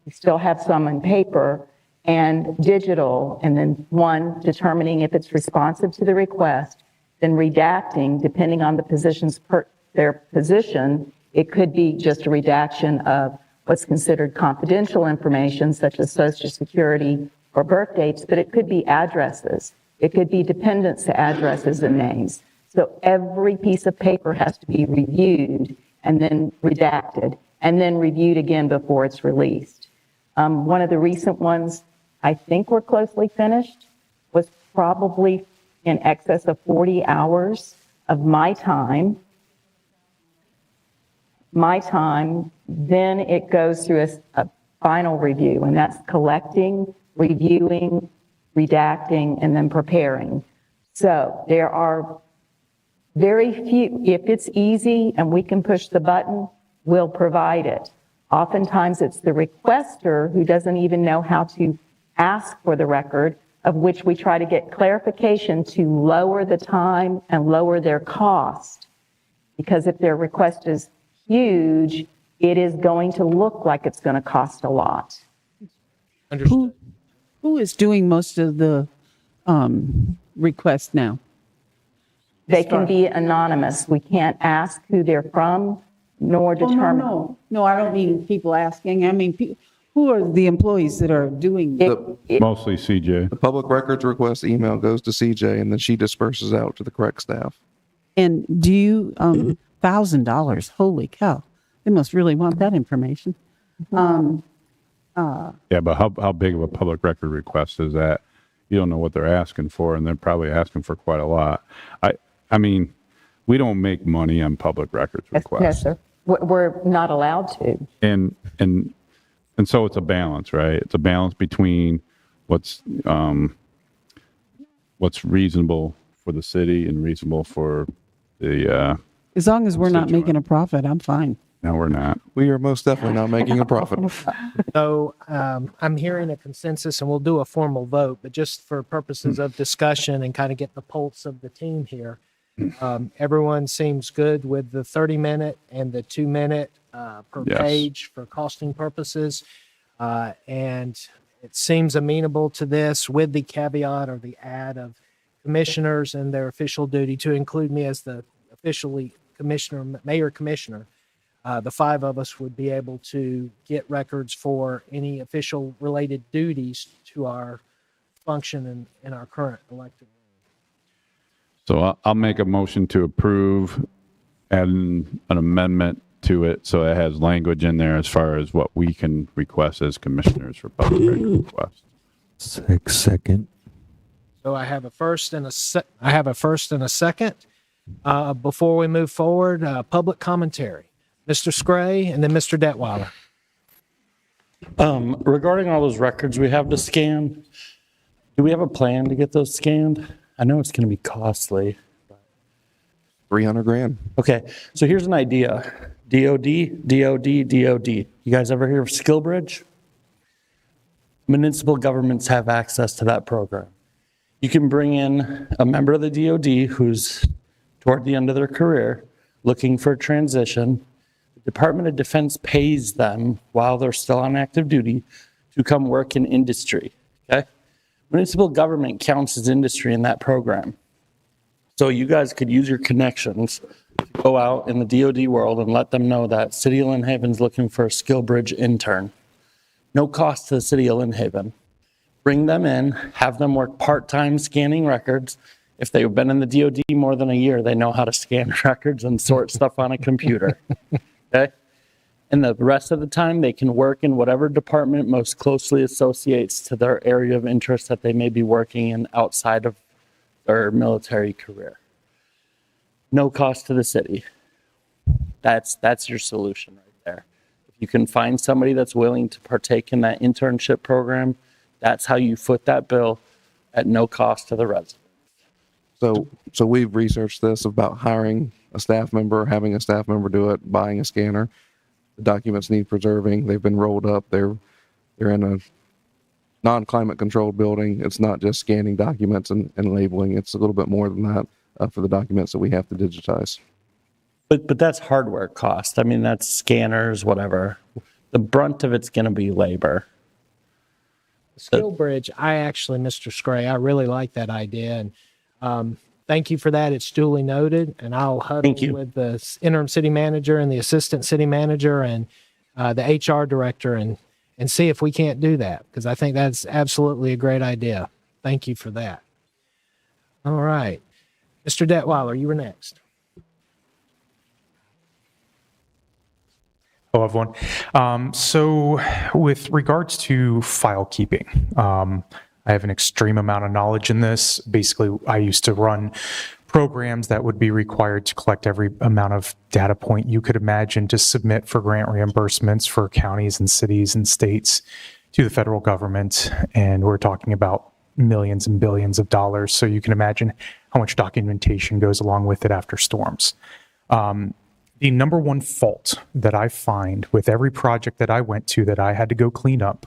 we still have some in paper, and digital, and then one, determining if it's responsive to the request, then redacting, depending on the their position. It could be just a redaction of what's considered confidential information, such as Social Security or birth dates, but it could be addresses. It could be dependents to addresses and names. So every piece of paper has to be reviewed and then redacted and then reviewed again before it's released. One of the recent ones, I think we're closely finished, was probably in excess of 40 hours of my time. Then it goes through a final review, and that's collecting, reviewing, redacting, and then preparing. So there are very few. If it's easy and we can push the button, we'll provide it. Oftentimes it's the requester who doesn't even know how to ask for the record, of which we try to get clarification to lower the time and lower their cost. Because if their request is huge, it is going to look like it's going to cost a lot. Understood. Who is doing most of the requests now? They can be anonymous. We can't ask who they're from, nor determine. No, I don't mean people asking. I mean, who are the employees that are doing Mostly CJ. The public records request email goes to CJ, and then she disperses out to the correct staff. And do you, $1,000, holy cow, they must really want that information. Yeah, but how big of a public record request is that? You don't know what they're asking for, and they're probably asking for quite a lot. I mean, we don't make money on public records requests. Yes, sir. We're not allowed to. And so it's a balance, right? It's a balance between what's reasonable for the city and reasonable for the as long as we're not making a profit, I'm fine. No, we're not. We are most definitely not making a profit. So I'm hearing a consensus, and we'll do a formal vote, but just for purposes of discussion and kind of get the pulse of the team here, everyone seems good with the 30-minute and the 2-minute per Yes. page for costing purposes. And it seems amenable to this with the caveat or the add of commissioners and their official duty to include me as the officially commissioner, mayor commissioner. The 5 of us would be able to get records for any official related duties to our function in our current elected. So I'll make a motion to approve and an amendment to it so it has language in there as far as what we can request as commissioners for public record requests. Second. So I have a first and a second. Before we move forward, public commentary. Mr. Scray and then Mr. Detweiler. Regarding all those records we have to scan, do we have a plan to get those scanned? I know it's going to be costly. 300 grand. Okay, so here's an idea. DOD. You guys ever hear of SkillBridge? Municipal governments have access to that program. You can bring in a member of the DOD who's toward the end of their career, looking for a transition. The Department of Defense pays them while they're still on active duty to come work in industry, okay? Municipal government counts as industry in that program. So you guys could use your connections to go out in the DOD world and let them know that City of Lynn Haven's looking for a SkillBridge intern. No cost to the City of Lynn Haven. Bring them in, have them work part-time scanning records. If they've been in the DOD more than a year, they know how to scan records and sort stuff on a computer, okay? And the rest of the time, they can work in whatever department most closely associates to their area of interest that they may be working in outside of their military career. No cost to the city. That's your solution right there. If you can find somebody that's willing to partake in that internship program, that's how you foot that bill at no cost to the resident. So we've researched this about hiring a staff member, having a staff member do it, buying a scanner. The documents need preserving. They've been rolled up. They're in a non-climate controlled building. It's not just scanning documents and labeling. It's a little bit more than that for the documents that we have to digitize. But that's hardware cost. I mean, that's scanners, whatever. The brunt of it's going to be labor. SkillBridge, Mr. Scray, I really like that idea. And thank you for that. It's duly noted. And I'll huddle with the interim city manager and the assistant city manager and the HR director and see if we can't do that, because I think that's absolutely a great idea. Thank you for that. All right. Mr. Detweiler, you were next. Hello, everyone. So with regards to file keeping, I have an extreme amount of knowledge in this. Basically, I used to run programs that would be required to collect every amount of data point you could imagine to submit for grant reimbursements for counties and cities and states to the federal government. And we're talking about millions and billions of dollars. So you can imagine how much documentation goes along with it after storms. The number one fault that I find with every project that I went to that I had to go clean up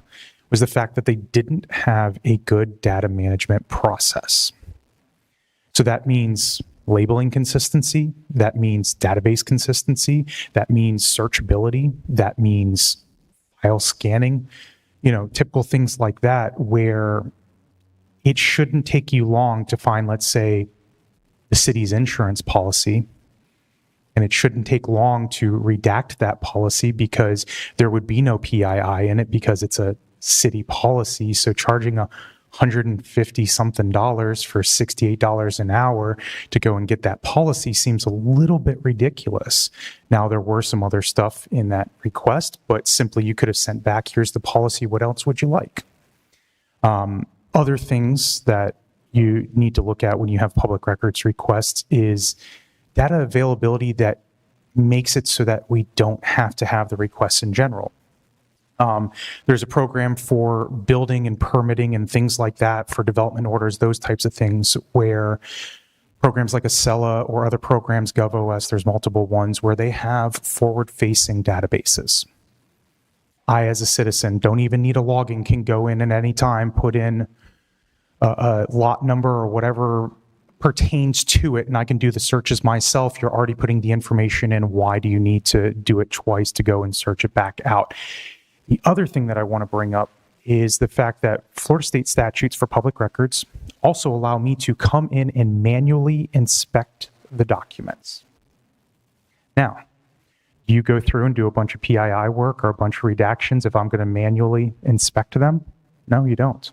was the fact that they didn't have a good data management process. So that means labeling consistency, that means database consistency, that means searchability, that means file scanning, typical things like that, where it shouldn't take you long to find, let's say, the city's insurance policy. And it shouldn't take long to redact that policy because there would be no PII in it because it's a city policy. So charging $150 something for $68 an hour to go and get that policy seems a little bit ridiculous. Now, there were some other stuff in that request, but simply you could have sent back, here's the policy, what else would you like? Other things that you need to look at when you have public records requests is data availability that makes it so that we don't have to have the requests in general. There's a program for building and permitting and things like that for development orders, those types of things, where programs like Acela or other programs, GovOS, there's multiple ones where they have forward-facing databases. I, as a citizen, don't even need a login, can go in at any time, put in a lot number or whatever pertains to it, and I can do the searches myself. You're already putting the information in. Why do you need to do it twice to go and search it back out? The other thing that I want to bring up is the fact that Florida state statutes for public records also allow me to come in and manually inspect the documents. Now, do you go through and do a bunch of PII work or a bunch of redactions if I'm going to manually inspect them? No, you don't.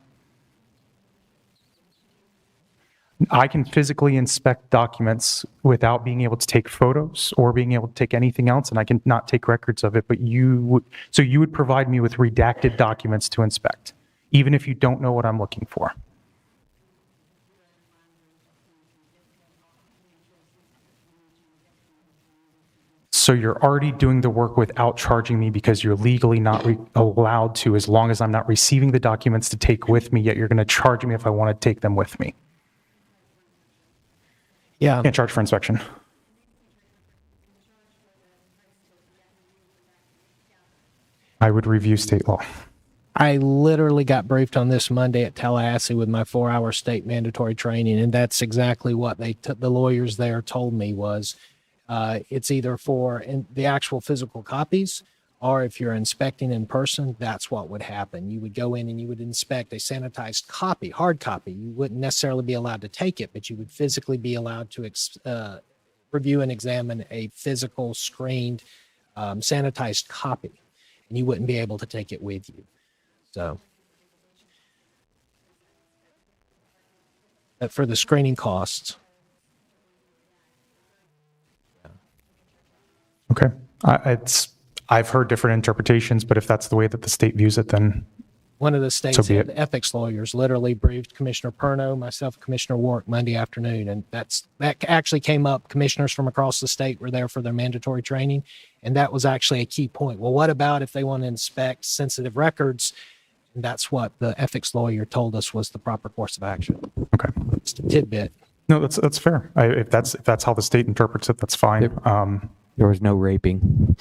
I can physically inspect documents without being able to take photos or being able to take anything else, and I can not take records of it, but you would provide me with redacted documents to inspect, even if you don't know what I'm looking for. So you're already doing the work without charging me because you're legally not allowed to, as long as I'm not receiving the documents to take with me, yet you're going to charge me if I want to take them with me. Yeah. Can't charge for inspection. I would review state law. I literally got briefed on this Monday at Tallahassee with my 4-hour state mandatory training, and that's exactly what the lawyers there told me was it's either for the actual physical copies, or if you're inspecting in person, that's what would happen. You would go in and you would inspect a sanitized copy, hard copy. You wouldn't necessarily be allowed to take it, but you would physically be allowed to review and examine a physical screened sanitized copy, and you wouldn't be able to take it with you. So, but for the screening costs. Okay. I've heard different interpretations, but if that's the way that the state views it, then One of the state's so be it. ethics lawyers literally briefed Commissioner Perno, myself, Commissioner Warwick Monday afternoon, and that actually came up. Commissioners from across the state were there for their mandatory training, and that was actually a key point. Well, what about if they want to inspect sensitive records? And that's what the ethics lawyer told us was the proper course of action. Okay. Just a tidbit. No, that's fair. If that's how the state interprets it, that's fine. There was no raping.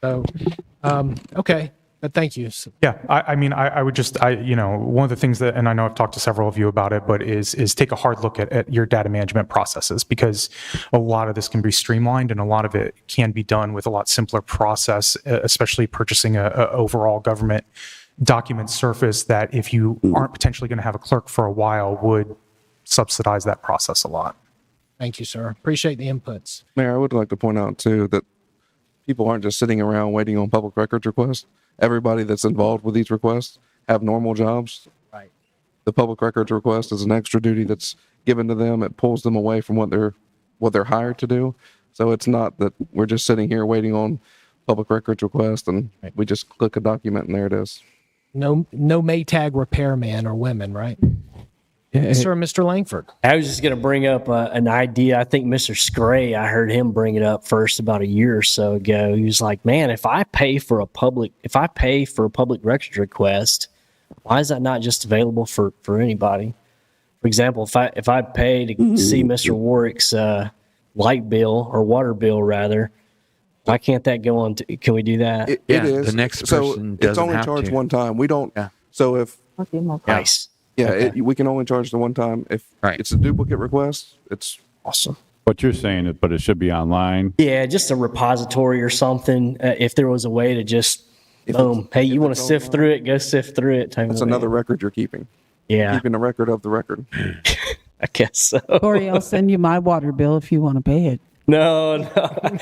So, okay, but thank you. Yeah, I would just, one of the things that, and I know I've talked to several of you about it, but is take a hard look at your data management processes, because a lot of this can be streamlined and a lot of it can be done with a lot simpler process, especially purchasing a overall government document surface that, if you aren't potentially going to have a clerk for a while, would subsidize that process a lot. Thank you, sir. Appreciate the inputs. Mayor, I would like to point out too that people aren't just sitting around waiting on public records requests. Everybody that's involved with these requests have normal jobs. Right. The public records request is an extra duty that's given to them. It pulls them away from what they're hired to do. So it's not that we're just sitting here waiting on public records request and we just click a document and there it is. No Maytag repairman or women, right? Yeah. Sir, Mr. Langford. I was just going to bring up an idea. I think Mr. Scray, I heard him bring it up first about a year or so ago. He was like, man, if I pay for a public records request, why is that not just available for anybody? For example, if I pay to see Mr. Warwick's light bill or water bill rather, why can't that go on? Can we do that? It is. The next so person it's doesn't only have charged to. one time. We don't. Yeah. So if Nice. yeah, Okay. we can only charge the one time. If it's a duplicate request, it's awesome. What you're saying is, but it should be online. Yeah, just a repository or something. If there was a way to just, boom, hey, you want to sift through it, go sift through it. That's another record you're keeping. Yeah. Keeping a record of the record. I guess so. Corey, I'll send you my water bill if you want to pay it. No,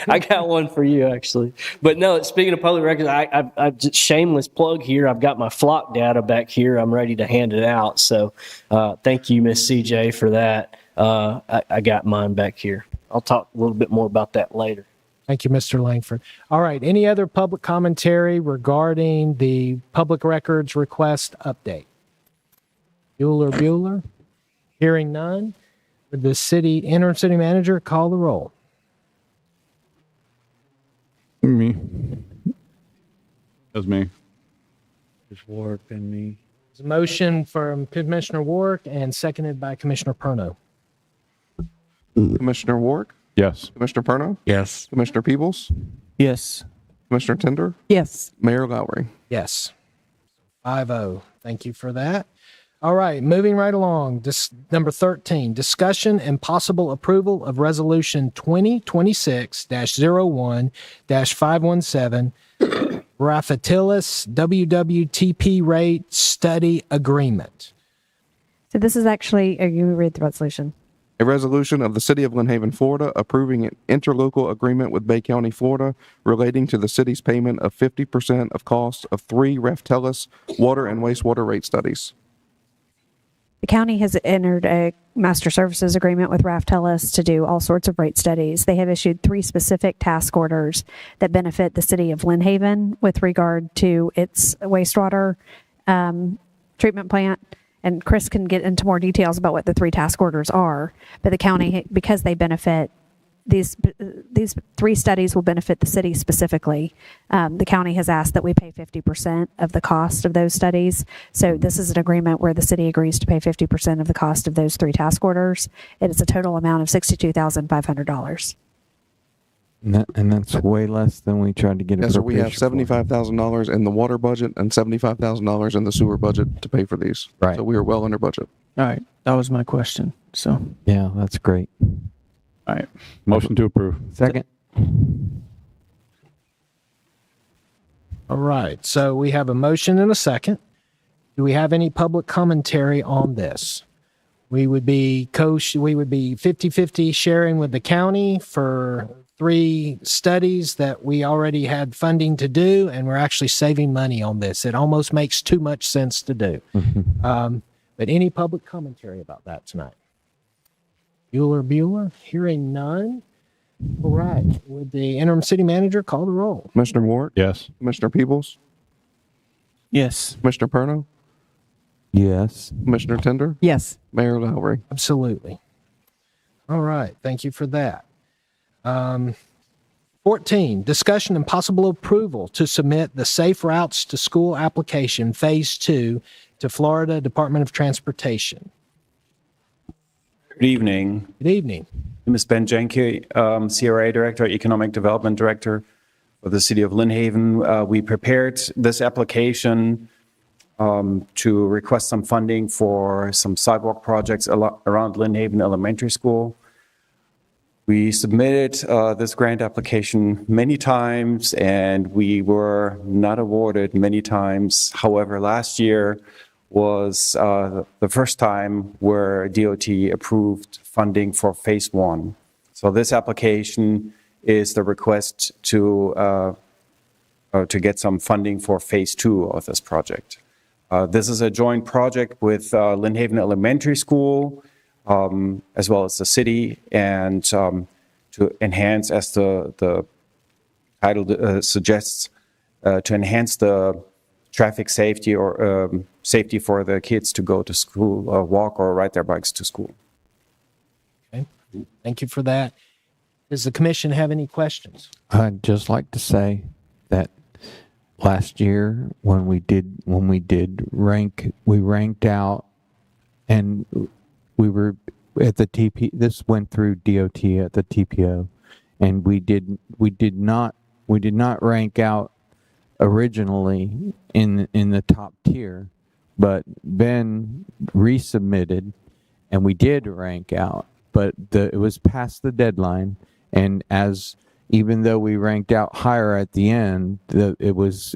I got one for you actually. But no, speaking of public records, I just shameless plug here. I've got my flock data back here. I'm ready to hand it out. So thank you, Miss CJ, for that. I got mine back here. I'll talk a little bit more about that later. Thank you, Mr. Langford. All right. Any other public commentary regarding the public records request update? Bueller? Hearing none. Would the interim city manager call the roll? Me. That's me. There's Warwick and me. There's a motion from Commissioner Warwick and seconded by Commissioner Perno. Commissioner Warwick? Yes. Commissioner Perno? Yes. Commissioner Peebles? Yes. Commissioner Tender? Yes. Mayor Lowry? Yes. 5-0. Thank you for that. All right, moving right along. Number 13, discussion and possible approval of Resolution 2026-01-517, Raphatilis WWTP rate study agreement. So this is actually, you read the resolution. A resolution of the City of Lynn Haven, Florida, approving an interlocal agreement with Bay County, Florida, relating to the city's payment of 50% of costs of 3 Raphatilis water and wastewater rate studies. The county has entered a master services agreement with Raphatelis to do all sorts of rate studies. They have issued 3 specific task orders that benefit the city of Lynn Haven with regard to its wastewater treatment plant. And Chris can get into more details about what the 3 task orders are. But the county, because they benefit, these 3 studies will benefit the city specifically. The county has asked that we pay 50% of the cost of those studies. So this is an agreement where the city agrees to pay 50% of the cost of those 3 task orders. It is a total amount of $62,500. And that's way less than we tried to get. Yes, sir. We have appropriation for. $75,000 in the water budget and $75,000 in the sewer budget to pay for these. Right. So we are well under budget. All right. That was my question. So, Yeah, that's great. All right. Motion to approve. Second. All right, so we have a motion and a second. Do we have any public commentary on this? We would be 50-50 sharing with the county for 3 studies that we already had funding to do, and we're actually saving money on this. It almost makes too much sense to do. But any public commentary about that tonight? Bueller? Hearing none. All right, would the interim city manager call the roll? Commissioner Warwick? Yes. Commissioner Peebles? yes. Commissioner Perno? Yes. Commissioner Tender? Yes. Mayor Lowry? Absolutely. All right, thank you for that. 14, discussion and possible approval to submit the Safe Routes to School application, Phase 2, to Florida Department of Transportation. Good evening. Good evening. My name is Ben Jenke, CRA Director, Economic Development Director for the City of Lynn Haven. We prepared this application to request some funding for some sidewalk projects around Lynn Haven Elementary School. We submitted this grant application many times and we were not awarded many times. However, last year was the first time where DOT approved funding for Phase 1. So this application is the request to get some funding for Phase 2 of this project. This is a joint project with Lynn Haven Elementary School, as well as the city, and to enhance, as the title suggests, to enhance the traffic safety or safety for the kids to go to school, walk or ride their bikes to school. Okay, thank you for that. Does the commission have any questions? I'd just like to say that last year when we rank, we ranked out, and we were at the TP. This went through DOT at the TPO, and we did not rank out originally in the top tier, but Ben resubmitted, and we did rank out, but it was past the deadline, and even though we ranked out higher at the end, it was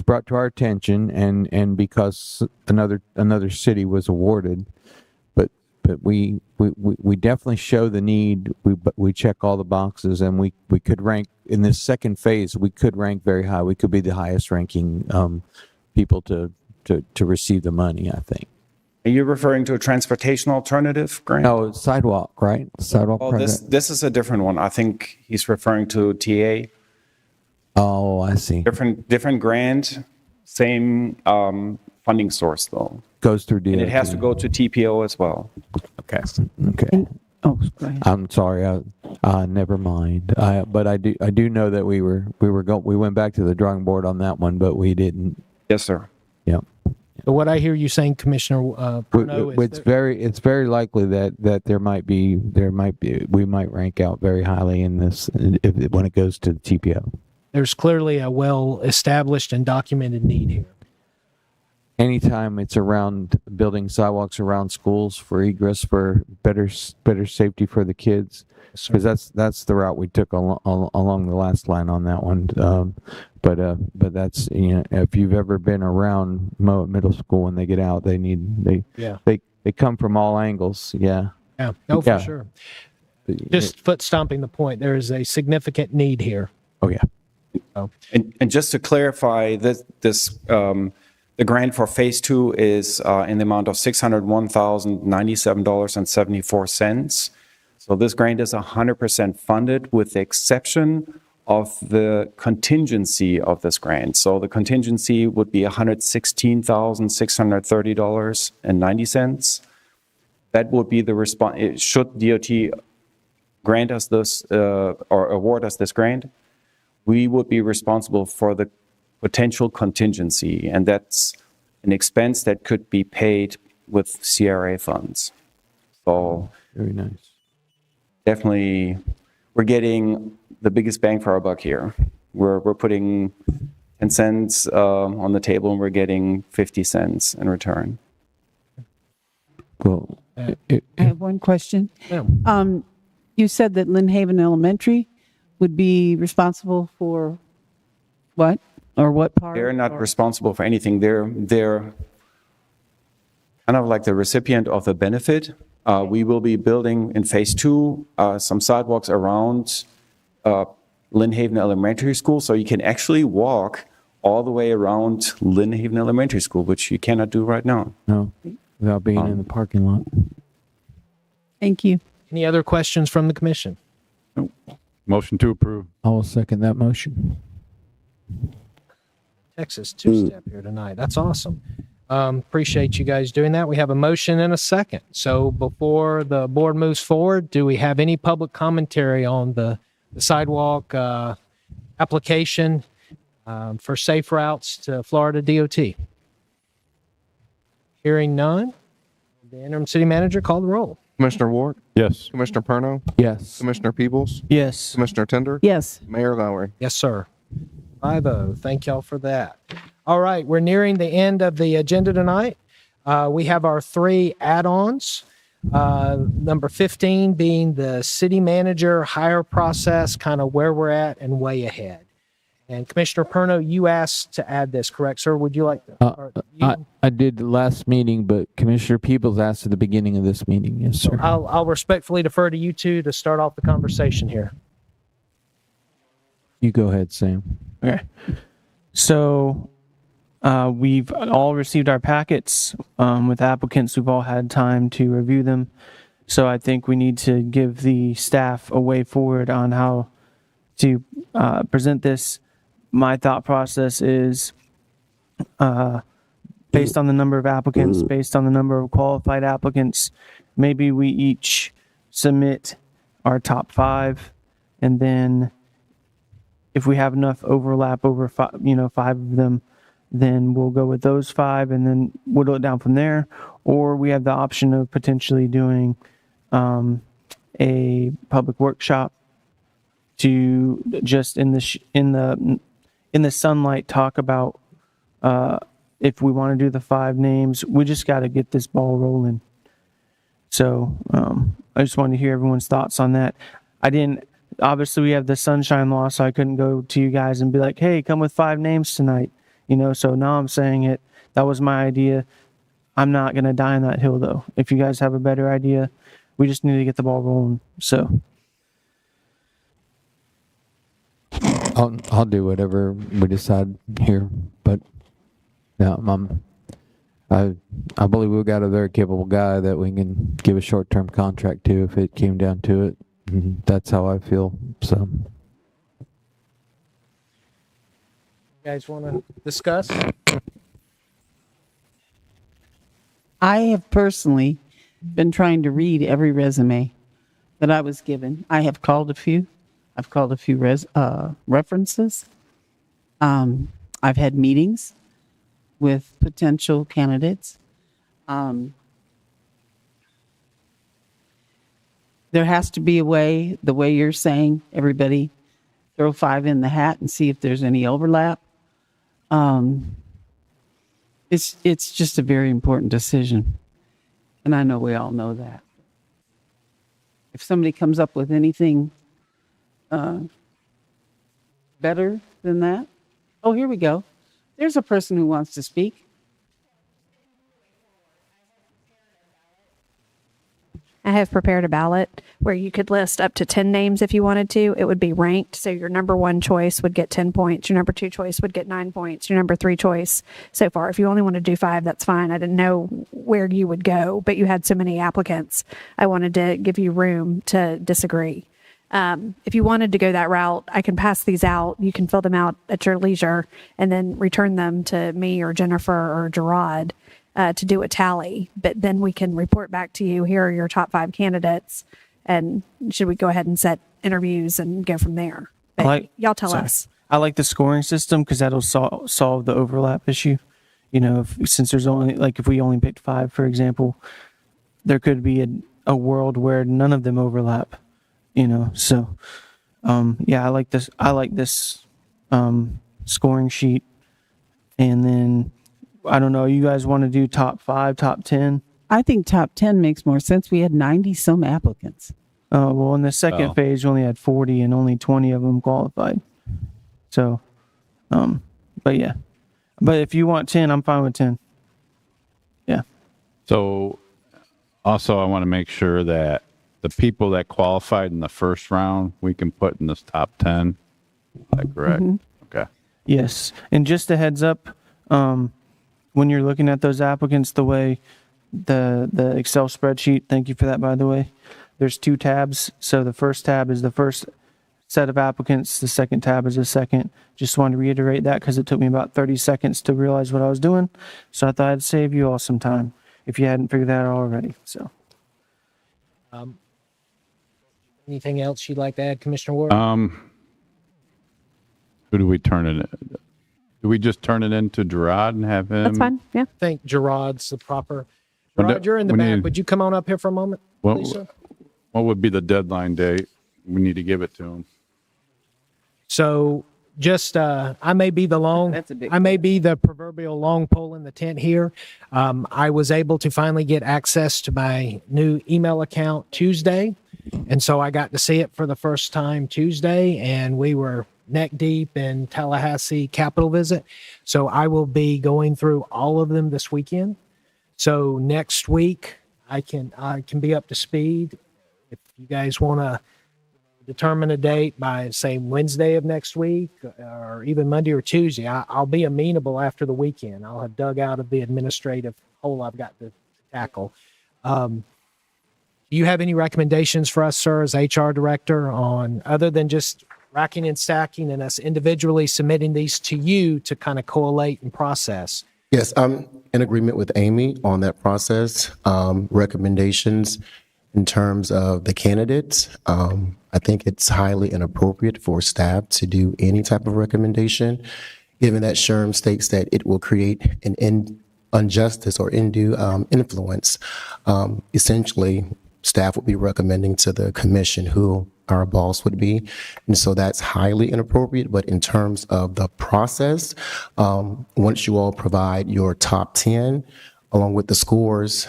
brought to our attention, and because another city was awarded, but we definitely show the need. We check all the boxes, and we could rank in this second phase. We could rank very high. We could be the highest ranking people to receive the money, I think. Are you referring to a transportation alternative grant? No, sidewalk, right? Sidewalk project. This is a different one. I think he's referring to TA. Oh, I see. Different grant, same funding source though. Goes through DOT. And it has to go to TPO as well. Okay. Okay. Oh, go ahead. I'm sorry. Never mind. But I do know that we went back to the drawing board on that one, but we didn't Yes, sir. Yeah. So what I hear you saying, Commissioner Perno, is It's very likely that we might rank out very highly in this when it goes to the TPO. there's clearly a well-established and documented need here. Anytime it's around building sidewalks around schools for egress, for better safety for the kids, because that's the route we took along the last line on that one. But that's, if you've ever been around middle school when they get out, they come from all angles. Yeah. Yeah. No, for sure. Just foot stomping the point. There is a significant need here. Oh yeah. Oh. And just to clarify, the grant for phase 2 is in the amount of $601,097.74. So this grant is 100% funded with the exception of the contingency of this grant. So the contingency would be $116,630.90. That would be the response. Should DOT grant us this or award us this grant, we would be responsible for the potential contingency, and that's an expense that could be paid with CRA funds. So very nice. Definitely, we're getting the biggest bang for our buck here. We're putting 10 cents on the table, and we're getting 50 cents in return. Well, I have one question. You said that Lynn Haven Elementary would be responsible for what? Or what part? They're not responsible for anything. They're kind of like the recipient of the benefit. We will be building in phase 2 some sidewalks around Lynn Haven Elementary School, so you can actually walk all the way around Lynn Haven Elementary School, which you cannot do right now. No, without being in the parking lot. Thank you. Any other questions from the commission? Motion to approve. I will second that motion. Texas two-step here tonight. That's awesome. Appreciate you guys doing that. We have a motion and a second. So before the board moves forward, do we have any public commentary on the sidewalk application for safe routes to Florida DOT? Hearing none, the interim city manager, call the roll. Commissioner Ward? Yes. Commissioner Perno? Yes. Commissioner Peebles? Yes. Commissioner Tender? Yes. Mayor Lowry? Yes, sir. 5-0. Thank y'all for that. All right, we're nearing the end of the agenda tonight. We have our 3 add-ons. Number 15 being the city manager hire process, kind of where we're at and way ahead. And Commissioner Perno, you asked to add this, correct, sir? Would you like to? I did the last meeting, but Commissioner Peebles asked at the beginning of this meeting. Yes, sir. I'll respectfully defer to you two to start off the conversation here. You go ahead, Sam. Okay. So we've all received our packets with applicants. We've all had time to review them. So I think we need to give the staff a way forward on how to present this. My thought process is based on the number of applicants, based on the number of qualified applicants, maybe we each submit our top 5, and then if we have enough overlap over 5 of them, then we'll go with those 5 and then whittle it down from there. Or we have the option of potentially doing a public workshop to just in the sunlight talk about if we want to do the 5 names. We just got to get this ball rolling. So I just wanted to hear everyone's thoughts on that. Obviously we have the sunshine law, so I couldn't go to you guys and be like, hey, come with 5 names tonight. So now I'm saying it. That was my idea. I'm not going to die on that hill, though. If you guys have a better idea, we just need to get the ball rolling. So I'll do whatever we decide here, but yeah, I believe we've got a very capable guy that we can give a short-term contract to if it came down to it. That's how I feel. So, You guys want to discuss? I have personally been trying to read every resume that I was given. I have called a few. I've called a few references. I've had meetings. with potential candidates. There has to be a way, the way you're saying, everybody throw 5 in the hat and see if there's any overlap. It's just a very important decision. And I know we all know that. If somebody comes up with anything better than that, oh, here we go. There's a person who wants to speak. I have prepared a ballot where you could list up to 10 names if you wanted to. It would be ranked. So your number 1 choice would get 10 points. Your number 2 choice would get 9 points. Your number 3 choice so far. If you only want to do 5, that's fine. I didn't know where you would go, but you had so many applicants. I wanted to give you room to disagree. If you wanted to go that route, I can pass these out. You can fill them out at your leisure and then return them to me or Jennifer or Gerard to do a tally. But then we can report back to you, here are your top 5 candidates. And should we go ahead and set interviews and go from there? But y'all tell us. I like the scoring system because that'll solve the overlap issue. You know, since there's only, like if we only picked 5, for example, there could be a world where none of them overlap. You know, so yeah, I like this scoring sheet. And then I don't know, you guys want to do top 5, top 10? I think top 10 makes more sense. We had 90 some applicants. Well, in the second phase, we only had 40 and only 20 of them qualified. So, but yeah, but if you want 10, I'm fine with 10. Yeah. So also I want to make sure that the people that qualified in the first round, we can put in this top 10. Is that correct? Okay. Yes. And just a heads up, when you're looking at those applicants, the way the Excel spreadsheet, thank you for that, by the way, there's 2 tabs. So the first tab is the first set of applicants. The second tab is the second. Just wanted to reiterate that because it took me about 30 seconds to realize what I was doing. So I thought I'd save you all some time if you hadn't figured that out already. So. Anything else you'd like to add, Commissioner Ward? Who do we turn it in? Do we just turn it into Gerard and have him? That's fine. Yeah. I think Gerard's the proper. Gerard, you're in the back. Would you come on up here for a moment, please, sir? What would be the deadline date? We need to give it to him. So just, I may be the proverbial long pole in the tent here. I was able to finally get access to my new email account Tuesday. And so I got to see it for the first time Tuesday, and we were neck deep in Tallahassee Capitol visit. So I will be going through all of them this weekend. So next week I can be up to speed. If you guys want to determine a date by, say, Wednesday of next week or even Monday or Tuesday, I'll be amenable after the weekend. I'll have dug out of the administrative hole I've got to tackle. Do you have any recommendations for us, sir, as HR director, on other than just racking and stacking and us individually submitting these to you to kind of collate and process? Yes, I'm in agreement with Amy on that process. Recommendations in terms of the candidates. I think it's highly inappropriate for staff to do any type of recommendation, given that SHRM states that it will create an injustice or undue influence. Essentially, staff would be recommending to the commission who our boss would be. And so that's highly inappropriate. But in terms of the process, once you all provide your top 10, along with the scores,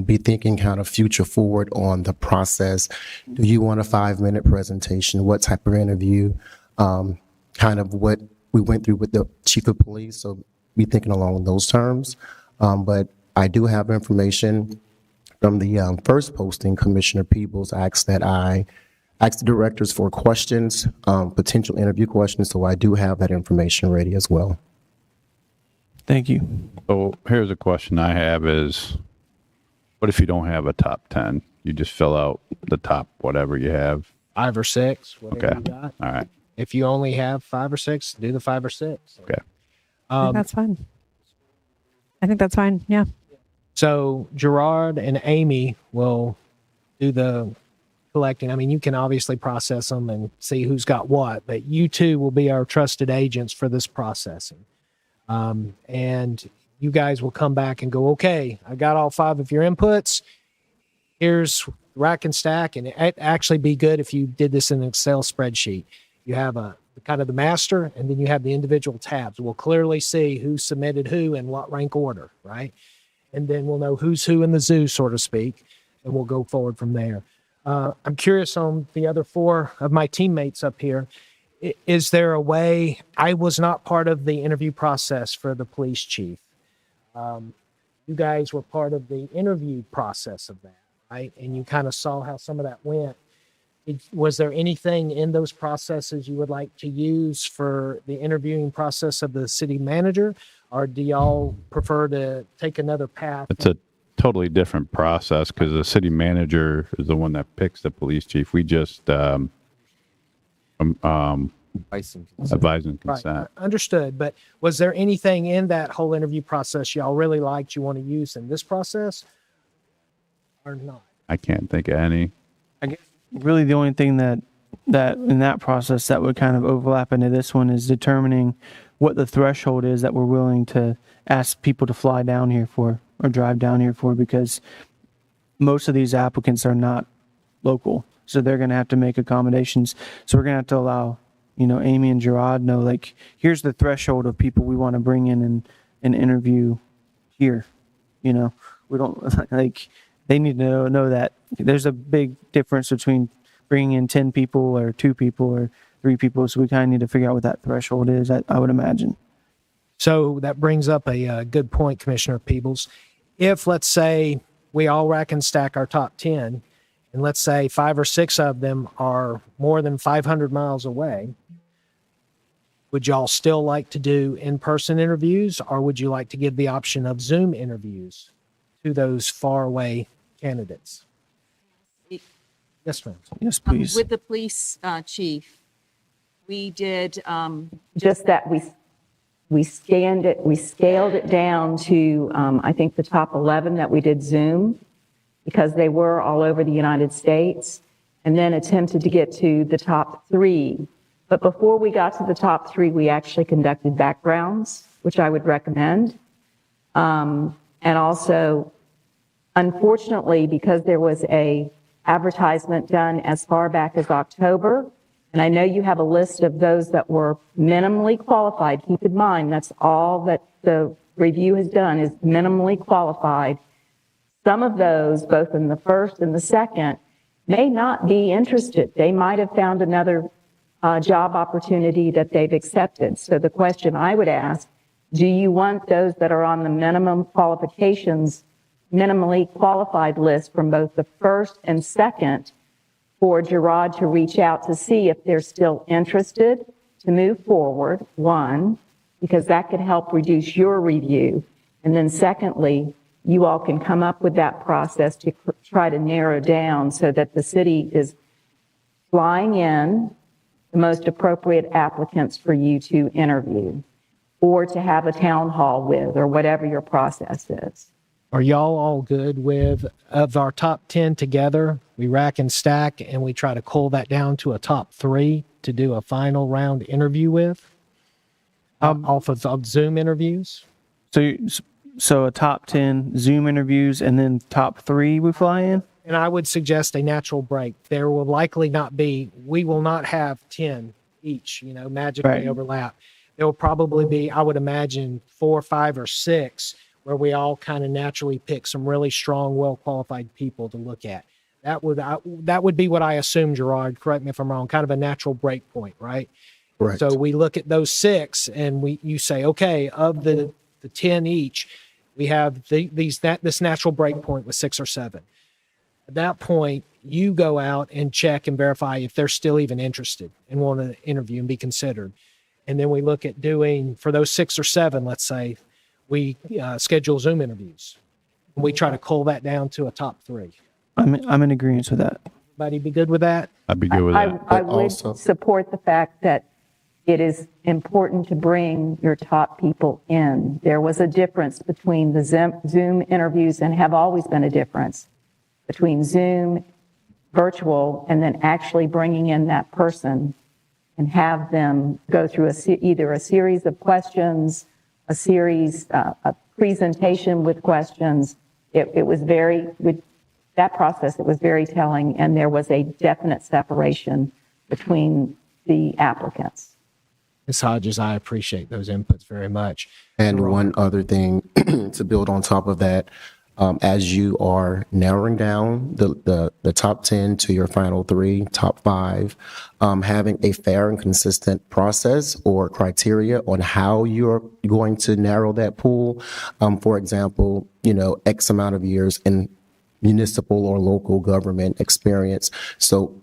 be thinking kind of future forward on the process. Do you want a 5-minute presentation? What type of interview? Kind of what we went through with the chief of police. So be thinking along those terms. But I do have information from the first posting. Commissioner Peebles asked that I ask the directors for questions, potential interview questions. So I do have that information ready as well. Thank you. So here's a question I have is, what if you don't have a top 10? You just fill out the top whatever you have. 5 or 6, whatever you got. All right. If you only have 5 or 6, do the 5 or 6. Okay. I think that's fine. I think that's fine. Yeah. So Gerard and Amy will do the collecting. I mean, you can obviously process them and see who's got what, but you two will be our trusted agents for this processing. And you guys will come back and go, okay, I got all 5 of your inputs. Here's rack and stack. And it'd actually be good if you did this in an Excel spreadsheet. You have a kind of the master, and then you have the individual tabs. We'll clearly see who submitted who and what rank order, right? And then we'll know who's who in the zoo, so to speak, and we'll go forward from there. I'm curious on the other 4 of my teammates up here. Is there a way? I was not part of the interview process for the police chief. You guys were part of the interview process of that, right? And you kind of saw how some of that went. Was there anything in those processes you would like to use for the interviewing process of the city manager, or do y'all prefer to take another path? It's a totally different process because the city manager is the one that picks the police chief. We just advise and consent. Right. Understood. But was there anything in that whole interview process y'all really liked you want to use in this process or not? I can't think of any. I guess really the only thing that in that process that would kind of overlap into this one is determining what the threshold is that we're willing to ask people to fly down here for or drive down here for, because most of these applicants are not local. So they're going to have to make accommodations. So we're going to have to allow, Amy and Gerard know, like, here's the threshold of people we want to bring in and interview here. We don't like, they need to know that there's a big difference between bringing in 10 people or 2 people or 3 people. So we kind of need to figure out what that threshold is, I would imagine. So that brings up a good point, Commissioner Peebles. If, let's say, we all rack and stack our top 10, and let's say 5 or 6 of them are more than 500 miles away, would y'all still like to do in-person interviews, or would you like to give the option of Zoom interviews to those faraway candidates? Yes, ma'am. Yes, please. With the police chief, we did just that. We scaled it down to, I think, the top 11 that we did Zoom, because they were all over the United States, and then attempted to get to the top 3. But before we got to the top 3, we actually conducted backgrounds, which I would recommend. And also, unfortunately, because there was a advertisement done as far back as October, and I know you have a list of those that were minimally qualified. Keep in mind, that's all that the review has done is minimally qualified. Some of those, both in the first and the second, may not be interested. They might have found another job opportunity that they've accepted. So the question I would ask, do you want those that are on the minimum qualifications, minimally qualified list from both the first and second, for Gerard to reach out to see if they're still interested to move forward, one, because that could help reduce your review. And then secondly, you all can come up with that process to try to narrow down so that the city is flying in the most appropriate applicants for you to interview or to have a town hall with, or whatever your process is. Are y'all all good with, of our top 10 together, we rack and stack and we try to cull that down to a top 3 to do a final round interview with off of Zoom interviews? So a top 10 Zoom interviews and then top 3 we fly in? And I would suggest a natural break. There will likely not be, we will not have 10 each, magically overlap. There will probably be, I would imagine, 4, 5, or 6 where we all kind of naturally pick some really strong, well-qualified people to look at. That would be what I assume, Gerard, correct me if I'm wrong, kind of a natural break point, right? Right. So we look at those 6 and you say, okay, of the 10 each, we have this natural break point with 6 or 7. At that point, you go out and check and verify if they're still even interested and want to interview and be considered. And then we look at doing, for those 6 or 7, let's say, we schedule Zoom interviews. And we try to cull that down to a top 3. I'm in agreement with that. Everybody be good with that? I'd be good with that. I would support the fact that it is important to bring your top people in. There was a difference between the Zoom interviews, and have always been a difference between Zoom, virtual, and then actually bringing in that person and have them go through either a series of questions, a presentation with questions. It was very, with that process, it was very telling, and there was a definite separation between the applicants. Ms. Hodges, I appreciate those inputs very much. And Gerard. one other thing to build on top of that, as you are narrowing down the top 10 to your final 3, top 5, having a fair and consistent process or criteria on how you're going to narrow that pool. For example, X amount of years in municipal or local government experience. So,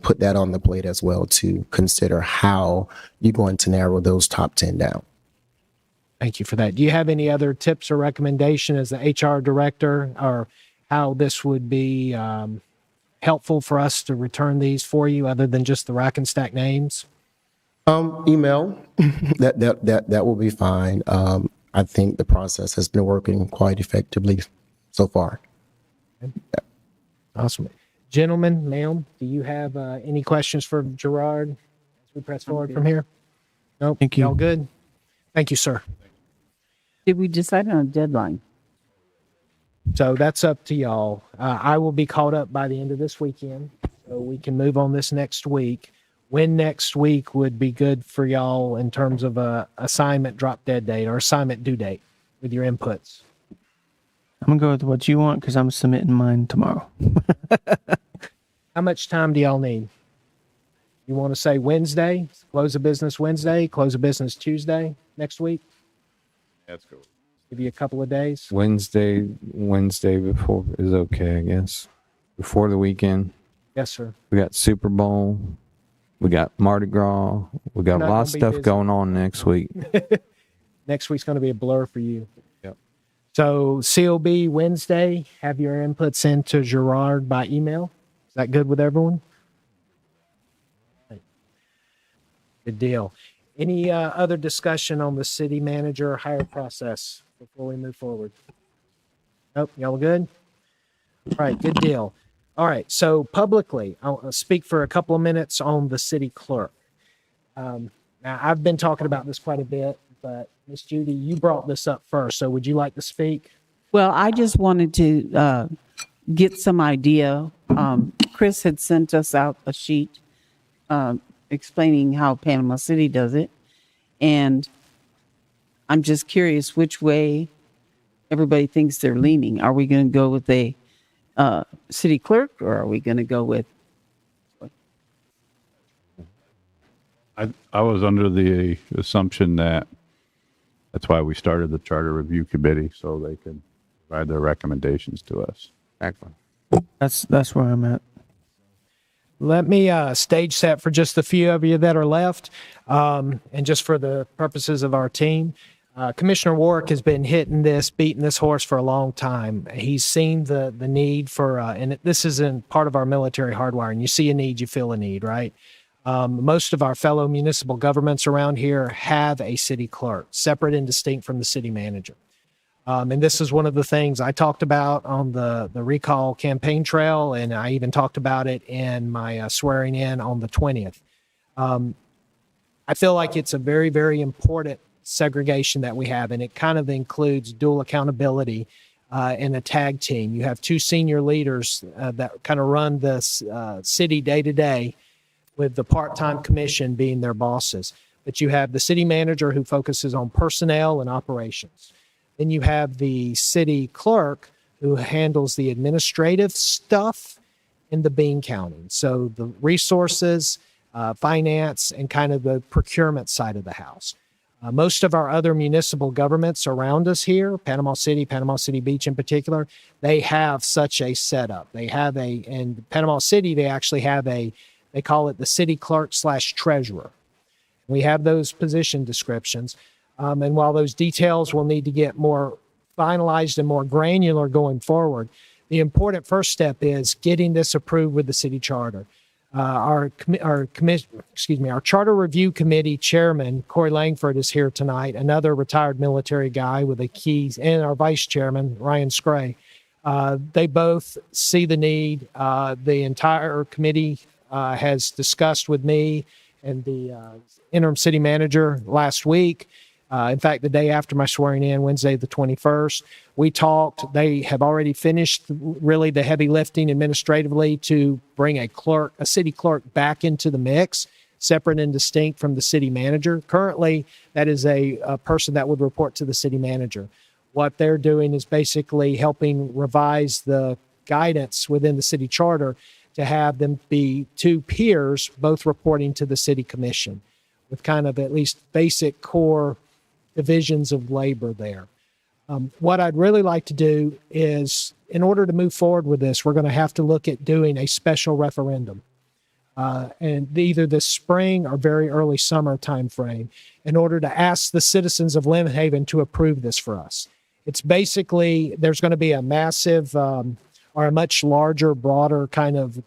put that on the plate as well to consider how you're going to narrow those top 10 down. Thank you for that. Do you have any other tips or recommendation as the HR director, or how this would be helpful for us to return these for you, other than just the rack and stack names? Email. that will be fine. I think the process has been working quite effectively so far. Awesome. Gentlemen, ma'am, do you have any questions for Gerard as we press forward from here? Nope. Thank you. Y'all good? Thank you, sir. Did we decide on a deadline? So that's up to y'all. I will be caught up by the end of this weekend, so we can move on this next week. When next week would be good for y'all in terms of a assignment drop dead date or assignment due date with your inputs? I'm going to go with what you want because I'm submitting mine tomorrow. How much time do y'all need? You want to say Wednesday, close of business Wednesday, close of business Tuesday next week? That's cool. Give you a couple of days. Wednesday before is okay, I guess. Before the weekend. Yes, sir. We got Super Bowl. We got Mardi Gras. We got a Not lot of gonna be stuff busy. going on next week. Next week's going to be a blur for you. Yep. So COB Wednesday, have your inputs into Gerard by email. Is that good with everyone? Good deal. Any other discussion on the city manager hire process before we move forward? Nope, y'all good? All right, good deal. All right, so publicly, I'll speak for a couple of minutes on the city clerk. Now, I've been talking about this quite a bit, but Ms. Judy, you brought this up first, so would you like to speak? Well, I just wanted to get some idea. Chris had sent us out a sheet explaining how Panama City does it. And I'm just curious which way everybody thinks they're leaning. Are we going to go with a city clerk, or are we going to go with? I was under the assumption that that's why we started the Charter Review Committee, so they could provide their recommendations to us. Excellent. That's where I'm at. Let me stage set for just a few of you that are left, and just for the purposes of our team. Commissioner Warwick has been beating this horse for a long time. He's seen the need for, and this isn't part of our military hardwiring. You see a need, you feel a need, right? Most of our fellow municipal governments around here have a city clerk, separate and distinct from the city manager. And this is one of the things I talked about on the recall campaign trail, and I even talked about it in my swearing in on the 20th. I feel like it's a very, very important segregation that we have, and it kind of includes dual accountability in a tag team. You have two senior leaders that kind of run this city day to day, with the part-time commission being their bosses. But you have the city manager who focuses on personnel and operations. Then you have the city clerk who handles the administrative stuff in the bean counting. So the resources, finance, and kind of the procurement side of the house. Most of our other municipal governments around us here, Panama City Beach in particular, they have such a setup. They have in Panama City, they actually have they call it the city clerk / treasurer. We have those position descriptions. And while those details will need to get more finalized and more granular going forward, the important first step is getting this approved with the city charter. Our Charter Review Committee chairman, Corey Langford, is here tonight, another retired military guy with a key, and our vice chairman, Ryan Scray. They both see the need. The entire committee has discussed with me and the interim city manager last week In fact, the day after my swearing in, Wednesday the 21st, we talked. They have already finished really the heavy lifting administratively to bring a city clerk back into the mix, separate and distinct from the city manager. Currently, that is a person that would report to the city manager. What they're doing is basically helping revise the guidance within the city charter to have them be two peers, both reporting to the city commission, with kind of at least basic core divisions of labor there. What I'd really like to do is, in order to move forward with this, we're going to have to look at doing a special referendum, and either this spring or very early summer timeframe, in order to ask the citizens of Lynn Haven to approve this for us. It's basically, there's going to be a massive or a much larger, broader kind of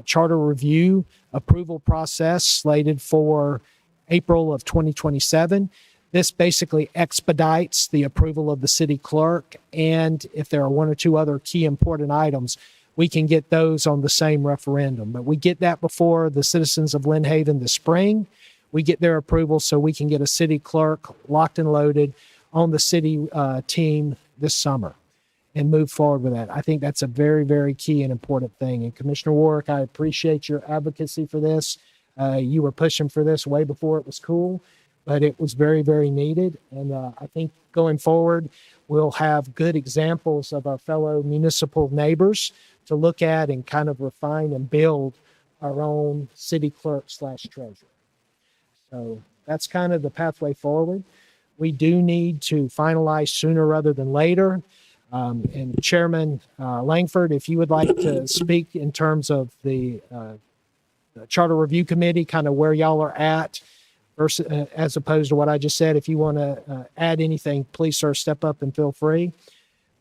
charter review approval process slated for April of 2027. This basically expedites the approval of the city clerk, and if there are one or two other key important items, we can get those on the same referendum. But we get that before the citizens of Lynn Haven this spring. We get their approval so we can get a city clerk locked and loaded on the city team this summer and move forward with that. I think that's a very, very key and important thing. And Commissioner Warwick, I appreciate your advocacy for this. You were pushing for this way before it was cool, but it was very, very needed. And I think going forward, we'll have good examples of our fellow municipal neighbors to look at and kind of refine and build our own city clerk / treasurer. So that's kind of the pathway forward. We do need to finalize sooner rather than later. And Chairman Langford, if you would like to speak in terms of the Charter Review Committee, kind of where y'all are at, versus, as opposed to what I just said. If you want to add anything, please, sir, step up and feel free.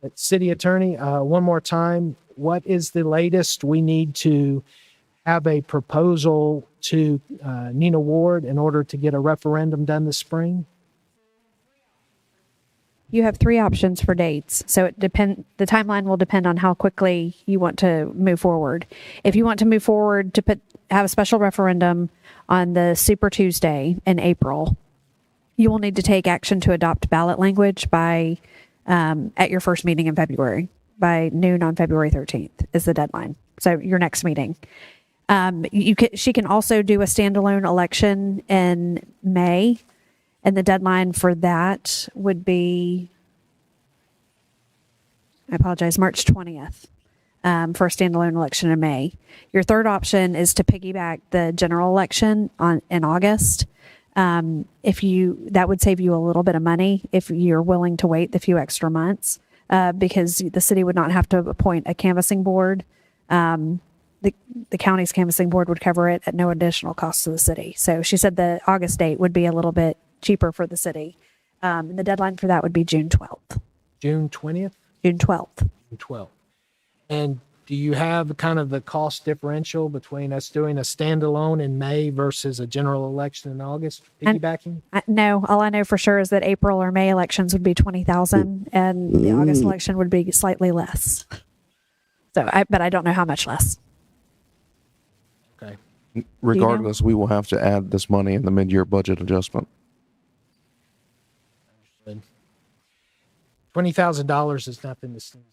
But City Attorney, one more time, what is the latest? We need to have a proposal to Nina Ward in order to get a referendum done this spring. You have 3 options for dates. So the timeline will depend on how quickly you want to move forward. If you want to move forward to have a special referendum on the Super Tuesday in April, you will need to take action to adopt ballot language by at your first meeting in February. By noon on February 13th is the deadline. So your next meeting. She can also do a standalone election in May. And the deadline for that would be, I apologize, March 20th for a standalone election in May. Your third option is to piggyback the general election in August. That would save you a little bit of money if you're willing to wait the few extra months, because the city would not have to appoint a canvassing board. The county's canvassing board would cover it at no additional cost to the city. So she said the August date would be a little bit cheaper for the city. And the deadline for that would be June 12th. June 20th? June 12th. June 12th. And do you have kind of the cost differential between us doing a standalone in May versus a general election in August, piggybacking? No, all I know for sure is that April or May elections would be $20,000 and the August election would be slightly less. But I don't know how much less. Okay. Regardless, we will have to add this money in the mid-year budget adjustment. $20,000 is nothing to sneeze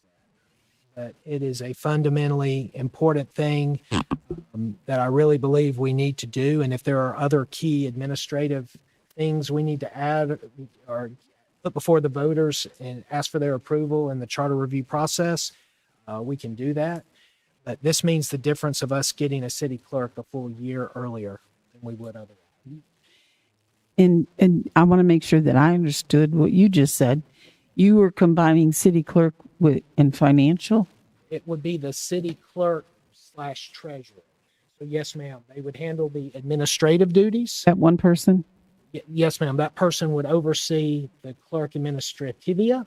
at, but it is a fundamentally important thing that I really believe we need to do. And if there are other key administrative things we need to add or put before the voters and ask for their approval in the charter review process, we can do that. But this means the difference of us getting a city clerk a full year earlier than we would otherwise. And I want to make sure that I understood what you just said. You were combining city clerk and financial? It would be the city clerk / treasurer. So yes, ma'am, they would handle the administrative duties. That one person? Yes, ma'am. That person would oversee the clerk administrativia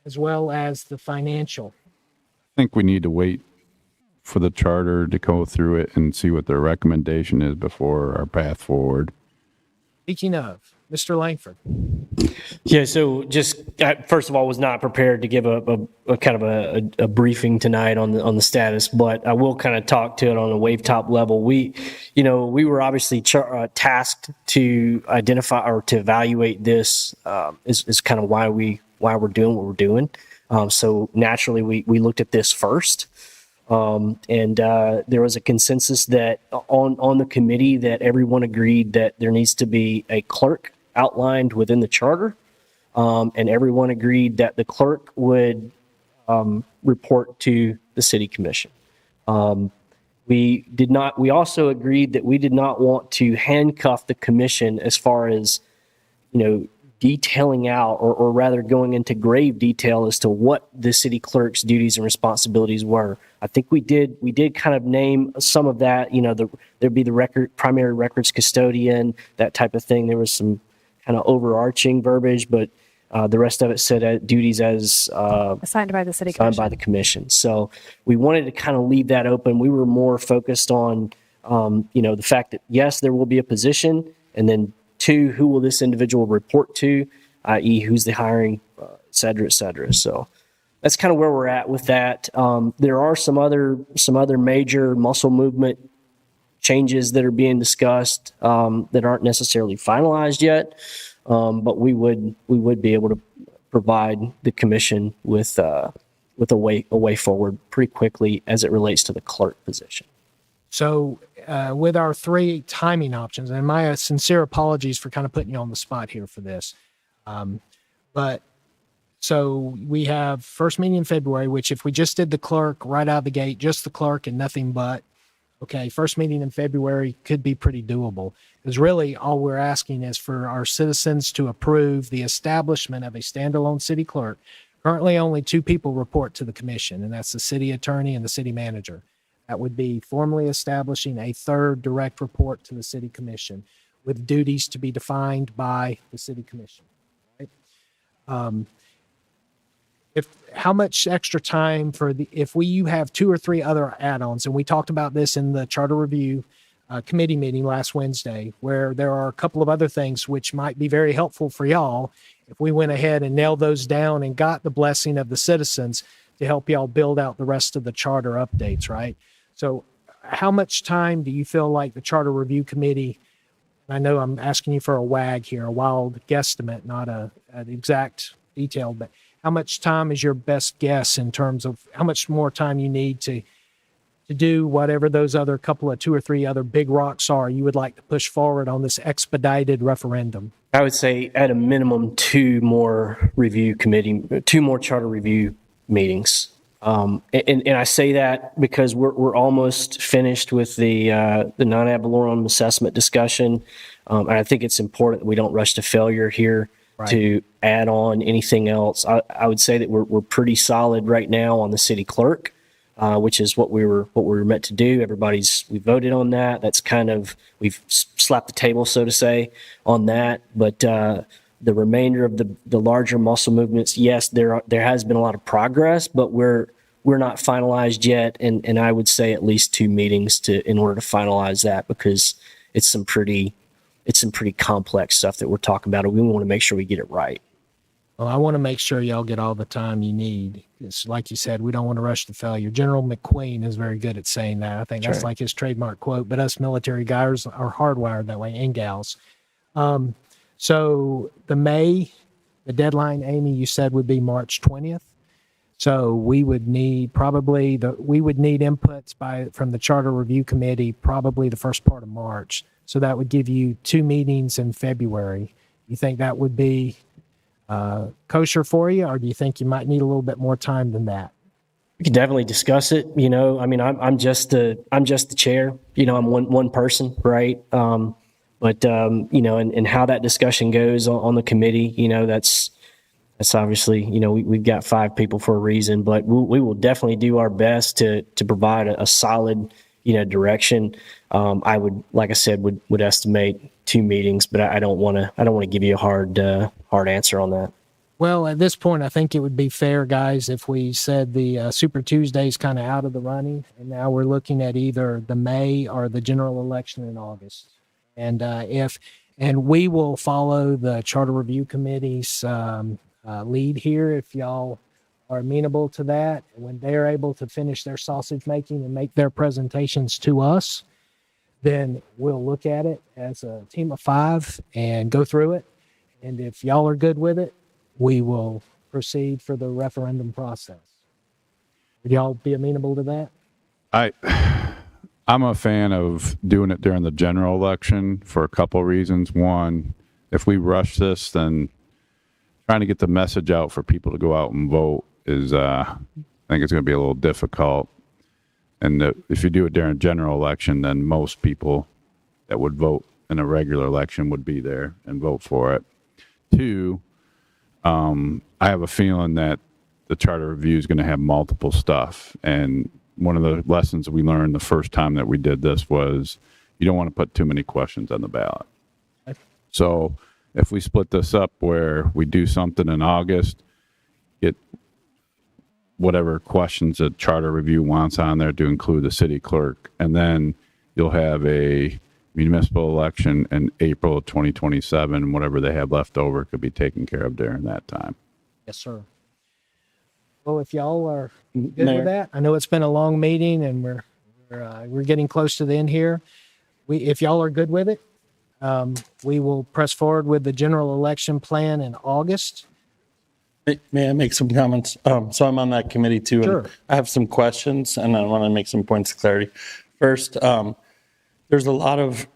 as well as the financial. I think we need to wait for the charter to go through it and see what their recommendation is before our path forward. Speaking of, Mr. Langford. Yeah, so just first of all, was not prepared to give a kind of a briefing tonight on the status, but I will kind of talk to it on a wave top level. We, we were obviously tasked to identify or to evaluate this is kind of why we're doing what we're doing. So naturally, we looked at this first. And there was a consensus that on the committee that everyone agreed that there needs to be a clerk outlined within the charter. And everyone agreed that the clerk would report to the city commission. We also agreed that we did not want to handcuff the commission as far as, detailing out or rather going into grave detail as to what the city clerk's duties and responsibilities were. I think we did kind of name some of that, there'd be the primary records custodian, that type of thing. There was some kind of overarching verbiage, but the rest of it said duties as assigned by the city assigned commission. by the commission. So we wanted to kind of leave that open. We were more focused on, the fact that yes, there will be a position, and then 2, who will this individual report to, i.e., who's the hiring, et cetera, et cetera. So that's kind of where we're at with that. There are some other major muscle movement changes that are being discussed that aren't necessarily finalized yet, but we would be able to provide the commission with a way forward pretty quickly as it relates to the clerk position. So with our 3 timing options, and my sincere apologies for kind of putting you on the spot here for this, but so we have first meeting in February, which if we just did the clerk right out of the gate, just the clerk and nothing but, okay, first meeting in February could be pretty doable. Because really all we're asking is for our citizens to approve the establishment of a standalone city clerk. Currently only 2 people report to the commission, and that's the city attorney and the city manager. That would be formally establishing a 3rd direct report to the city commission with duties to be defined by the city commission. Right? How much extra time if you have 2 or 3 other add-ons, and we talked about this in the charter review committee meeting last Wednesday, where there are a couple of other things which might be very helpful for y'all if we went ahead and nailed those down and got the blessing of the citizens to help y'all build out the rest of the charter updates, right? So how much time do you feel like the Charter Review Committee, I know I'm asking you for a wag here, a wild guesstimate, not an exact detail, but how much time is your best guess in terms of how much more time you need to do whatever those other couple of 2 or 3 other big rocks are you would like to push forward on this expedited referendum? I would say at a minimum 2 more charter review meetings. And I say that because we're almost finished with the non ad valorem assessment discussion. And I think it's important that we don't rush to failure here to add on anything else. I would say that we're pretty solid right now on the city clerk, which is what we were meant to do. We voted on that. That's kind of, we've slapped the table, so to say, on that. But the remainder of the larger muscle movements, yes, there has been a lot of progress, but we're not finalized yet. And I would say at least 2 meetings in order to finalize that, because it's some pretty complex stuff that we're talking about, and we want to make sure we get it right. Well, I want to make sure y'all get all the time you need. It's like you said, we don't want to rush to failure. General McQueen is very good at saying that. I think that's like his trademark quote, but us military guys are hardwired that way, and gals. So the deadline, Amy, you said would be March 20th. So we would need inputs from the Charter Review Committee probably the first part of March. So that would give you 2 meetings in February. You think that would be kosher for you, or do you think you might need a little bit more time than that? We could definitely discuss it. I mean, I'm just the chair. I'm one person, right? But and how that discussion goes on the committee, that's obviously, we've got 5 people for a reason, but we will definitely do our best to provide a solid, direction. I would, like I said, would estimate 2 meetings, but I don't want to give you a hard answer on that. Well, at this point, I think it would be fair, guys, if we said the Super Tuesday is kind of out of the running, and now we're looking at either the May or the general election in August. And we will follow the Charter Review Committee's lead here if y'all are amenable to that. When they're able to finish their sausage making and make their presentations to us, then we'll look at it as a team of 5 and go through it. And if y'all are good with it, we will proceed for the referendum process. Would y'all be amenable to that? I'm a fan of doing it during the general election for a couple reasons. One, if we rush this, then trying to get the message out for people to go out and vote is, I think it's going to be a little difficult. And if you do it during a general election, then most people that would vote in a regular election would be there and vote for it. 2, I have a feeling that the charter review is going to have multiple stuff. And one of the lessons we learned the first time that we did this was you don't want to put too many questions on the ballot. So if we split this up where we do something in August, get whatever questions the charter review wants on there to include the city clerk, and then you'll have a municipal election in April of 2027. Whatever they have left over could be taken care of during that time. Yes, sir. Well, if y'all are good Mayor? with that, I know it's been a long meeting and we're getting close to the end here. If y'all are good with it, we will press forward with the general election plan in August. May I make some comments? So I'm on that committee too. Sure. And I have some questions and I want to make some points of clarity. First, there's a lot of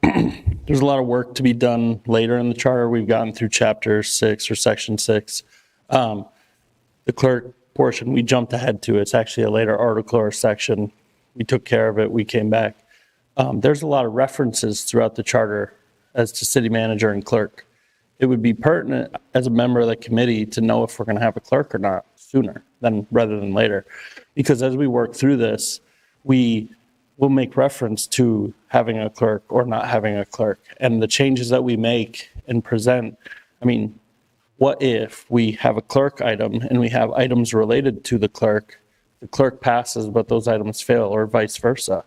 there's a lot of work to be done later in the charter. We've gotten through chapter 6 or section 6. The clerk portion we jumped ahead to. It's actually a later article or section. We took care of it. We came back. There's a lot of references throughout the charter as to city manager and clerk. It would be pertinent as a member of the committee to know if we're going to have a clerk or not sooner rather than later. Because as we work through this, we will make reference to having a clerk or not having a clerk. And the changes that we make and present, I mean, what if we have a clerk item and we have items related to the clerk passes, but those items fail, or vice versa?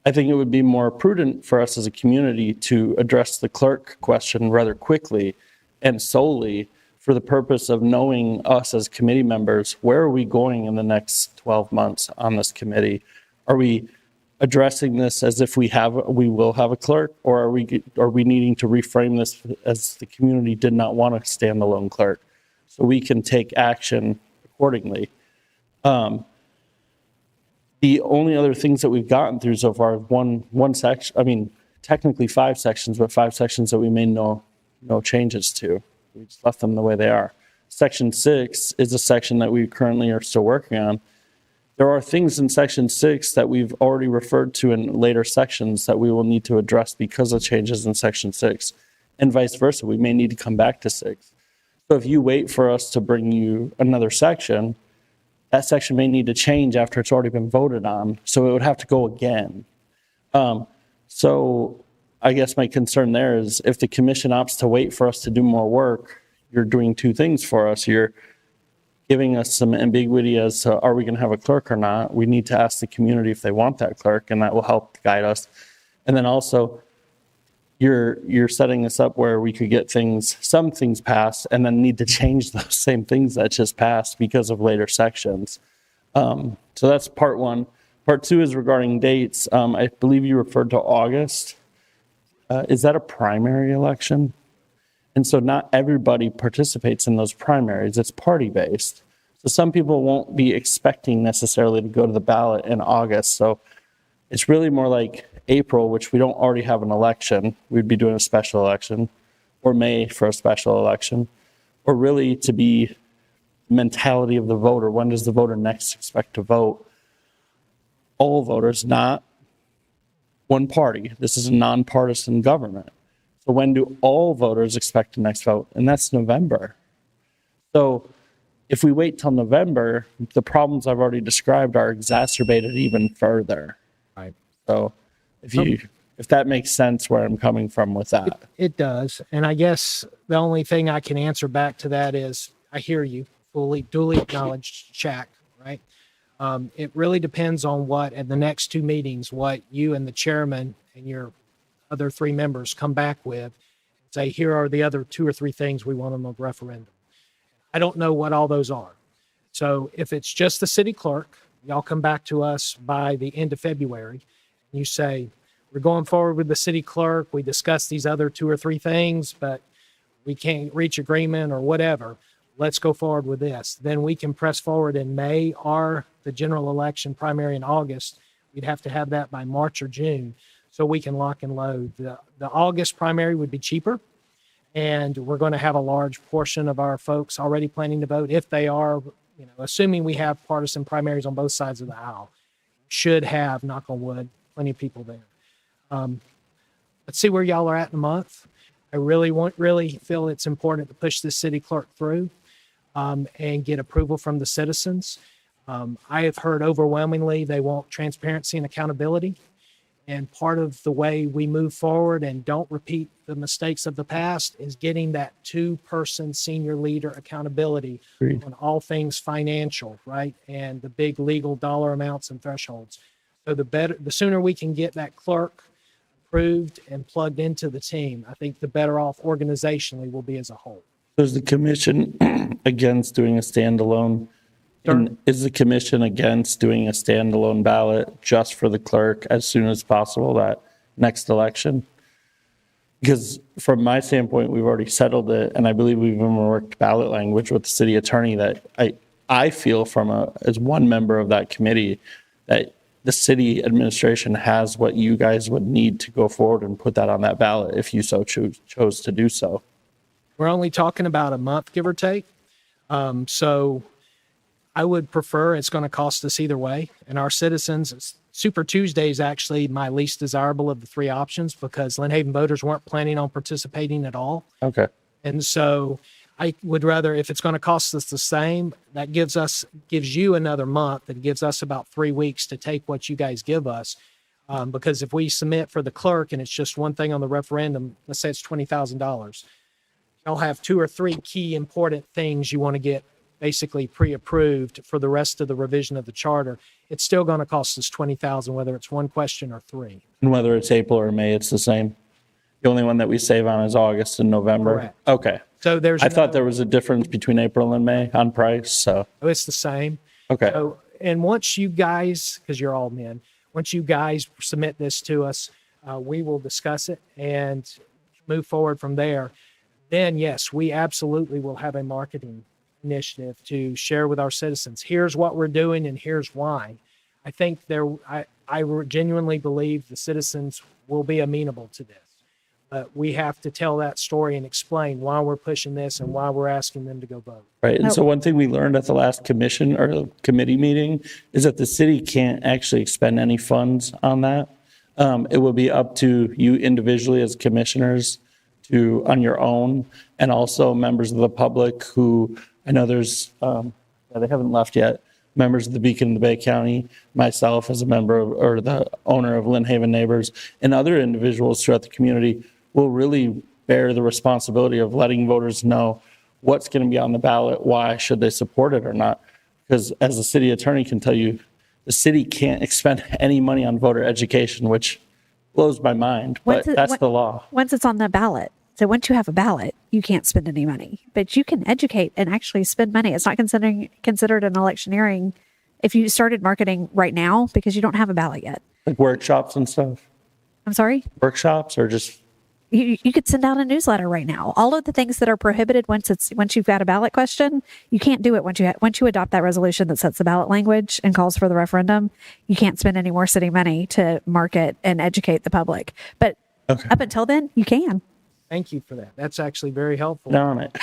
I think it would be more prudent for us as a community to address the clerk question rather quickly and solely for the purpose of knowing us as committee members, where are we going in the next 12 months on this committee? Are we addressing this as if we will have a clerk, or are we needing to reframe this as the community did not want a standalone clerk so we can take action accordingly? The only other things that we've gotten through so far is one section, I mean, technically 5 sections, but 5 sections that we made no changes to. We just left them the way they are. Section 6 is a section that we currently are still working on. There are things in section 6 that we've already referred to in later sections that we will need to address because of changes in section 6, and vice versa. We may need to come back to 6. So if you wait for us to bring you another section, that section may need to change after it's already been voted on. So it would have to go again. So I guess my concern there is if the commission opts to wait for us to do more work, you're doing 2 things for us. You're giving us some ambiguity as to are we going to have a clerk or not. We need to ask the community if they want that clerk, and that will help guide us. And then also, you're setting us up where we could get some things passed and then need to change those same things that just passed because of later sections. So that's part 1. Part 2 is regarding dates. I believe you referred to August. Is that a primary election? And so not everybody participates in those primaries. It's party-based. So some people won't be expecting necessarily to go to the ballot in August. So it's really more like April, which we don't already have an election. We'd be doing a special election, or May for a special election, or really to be mentality of the voter. When does the voter next expect to vote? All voters, not one party. This is a nonpartisan government. So when do all voters expect to next vote? And that's November. So if we wait till November, the problems I've already described are exacerbated even further. Right. So if that makes sense where I'm coming from with that. It does. And I guess the only thing I can answer back to that is I hear you duly acknowledged, Shaq, right? It really depends on what, at the next 2 meetings, what you and the chairman and your other 3 members come back with. Say, here are the other 2 or 3 things we want on the referendum. I don't know what all those are. So if it's just the city clerk, y'all come back to us by the end of February. You say, we're going forward with the city clerk. We discussed these other 2 or 3 things, but we can't reach agreement or whatever. Let's go forward with this. Then we can press forward in May or the general election primary in August. We'd have to have that by March or June so we can lock and load. The August primary would be cheaper, and we're going to have a large portion of our folks already planning to vote. If they are, assuming we have partisan primaries on both sides of the aisle, should have, knock on wood, plenty of people there. Let's see where y'all are at in a month. I really feel it's important to push this city clerk through and get approval from the citizens. I have heard overwhelmingly they want transparency and accountability. And part of the way we move forward and don't repeat the mistakes of the past is getting that 2-person senior leader accountability on all things financial, right? And the big legal dollar amounts and thresholds. So the sooner we can get that clerk approved and plugged into the team, I think the better off organizationally we'll be as a whole. Is the commission against doing a standalone? And is the commission against doing a standalone ballot just for the clerk as soon as possible that next election? Because from my standpoint, we've already settled it, and I believe we've even worked ballot language with the city attorney that I feel as one member of that committee that the city administration has what you guys would need to go forward and put that on that ballot if you so chose to do so. We're only talking about a month, give or take. So I would prefer, it's going to cost us either way. And our citizens, Super Tuesday is actually my least desirable of the 3 options because Lynn Haven voters weren't planning on participating at all. Okay. And so I would rather, if it's going to cost us the same, that gives you another month. It gives us about 3 weeks to take what you guys give us. Because if we submit for the clerk and it's just one thing on the referendum, let's say it's $20,000, you'll have 2 or 3 key important things you want to get basically pre-approved for the rest of the revision of the charter. It's still going to cost us $20,000, whether it's 1 question or 3. And whether it's April or May, it's the same. The only one that we save on is August and November. Correct. Okay. So I thought there was a difference between April and May on price. So it's the same. Okay. So, and once you guys, because you're all men, once you guys submit this to us, we will discuss it and move forward from there. Then yes, we absolutely will have a marketing initiative to share with our citizens. Here's what we're doing and here's why. I think I genuinely believe the citizens will be amenable to this. But we have to tell that story and explain why we're pushing this and why we're asking them to go vote. Right. And so one thing we learned at the last commission or committee meeting is that the city can't actually expend any funds on that. It will be up to you individually as commissioners on your own, and also members of the public who I know there's, they haven't left yet, members of the Beacon and the Bay County, myself as a member or the owner of Lynn Haven Neighbors, and other individuals throughout the community will really bear the responsibility of letting voters know what's going to be on the ballot, why should they support it or not. Because as the city attorney can tell you, the city can't expend any money on voter education, which blows my mind, but that's the law. Once it's on the ballot. So once you have a ballot, you can't spend any money, but you can educate and actually spend money. It's not considered an electioneering if you started marketing right now because you don't have a ballot yet. Like workshops and stuff. I'm sorry? Workshops or just... You could send out a newsletter right now. All of the things that are prohibited once you've got a ballot question, you can't do it once you adopt that resolution that sets the ballot language and calls for the referendum. You can't spend any more city money to market and educate the public. But up until then, you can. Thank you for that. That's actually very helpful. Darn it.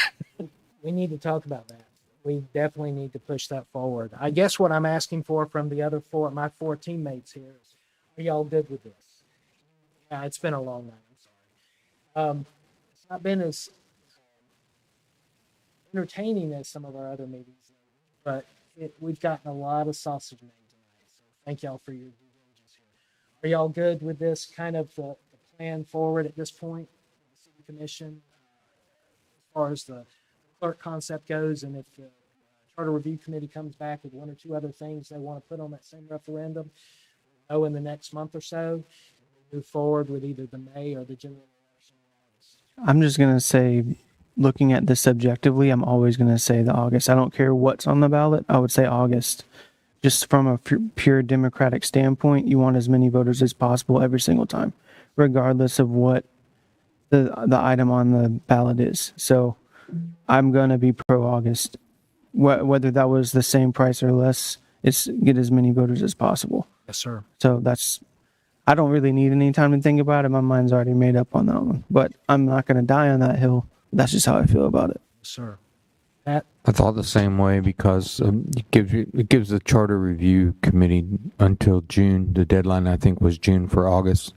We need to talk about that. We definitely need to push that forward. I guess what I'm asking for from the other my 4 teammates here is, are y'all good with this? Yeah, it's been a long night. I'm sorry. It's not been as entertaining as some of our other meetings, but we've gotten a lot of sausage made tonight. So thank y'all for your due diligence here. Are y'all good with this kind of the plan forward at this point? Commission as far as the clerk concept goes, and if the charter review committee comes back with 1 or 2 other things they want to put on that same referendum, we'll know in the next month or so, move forward with either the May or the general election in August. I'm just going to say, looking at this subjectively, I'm always going to say the August. I don't care what's on the ballot. I would say August, just from a pure democratic standpoint, you want as many voters as possible every single time, regardless of what the item on the ballot is. So I'm going to be pro August. Whether that was the same price or less, it's get as many voters as possible. Yes, sir. So I don't really need any time to think about it. My mind's already made up on that one, but I'm not going to die on that hill. That's just how I feel about it. Yes, sir. Pat? I thought the same way because it gives the Charter Review Committee until June. The deadline I think was June for August.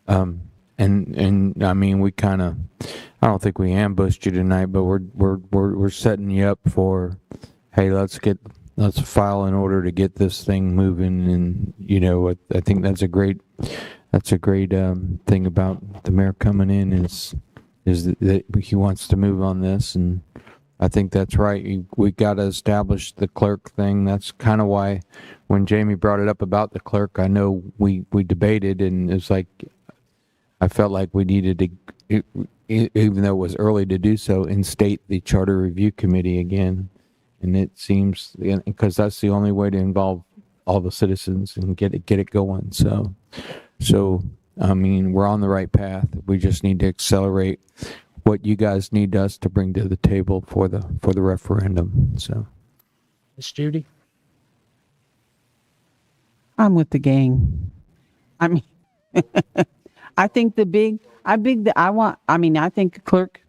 And I mean we kind of, I don't think we ambushed you tonight, but we're setting you up for, hey, let's file in order to get this thing moving. And you know, I think that's a great thing about the mayor coming in is that he wants to move on this, and I think that's right. We got to establish the clerk thing. That's kind of why when Jamie brought it up about the clerk, I know we debated, and it's like I felt like we needed to, even though it was early to do so, instate the Charter Review Committee again. And it seems, because that's the only way to involve all the citizens and get it going. So I mean, we're on the right path. We just need to accelerate what you guys need us to bring to the table for the referendum. So, Miss Judy? I'm with the gang. I mean, I think I think clerk,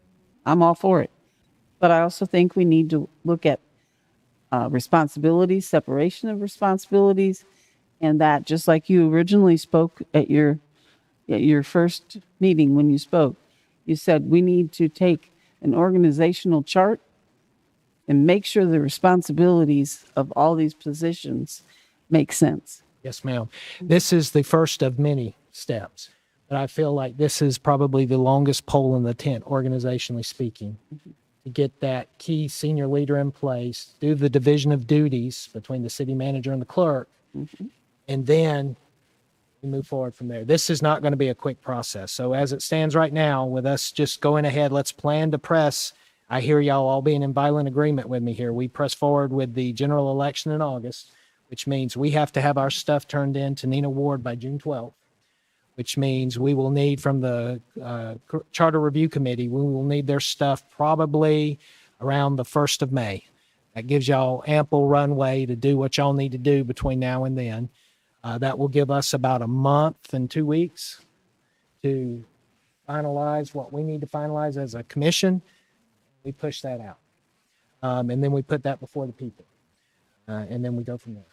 I'm all for it. But I also think we need to look at responsibilities, separation of responsibilities, and that just like you originally spoke at your first meeting when you spoke, you said we need to take an organizational chart and make sure the responsibilities of all these positions make sense. Yes, ma'am. This is the first of many steps, but I feel like this is probably the longest pole in the tent, organizationally speaking, to get that key senior leader in place, do the division of duties between the city manager and the clerk, and then we move forward from there. This is not going to be a quick process. So as it stands right now, with us just going ahead, let's plan to press. I hear y'all all being in violent agreement with me here. We press forward with the general election in August, which means we have to have our stuff turned in to Nina Ward by June 12th, which means we will need from the Charter Review Committee, we will need their stuff probably around the 1st of May. That gives y'all ample runway to do what y'all need to do between now and then. That will give us about a month and 2 weeks to finalize what we need to finalize as a commission. We push that out. And then we put that before the people. And then we go from there.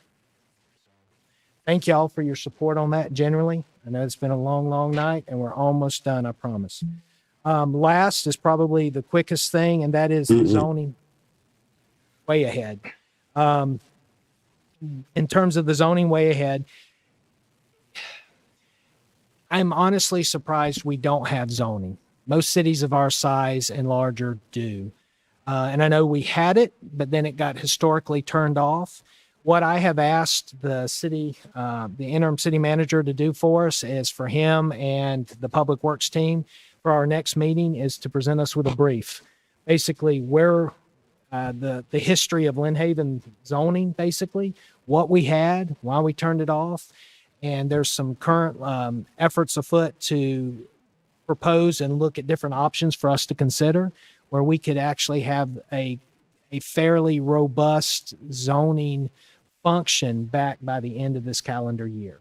Thank y'all for your support on that generally. I know it's been a long, long night, and we're almost done, I promise. Last is probably the quickest thing, and that is the zoning way ahead. In terms of the zoning way ahead, I'm honestly surprised we don't have zoning. Most cities of our size and larger do. And I know we had it, but then it got historically turned off. What I have asked the interim city manager to do for us is for him and the public works team for our next meeting is to present us with a brief. Basically, where the history of Lynn Haven zoning, basically, what we had, why we turned it off, and there's some current efforts afoot to propose and look at different options for us to consider where we could actually have a fairly robust zoning function back by the end of this calendar year.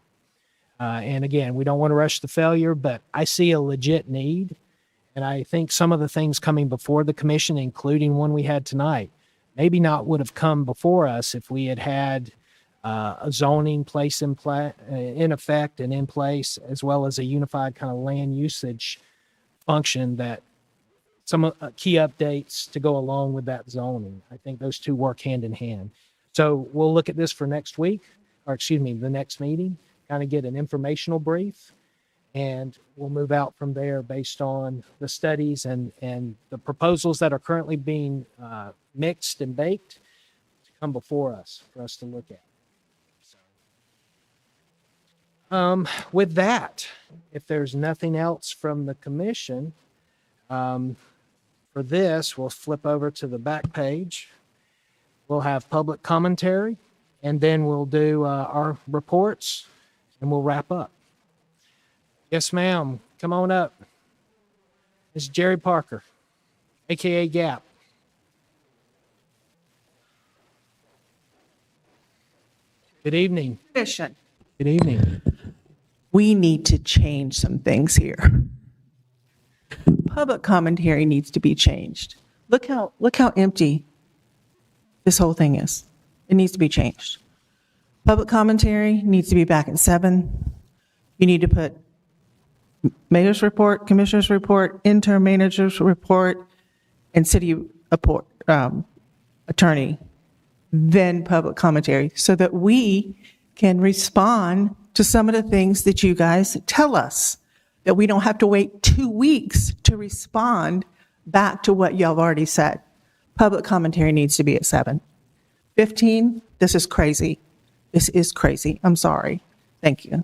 And again, we don't want to rush the failure, but I see a legit need. And I think some of the things coming before the commission, including one we had tonight, maybe not would have come before us if we had a zoning in effect and in place, as well as a unified kind of land usage function that some key updates to go along with that zoning. I think those two work hand in hand. So we'll look at this for next week, or excuse me, the next meeting, kind of get an informational brief, and we'll move out from there based on the studies and the proposals that are currently being mixed and baked to come before us for us to look at. With that, if there's nothing else from the commission, for this, we'll flip over to the back page. We'll have public commentary, and then we'll do our reports, and we'll wrap up. Yes, ma'am. Come on up. This is Jerry Parker, a.k.a. Gap. Good evening. Commission. Good evening. We need to change some things here. Public commentary needs to be changed. Look how empty this whole thing is. It needs to be changed. Public commentary needs to be back at 7. You need to put mayor's report, commissioner's report, interim manager's report, and city report, attorney, then public commentary, so that we can respond to some of the things that you guys tell us, that we don't have to wait 2 weeks to respond back to what y'all have already said. Public commentary needs to be at 7. 15, this is crazy. This is crazy. I'm sorry. Thank you.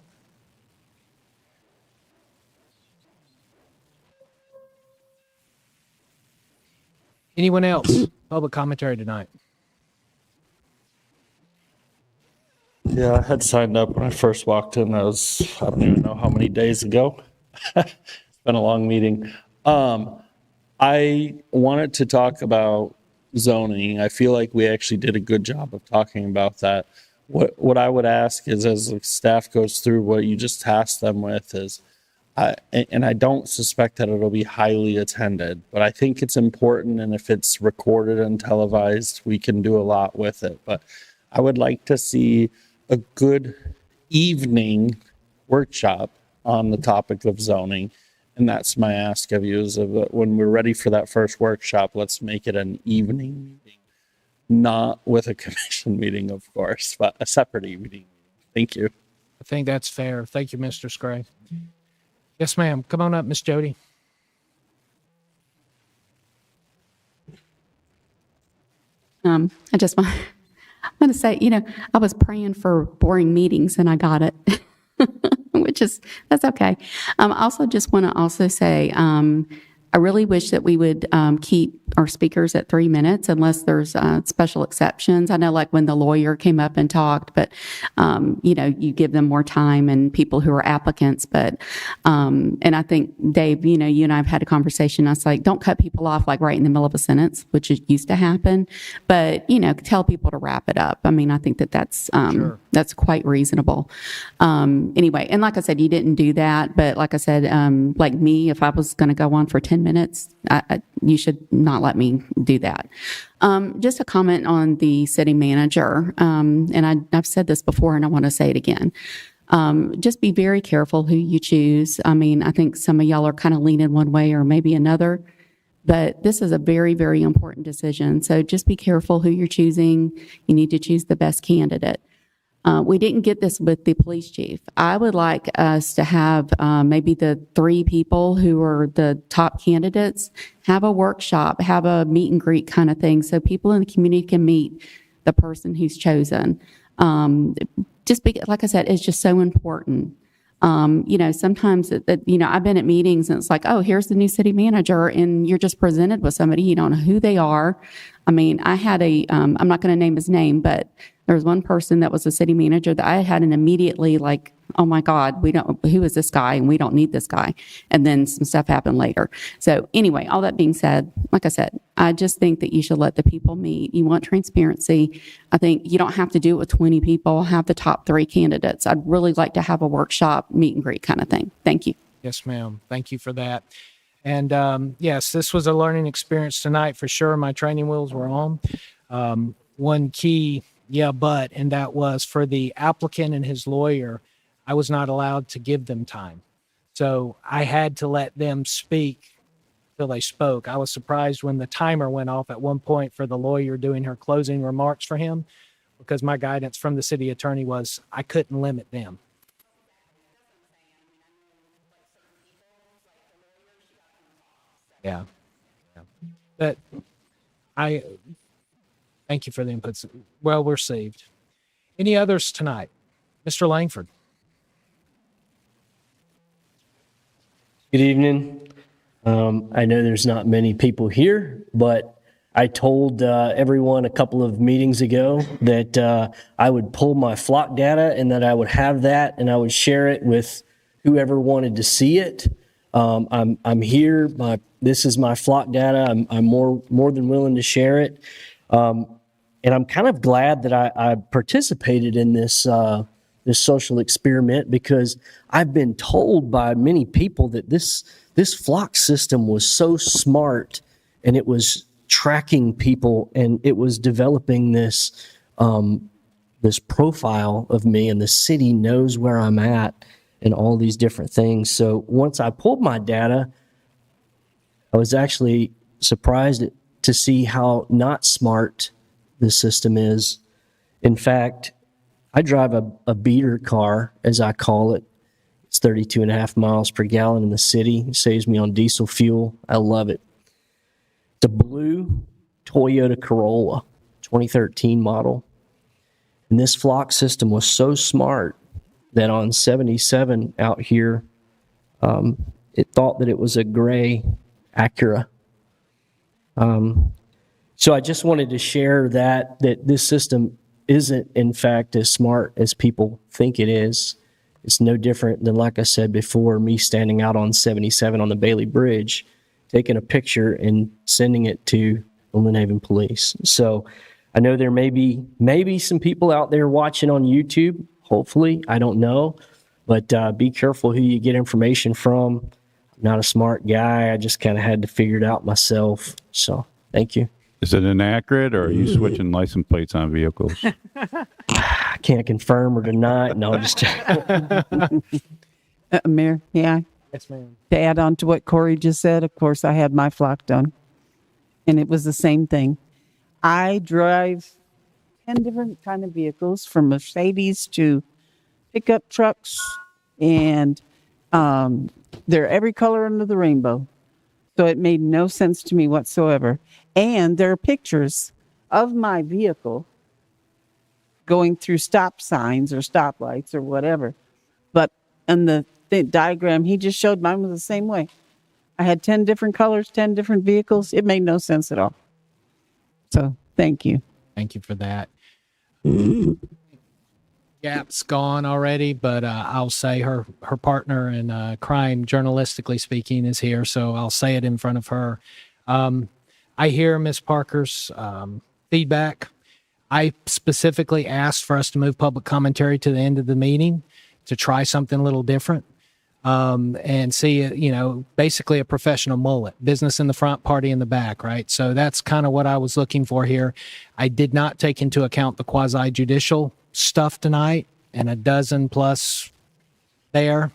Anyone else? Public commentary tonight. Yeah, I had signed up when I first walked in. I don't even know how many days ago. It's been a long meeting. I wanted to talk about zoning. I feel like we actually did a good job of talking about that. What I would ask is, as the staff goes through what you just tasked them with, is, and I don't suspect that it'll be highly attended, but I think it's important, and if it's recorded and televised, we can do a lot with it. But I would like to see a good evening workshop on the topic of zoning. And that's my ask of you, is when we're ready for that first workshop, let's make it an evening meeting, not with a commission meeting, of course, but a separate evening. Thank you. I think that's fair. Thank you, Mr. Scray. Yes, ma'am. Come on up, Miss Jody. I just want to say, I was praying for boring meetings and I got it, that's okay. I also just want to say, I really wish that we would keep our speakers at 3 minutes unless there's special exceptions. I know, like when the lawyer came up and talked, but you give them more time, and people who are applicants. But and I think, Dave, you and I have had a conversation. I was like, don't cut people off like right in the middle of a sentence, which used to happen. But tell people to wrap it up. I mean, I think that's Sure. That's quite reasonable. Anyway, and like I said, you didn't do that. But like I said, like me, if I was going to go on for 10 minutes, you should not let me do that. Just a comment on the city manager. And I've said this before and I want to say it again. Just be very careful who you choose. I mean, I think some of y'all are kind of leaning one way or maybe another, but this is a very, very important decision. So just be careful who you're choosing. You need to choose the best candidate. We didn't get this with the police chief. I would like us to have maybe the 3 people who are the top candidates have a workshop, have a meet and greet kind of thing, so people in the community can meet the person who's chosen. Like I said, it's just so important. Sometimes I've been at meetings and it's like, oh, here's the new city manager, and you're just presented with somebody, you don't know who they are. I mean, I had I'm not going to name his name, but there was one person that was a city manager that I had an immediately like, oh my God, who is this guy? And we don't need this guy. And then some stuff happened later. So anyway, all that being said, like I said, I just think that you should let the people meet. You want transparency. I think you don't have to do it with 20 people. Have the top 3 candidates. I'd really like to have a workshop, meet and greet kind of thing. Thank you. Yes, ma'am. Thank you for that. And yes, this was a learning experience tonight for sure. My training wheels were on. One key, and that was for the applicant and his lawyer. I was not allowed to give them time. So I had to let them speak till they spoke. I was surprised when the timer went off at one point for the lawyer doing her closing remarks for him, because my guidance from the city attorney was I couldn't limit them. Yeah. But I thank you for the inputs. Well received. Any others tonight? Mr. Langford. Good evening. I know there's not many people here, but I told everyone a couple of meetings ago that I would pull my flock data and that I would have that and I would share it with whoever wanted to see it. I'm here. This is my flock data. I'm more than willing to share it. And I'm kind of glad that I participated in this social experiment, because I've been told by many people that this flock system was so smart, and it was tracking people, and it was developing this profile of me, and the city knows where I'm at and all these different things. So once I pulled my data, I was actually surprised to see how not smart the system is. In fact, I drive a beater car, as I call it. It's 32.5 miles per gallon in the city. It saves me on diesel fuel. I love it. It's a blue Toyota Corolla, 2013 model. And this flock system was so smart that on 77 out here, it thought that it was a gray Acura. So I just wanted to share that this system isn't, in fact, as smart as people think it is. It's no different than, like I said before, me standing out on 77 on the Bailey Bridge, taking a picture and sending it to the Lynn Haven Police. So I know there may be some people out there watching on YouTube. Hopefully, I don't know. But be careful who you get information from. I'm not a smart guy. I just kind of had to figure it out myself. So thank you. Is it inaccurate, or are you switching license plates on vehicles? I can't confirm or deny. No, just Mayor, yeah. Yes, ma'am. To add on to what Corey just said, of course, I had my flock done, and it was the same thing. I drive 10 different kind of vehicles, from Mercedes to pickup trucks, and they're every color under the rainbow. So it made no sense to me whatsoever. And there are pictures of my vehicle going through stop signs or stoplights or whatever. But in the diagram he just showed, mine was the same way. I had 10 different colors, 10 different vehicles. It made no sense at all. So thank you. Thank you for that. Gap's gone already, but I'll say her partner in crime, journalistically speaking, is here, so I'll say it in front of her. I hear Ms. Parker's feedback. I specifically asked for us to move public commentary to the end of the meeting to try something a little different, and see, basically a professional mullet, business in the front, party in the back, right? So that's kind of what I was looking for here. I did not take into account the quasi-judicial stuff tonight, and a dozen plus there.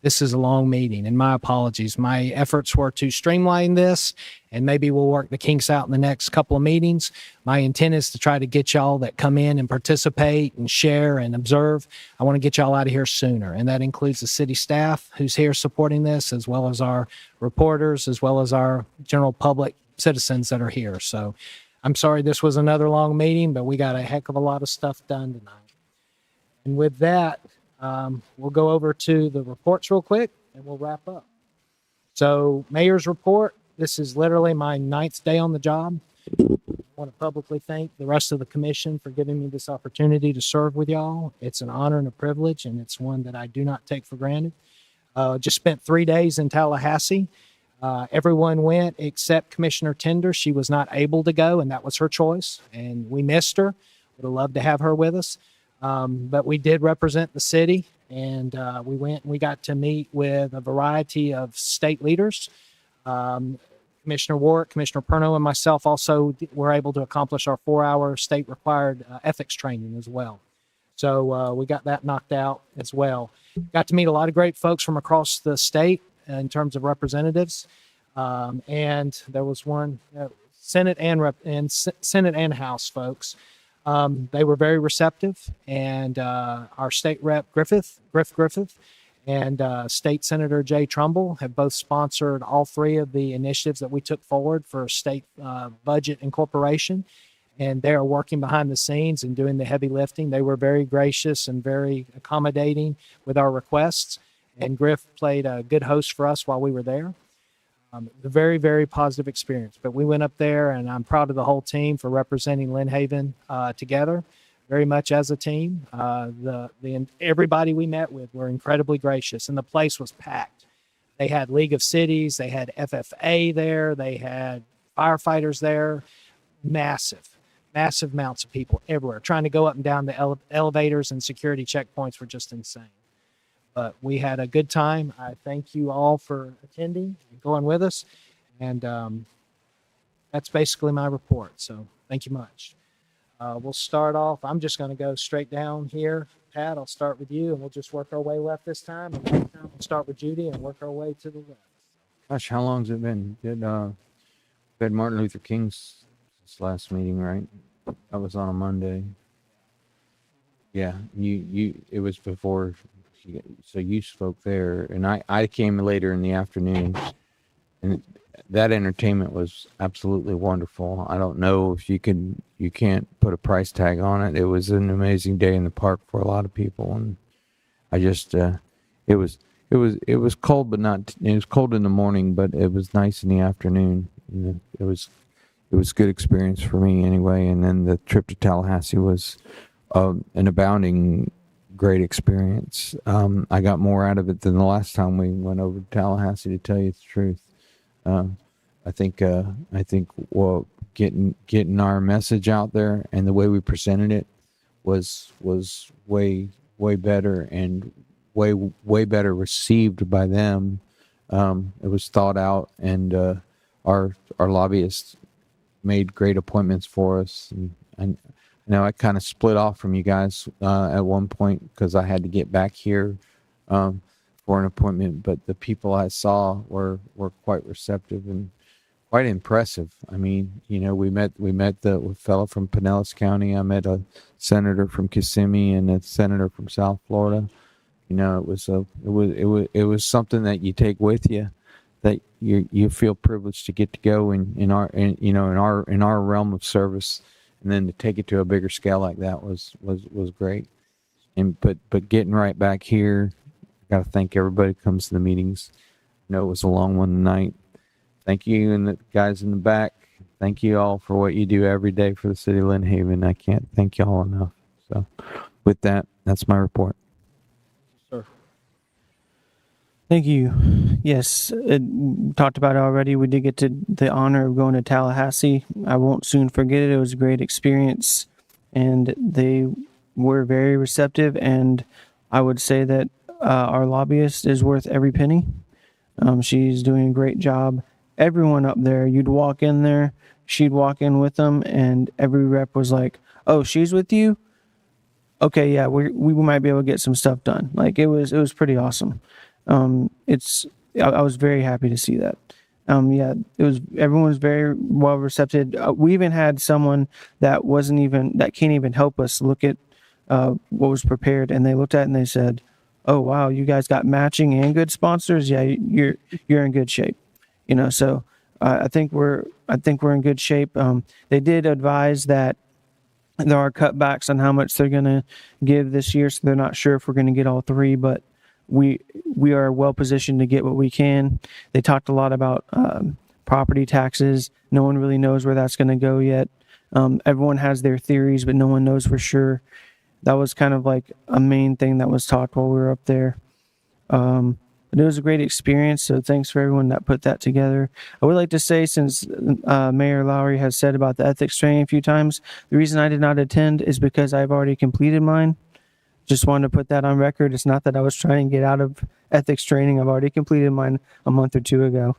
This is a long meeting, and my apologies. My efforts were to streamline this, and maybe we'll work the kinks out in the next couple of meetings. My intent is to try to get y'all that come in and participate and share and observe. I want to get y'all out of here sooner, and that includes the city staff who's here supporting this, as well as our reporters, as well as our general public citizens that are here. So I'm sorry this was another long meeting, but we got a heck of a lot of stuff done tonight. And with that, we'll go over to the reports real quick, and we'll wrap up. So, mayor's report. This is literally my 9th day on the job. I want to publicly thank the rest of the commission for giving me this opportunity to serve with y'all. It's an honor and a privilege, and it's one that I do not take for granted. Just spent 3 days in Tallahassee. Everyone went except Commissioner Tender. She was not able to go, and that was her choice, and we missed her. Would have loved to have her with us. But we did represent the city, and we went and we got to meet with a variety of state leaders. Commissioner Warwick, Commissioner Perno, and myself also were able to accomplish our 4-hour state-required ethics training as well. So we got that knocked out as well. Got to meet a lot of great folks from across the state in terms of representatives, and there was one Senate and House folks. They were very receptive, and our state rep Griff Griffith and State Senator Jay Trumbull have both sponsored all 3 of the initiatives that we took forward for state budget incorporation, and they are working behind the scenes and doing the heavy lifting. They were very gracious and very accommodating with our requests, and Griff played a good host for us while we were there. A very, very positive experience. But we went up there, and I'm proud of the whole team for representing Lynn Haven together, very much as a team. Everybody we met with were incredibly gracious, and the place was packed. They had League of Cities, they had FFA there, they had firefighters there, massive amounts of people everywhere. Trying to go up and down the elevators and security checkpoints were just insane. But we had a good time. I thank you all for attending and going with us. And that's basically my report. So thank you much. We'll start off. I'm just going to go straight down here. Pat, I'll start with you, and we'll just work our way left this time. And next time we'll start with Judy and work our way to the left. Gosh, how long's it been? We had Martin Luther King's last meeting, right? That was on a Monday. Yeah, it was before. So you spoke there, and I came later in the afternoon, and that entertainment was absolutely wonderful. I don't know if you can't put a price tag on it. It was an amazing day in the park for a lot of people, and I just it was cold, but not. It was cold in the morning, but it was nice in the afternoon. It was a good experience for me anyway. And then the trip to Tallahassee was an abounding great experience. I got more out of it than the last time we went over to Tallahassee, to tell you the truth. I think getting our message out there and the way we presented it was way better, and way better received by them. It was thought out, and our lobbyists made great appointments for us. And now I kind of split off from you guys at one point because I had to get back here for an appointment. But the people I saw were quite receptive and quite impressive. I mean, we met the fellow from Pinellas County. I met a senator from Kissimmee and a senator from South Florida. It was something that you take with you, that you feel privileged to get to go in our realm of service. And then to take it to a bigger scale like that was great. But getting right back here, I got to thank everybody who comes to the meetings. I know it was a long one tonight. Thank you, and the guys in the back. Thank you all for what you do every day for the city of Lynn Haven. I can't thank you all enough. So with that, that's my report. Sir. Thank you. Yes, talked about it already. We did get to the honor of going to Tallahassee. I won't soon forget it. It was a great experience, and they were very receptive, and I would say that our lobbyist is worth every penny. She's doing a great job. Everyone up there, you'd walk in there, she'd walk in with them, and every rep was like, "Oh, she's with you? Okay, yeah, we might be able to get some stuff done." Like it was pretty awesome. I was very happy to see that. Everyone was very well receptive. We even had someone that can't even help us look at what was prepared, and they looked at it and they said, "Oh wow, you guys got matching and good sponsors. Yeah, you're in good shape." So I think we're in good shape. They did advise that there are cutbacks on how much they're going to give this year, so they're not sure if we're going to get all three, but we are well positioned to get what we can. They talked a lot about property taxes. No one really knows where that's going to go yet. Everyone has their theories, but no one knows for sure. That was kind of like a main thing that was talked while we were up there. But it was a great experience, so thanks for everyone that put that together. I would like to say, since Mayor Lowry has said about the ethics training a few times, the reason I did not attend is because I've already completed mine. Just wanted to put that on record. It's not that I was trying to get out of ethics training. I've already completed mine a month or two ago.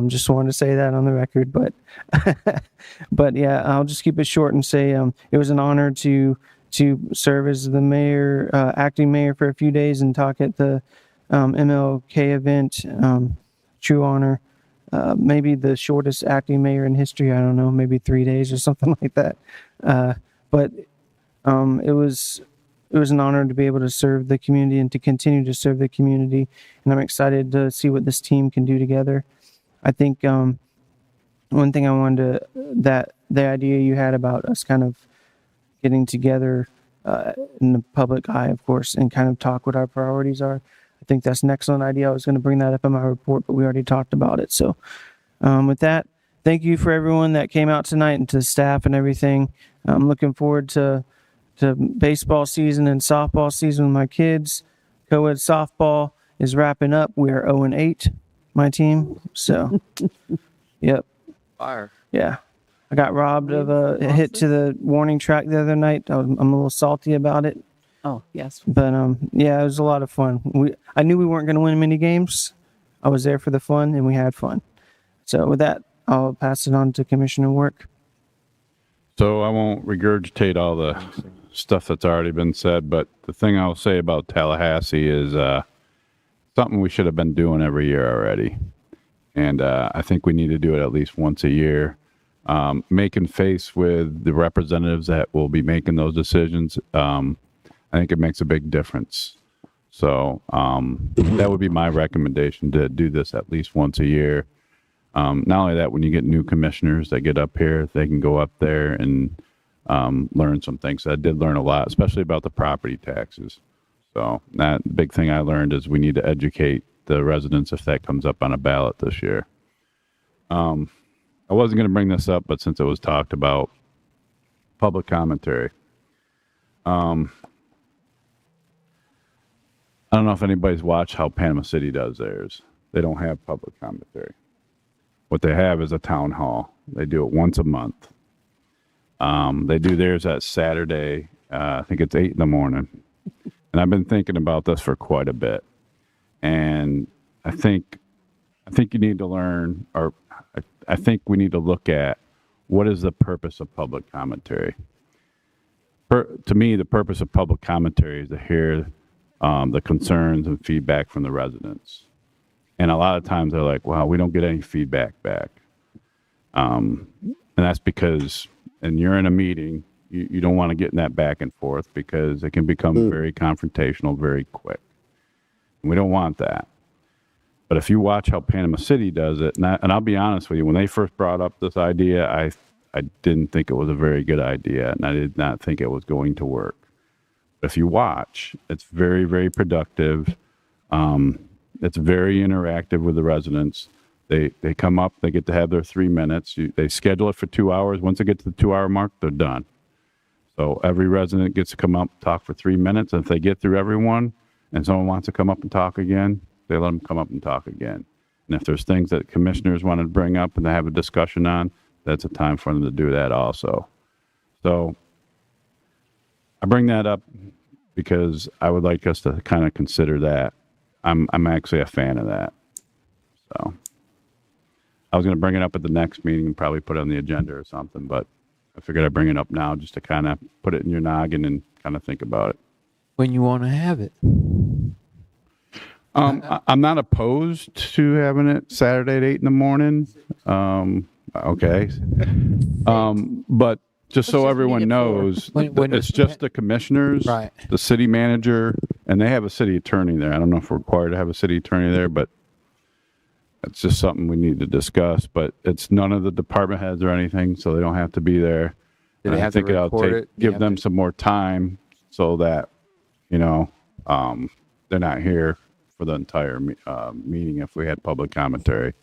Just wanted to say that on the record. But yeah, I'll just keep it short and say it was an honor to serve as the mayor, acting mayor for a few days and talk at the MLK event. True honor. Maybe the shortest acting mayor in history. I don't know, maybe 3 days or something like that. But it was an honor to be able to serve the community and to continue to serve the community. And I'm excited to see what this team can do together. I think one thing I wanted that the idea you had about us kind of getting together in the public eye, of course, and kind of talk what our priorities are. I think that's an excellent idea. I was going to bring that up in my report, but we already talked about it. So with that, thank you for everyone that came out tonight and to staff and everything. I'm looking forward to baseball season and softball season with my kids. Co-ed softball is wrapping up. We are 0-8, my team. So, yep. Fire. Yeah. I got robbed of a hit to the warning track the other night. I'm a little salty about it. Oh, yes. But yeah, it was a lot of fun. I knew we weren't going to win many games. I was there for the fun, and we had fun. So with that, I'll pass it on to Commissioner Work. So I won't regurgitate all the stuff that's already been said, but the thing I'll say about Tallahassee is something we should have been doing every year already. And I think we need to do it at least once a year. Making face with the representatives that will be making those decisions, I think it makes a big difference. So that would be my recommendation, to do this at least once a year. Not only that, when you get new commissioners that get up here, they can go up there and learn some things. I did learn a lot, especially about the property taxes. So that big thing I learned is we need to educate the residents if that comes up on a ballot this year. I wasn't going to bring this up, but since it was talked about, public commentary. I don't know if anybody's watched how Panama City does theirs. They don't have public commentary. What they have is a town hall. They do it once a month. They do theirs at Saturday. I think it's 8 a.m. And I've been thinking about this for quite a bit. And I think you need to learn, or I think we need to look at, what is the purpose of public commentary? To me, the purpose of public commentary is to hear the concerns and feedback from the residents. And a lot of times they're like, wow, we don't get any feedback back. And that's because, and you're in a meeting, you don't want to get in that back and forth, because it can become very confrontational very quick. And we don't want that. But if you watch how Panama City does it, and I'll be honest with you, when they first brought up this idea, I didn't think it was a very good idea, and I did not think it was going to work. But if you watch, it's very, very productive. It's very interactive with the residents. They come up, they get to have their 3 minutes. They schedule it for 2 hours. Once they get to the 2-hour mark, they're done. So every resident gets to come up, talk for 3 minutes. And if they get through everyone and someone wants to come up and talk again, they let them come up and talk again. And if there's things that commissioners want to bring up and they have a discussion on, that's a time for them to do that also. So I bring that up because I would like us to kind of consider that. I'm actually a fan of that. So I was going to bring it up at the next meeting and probably put it on the agenda or something, but I figured I'd bring it up now just to kind of put it in your noggin and kind of think about it. When you want to have it. I'm not opposed to having it Saturday at 8 a.m. Okay. But just so everyone knows, it's just the commissioners, right, the city manager, and they have a city attorney there. I don't know if we're required to have a city attorney there, but it's just something we need to discuss. But it's none of the department heads or anything, so they don't have to be there. Do they have to record it? Give them some more time so that, they're not here for the entire meeting if we had public commentary.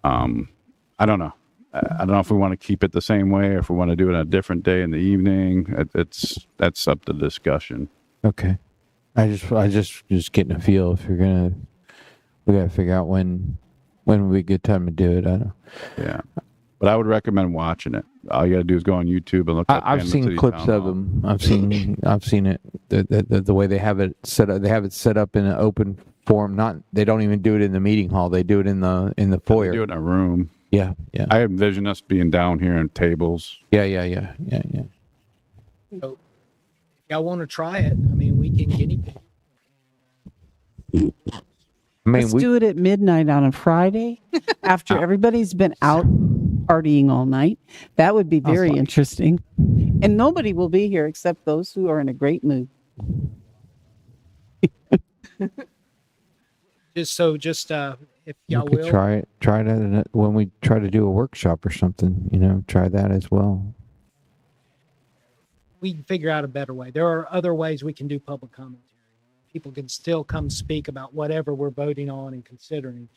I don't know. I don't know if we want to keep it the same way or if we want to do it on a different day in the evening. That's up to discussion. Okay. I just getting a feel if we got to figure out when would be a good time to do it. I don't know. Yeah. But I would recommend watching it. All you got to do is go on YouTube and look at I've seen clips of them. I've seen it. The way they have it set up. They have it set up in an open forum. They don't even do it in the meeting hall. They do it in the foyer. They do it in a room. Yeah. I envision us being down here in tables. Yeah. So if y'all want to try it, we can guinea pig. Let's do it at midnight on a Friday after everybody's been out partying all night. That would be very interesting. And nobody will be here except those who are in a great mood. If y'all we could will. try that when we try to do a workshop or something, try that as well. We can figure out a better way. There are other ways we can do public commentary. people can still come speak about whatever we're voting on and considering.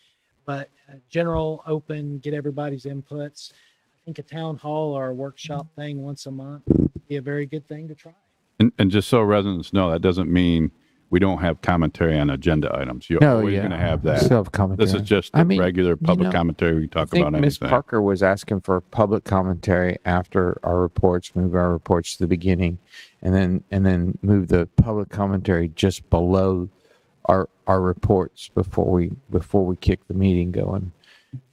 But general, open, get everybody's inputs. I think a town hall or a workshop thing once a month would be a very good thing to try. And just so residents know, that doesn't mean we don't have commentary on agenda items. You're always going to have that. Still have commentary. This is just the regular public commentary. We talk about anything. Ms. Parker was asking for public commentary after our reports, move our reports to the beginning, and then move the public commentary just below our reports before we kick the meeting going.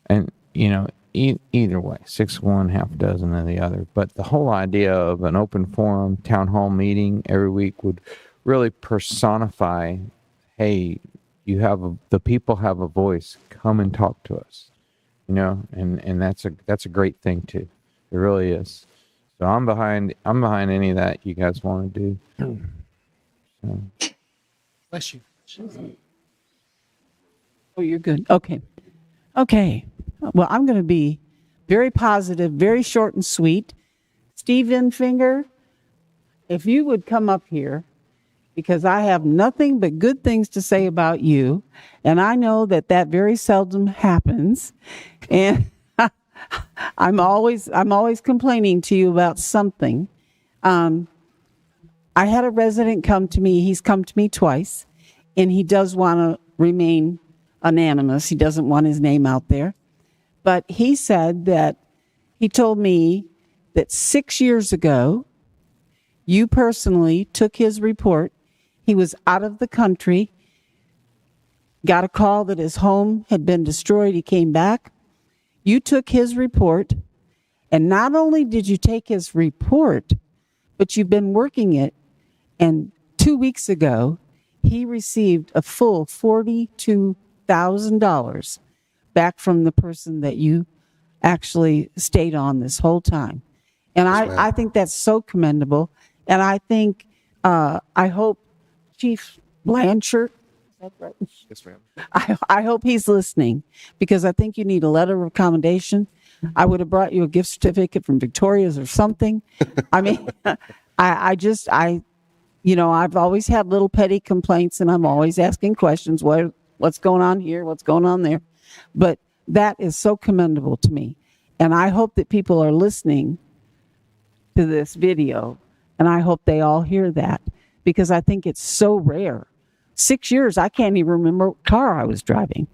And either way, 6 of one, half a dozen of the other. But the whole idea of an open forum town hall meeting every week would really personify, hey, the people have a voice, come and talk to us, and that's a great thing too. It really is. So I'm behind any of that you guys want to do. So. Bless you. Oh, you're good. Okay. Well, I'm going to be very positive, very short and sweet. Steven Finger, if you would come up here, because I have nothing but good things to say about you, and I know that very seldom happens, and I'm always complaining to you about something. I had a resident come to me. He's come to me twice, and he does want to remain anonymous. He doesn't want his name out there. But he said that he told me that 6 years ago, you personally took his report. He was out of the country, got a call that his home had been destroyed. He came back. You took his report, and not only did you take his report, but you've been working it. And 2 weeks ago, he received a full $42,000 back from the person that you actually stayed on this whole time. And I think that's so commendable. And I think, I hope Chief Blanchard, is that right? Yes, ma'am. I hope he's listening, because I think you need a letter of commendation. I would have brought you a gift certificate from Victoria's or something. I mean, I've always had little petty complaints, and I'm always asking questions. What's going on here? What's going on there? But that is so commendable to me. And I hope that people are listening to this video, and I hope they all hear that, because I think it's so rare. 6 years, I can't even remember what car I was driving.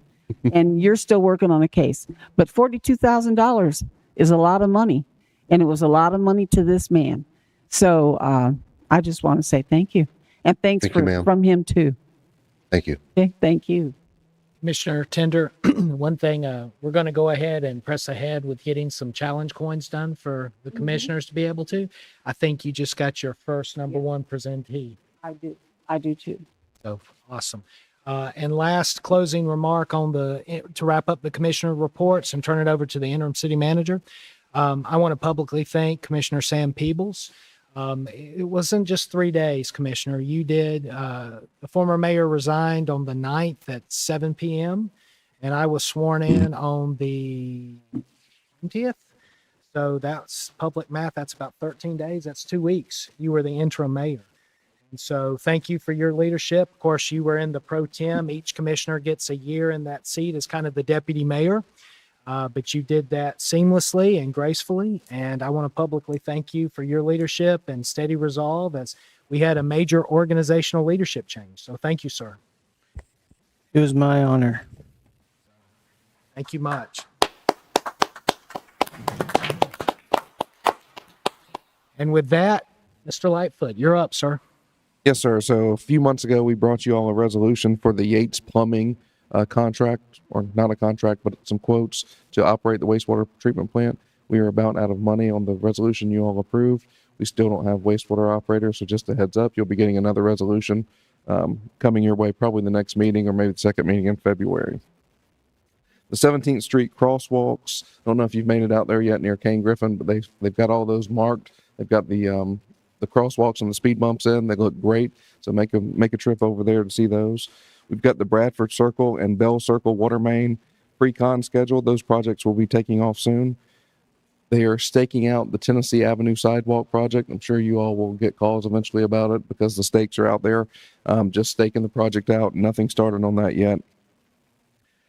And you're still working on a case. But $42,000 is a lot of money, and it was a lot of money to this man. So I just want to say thank you. And thanks from him too. Thank you. Okay, thank you. Commissioner Tender, one thing, we're going to go ahead and press ahead with getting some challenge coins done for the commissioners to be able to. I think you just got your first number one presentee. I do too. So awesome. And last closing remark to wrap up the commissioner reports and turn it over to the interim city manager. I want to publicly thank Commissioner Sam Peebles. It wasn't just 3 days, Commissioner. You did, the former mayor resigned on the 9th at 7 p.m. and I was sworn in on the 20th. So that's public math. That's about 13 days. That's 2 weeks. You were the interim mayor. And so thank you for your leadership. Of course, you were in the pro tem. Each commissioner gets a year in that seat as kind of the deputy mayor. But you did that seamlessly and gracefully. And I want to publicly thank you for your leadership and steady resolve as we had a major organizational leadership change. So thank you, sir. It was my honor. Thank you much. And with that, Mr. Lightfoot, you're up, sir. Yes, sir. So a few months ago, we brought you all a resolution for the Yates Plumbing contract, or not a contract, but some quotes to operate the wastewater treatment plant. We are about out of money on the resolution you all approved. We still don't have wastewater operators, so just a heads up, you'll be getting another resolution coming your way, probably the next meeting or maybe the second meeting in February. The 17th Street crosswalks, I don't know if you've made it out there yet near Kane Griffin, but they've got all those marked. They've got the crosswalks and the speed bumps in. They look great, so make a trip over there to see those. We've got the Bradford Circle and Bell Circle water main pre-con scheduled. Those projects will be taking off soon. They are staking out the Tennessee Avenue sidewalk project. I'm sure you all will get calls eventually about it because the stakes are out there. Just staking the project out. Nothing started on that yet.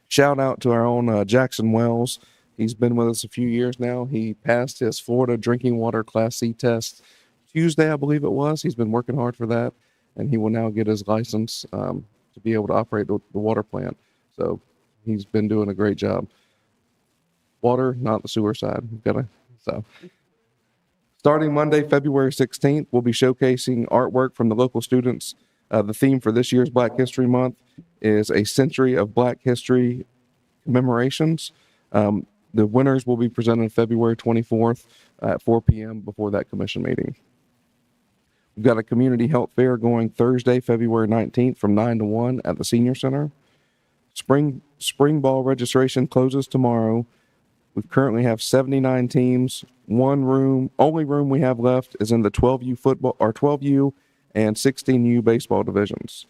Shout out to our own Jackson Wells. He's been with us a few years now. He passed his Florida drinking water Class C test Tuesday, I believe it was. He's been working hard for that, and he will now get his license to be able to operate the water plant. So he's been doing a great job. Water, not the sewer side. Starting Monday, February 16th, we'll be showcasing artwork from the local students. The theme for this year's Black History Month is a century of Black history commemorations. The winners will be presented February 24th at 4 p.m. before that commission meeting. We've got a community health fair going Thursday, February 19th from 9 to 1 at the Senior Center. Spring ball registration closes tomorrow. We currently have 79 teams. Only room we have left is in the 12U football or 12U and 16U baseball divisions.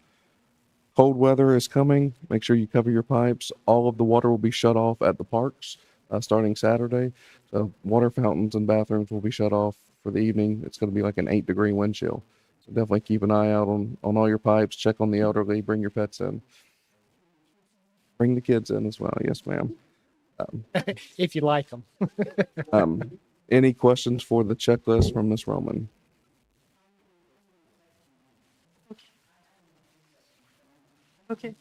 Cold weather is coming. Make sure you cover your pipes. All of the water will be shut off at the parks starting Saturday. So water fountains and bathrooms will be shut off for the evening. It's going to be like an 8-degree wind chill. So definitely keep an eye out on all your pipes. Check on the elderly. Bring your pets in. Bring the kids in as well. Yes, ma'am. If you like them. Any questions for the checklist from Ms. Roman? Okay.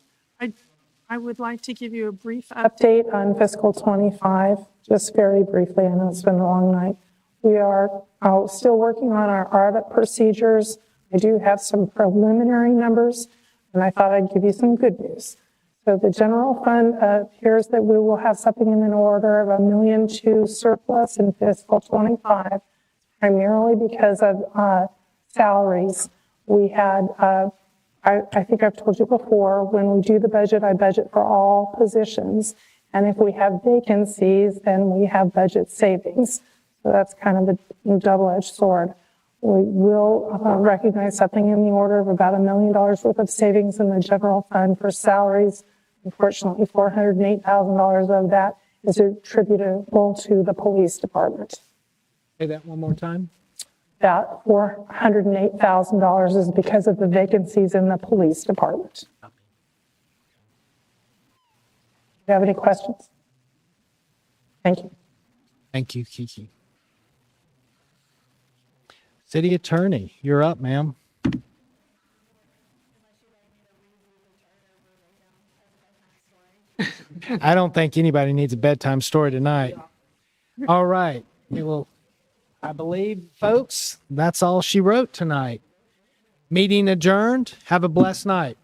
I would like to give you a brief update on fiscal 25, just very briefly. I know it's been a long night. We are still working on our audit procedures. I do have some preliminary numbers, and I thought I'd give you some good news. So the general fund appears that we will have something in the order of $1.2 million surplus in fiscal 25, primarily because of salaries. We had, I think I've told you before, when we do the budget, I budget for all positions. And if we have vacancies, then we have budget savings. So that's kind of a double-edged sword. We will recognize something in the order of about $1 million worth of savings in the general fund for salaries. Unfortunately, $408,000 of that is attributable to the police department. Say that one more time. That $408,000 is because of the vacancies in the police department. Do you have any questions? Thank you. Thank you, Kiki. City Attorney, you're up, ma'am. I don't think anybody needs a bedtime story tonight. All right. Well, I believe, folks, that's all she wrote tonight. Meeting adjourned. Have a blessed night.